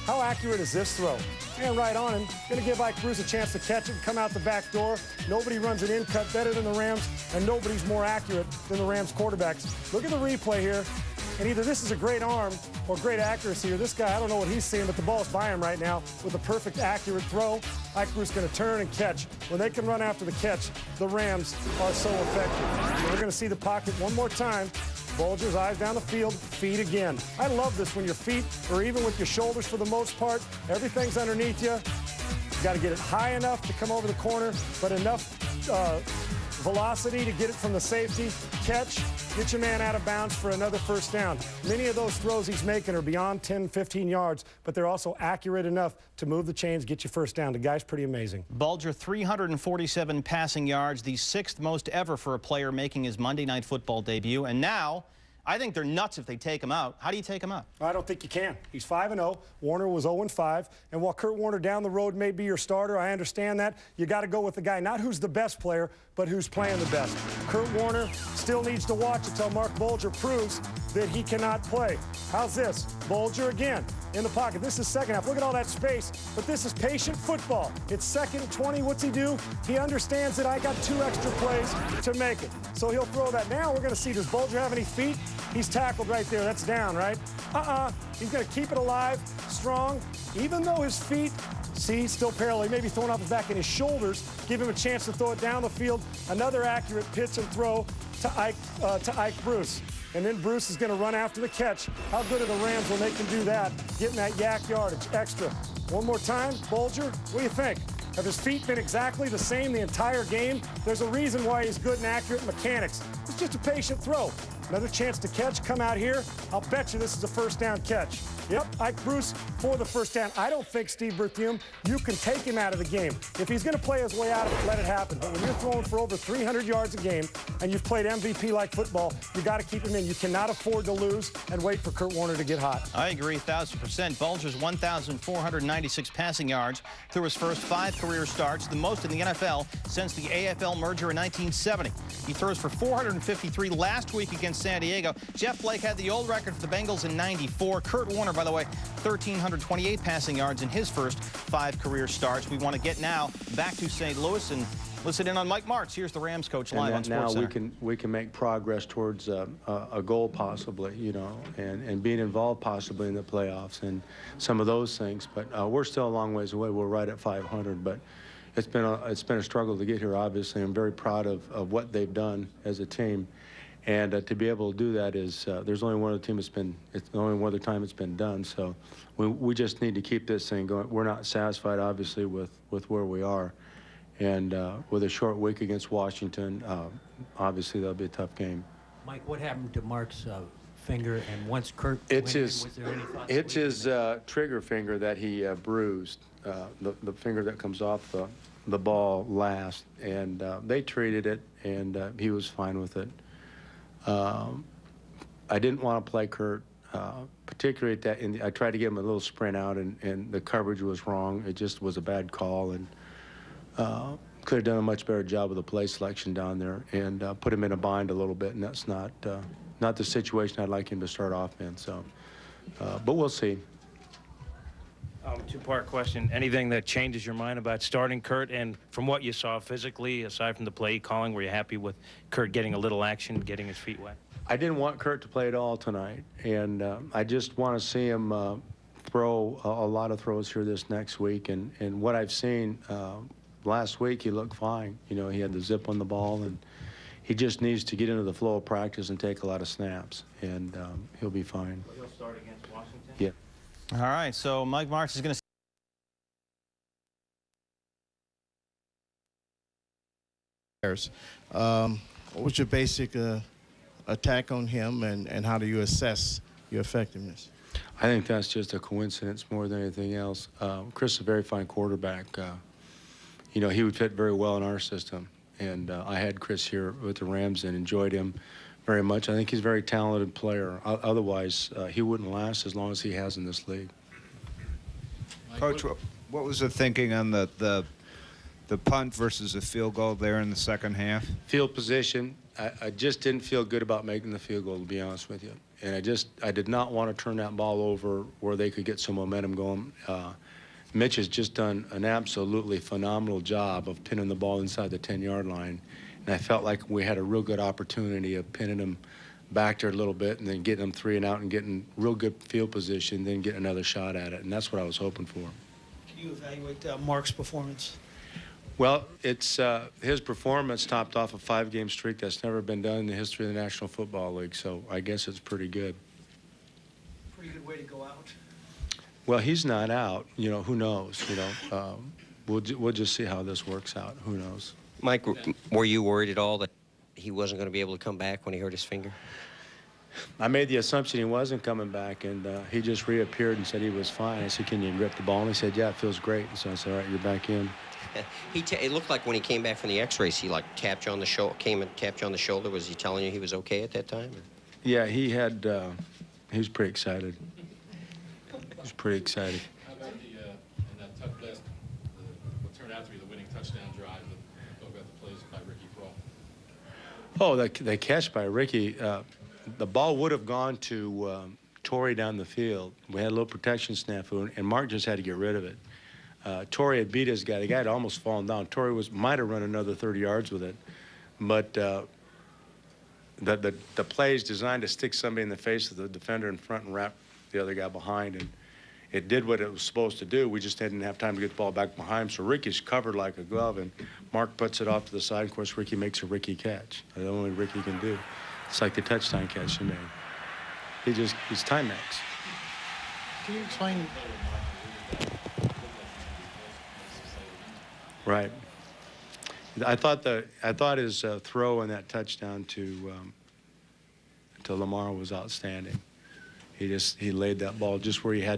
[SPEAKER 27] How accurate is this throw? And right on him. Going to give Ike Bruce a chance to catch it and come out the back door. Nobody runs an in cut better than the Rams, and nobody's more accurate than the Rams quarterbacks. Look at the replay here. And either this is a great arm or great accuracy, or this guy, I don't know what he's seeing, but the ball's by him right now with a perfect, accurate throw. Ike Bruce going to turn and catch. When they can run after the catch, the Rams are so effective. We're going to see the pocket one more time. Bulger's eyes down the field, feet again. I love this when your feet, or even with your shoulders for the most part, everything's underneath you. You got to get it high enough to come over the corner, but enough velocity to get it from the safety, catch, get your man out of bounds for another first down. Many of those throws he's making are beyond 10, 15 yards, but they're also accurate enough to move the chains, get you first down. The guy's pretty amazing.
[SPEAKER 26] Bulger, 347 passing yards, the 6th most ever for a player making his Monday Night Football debut. And now, I think they're nuts if they take him out. How do you take him out?
[SPEAKER 27] I don't think you can. He's 5-0. Warner was 0-5. And while Kurt Warner down the road may be your starter, I understand that. You got to go with the guy, not who's the best player, but who's playing the best. Kurt Warner still needs to watch until Mark Bulger proves that he cannot play. How's this? Bulger again in the pocket. This is second half. Look at all that space. But this is patient football. It's 2nd and 20. What's he do? He understands that I got 2 extra plays to make it. So he'll throw that. Now we're going to see, does Bulger have any feet? He's tackled right there. That's down, right? He's going to keep it alive, strong, even though his feet, see, still parallel. He may be throwing off the back in his shoulders. Give him a chance to throw it down the field. Another accurate pitch and throw to Ike Bruce. And then Bruce is going to run after the catch. How good are the Rams when they can do that? Getting that yak yardage extra. One more time, Bulger, what do you think? Have his feet been exactly the same the entire game? There's a reason why he's good and accurate mechanics. It's just a patient throw. Another chance to catch, come out here. I'll bet you this is a first down catch. Yep, Ike Bruce for the first down. I don't think, Steve Berthiaume, you can take him out of the game. If he's going to play his way out of it, let it happen. But when you're throwing for over 300 yards a game and you've played MVP-like football, you got to keep him in. You cannot afford to lose and wait for Kurt Warner to get hot.
[SPEAKER 26] I agree 1,000%. Bulger's 1,496 passing yards through his first 5 career starts, the most in the NFL since the AFL merger in 1970. He throws for 453 last week against San Diego. Jeff Blake had the old record for the Bengals in '94. Kurt Warner, by the way, 1,328 passing yards in his first 5 career starts. We want to get now back to St. Louis and listen in on Mike Martz. Here's the Rams coach live on
[SPEAKER 2] now
[SPEAKER 26] SportsCenter.
[SPEAKER 2] we can make progress towards a goal possibly, you know, and being involved possibly in the playoffs and some of those things. But we're still a long ways away. We're right at 500, but it's been a struggle to get here, obviously. I'm very proud of what they've done as a team. And to be able to do that is, there's only one other team it's only one other time it's been done. So we just need to keep this thing going. We're not satisfied, obviously, with where we are. And with a short week against Washington, obviously that'll be a tough game.
[SPEAKER 6] Mike, what happened to Mark's finger? And once Kurt
[SPEAKER 2] it's
[SPEAKER 6] went
[SPEAKER 2] his,
[SPEAKER 6] in, was there any thoughts
[SPEAKER 2] it's his trigger finger that he bruised, the finger that comes off the ball last. And they treated it, and he was fine with it. I didn't want to play Kurt, particularly at that. I tried to give him a little sprint out, and the coverage was wrong. It just was a bad call, and could have done a much better job of the play selection down there and put him in a bind a little bit. And that's not the situation I'd like him to start off in. So, but we'll see.
[SPEAKER 7] Two-part question. Anything that changes your mind about starting Kurt? And from what you saw physically, aside from the play calling, were you happy with Kurt getting a little action, getting his feet wet?
[SPEAKER 2] I didn't want Kurt to play at all tonight, and I just want to see him throw a lot of throws here this next week. And what I've seen last week, he looked fine. You know, he had the zip on the ball, and he just needs to get into the flow of practice and take a lot of snaps, and he'll be fine.
[SPEAKER 7] He'll start against Washington?
[SPEAKER 2] Yeah.
[SPEAKER 26] All right, so Mike Marks is going to.
[SPEAKER 8] What was your basic attack on him, and how do you assess your effectiveness?
[SPEAKER 2] I think that's just a coincidence more than anything else. Chris is a very fine quarterback. You know, he would fit very well in our system, and I had Chris here with the Rams and enjoyed him very much. I think he's a very talented player. Otherwise, he wouldn't last as long as he has in this league.
[SPEAKER 11] Coach, what was the thinking on the punt versus the field goal there in the second half?
[SPEAKER 2] Field position, I just didn't feel good about making the field goal, to be honest with you. And I did not want to turn that ball over where they could get some momentum going. Mitch has just done an absolutely phenomenal job of pinning the ball inside the 10-yard line. And I felt like we had a real good opportunity of pinning him back there a little bit and then getting him 3 and out and getting real good field position, then getting another shot at it. And that's what I was hoping for.
[SPEAKER 17] Can you evaluate Mark's performance?
[SPEAKER 2] Well, it's his performance topped off a 5-game streak that's never been done in the history of the National Football League, so I guess it's pretty good.
[SPEAKER 17] Pretty good way to go out.
[SPEAKER 2] Well, he's not out. You know, who knows? You know, we'll just see how this works out. Who knows?
[SPEAKER 18] Mike, were you worried at all that he wasn't going to be able to come back when he hurt his finger?
[SPEAKER 2] I made the assumption he wasn't coming back, and he just reappeared and said he was fine. I said, "Can you grip the ball?" And he said, "Yeah, it feels great." And so I said, "All right, you're back in."
[SPEAKER 18] It looked like when he came back from the X-rays, he like tapped you on the shoulder. Came and tapped you on the shoulder. Was he telling you he was okay at that time? Or?
[SPEAKER 2] Yeah, he was pretty excited. He was pretty excited.
[SPEAKER 3] How about in that tough last, what turned out to be the winning touchdown drive? Talk about the plays by Ricky Fromm.
[SPEAKER 2] Oh, the catch by Ricky. The ball would have gone to Torrey down the field. We had a little protection snafu, and Mark just had to get rid of it. Torrey had beat his guy. The guy had almost fallen down. Torrey might have run another 30 yards with it, but the play is designed to stick somebody in the face of the defender in front and wrap the other guy behind, and it did what it was supposed to do. We just didn't have time to get the ball back behind him, so Ricky's covered like a glove, and Mark puts it off to the side. Of course, Ricky makes a Ricky catch. The only Ricky can do. It's like the touchdown catch he made. He's Timex.
[SPEAKER 8] Can you explain?
[SPEAKER 2] Right. I thought his throw on that touchdown to Lamar was outstanding. He laid that ball just where he had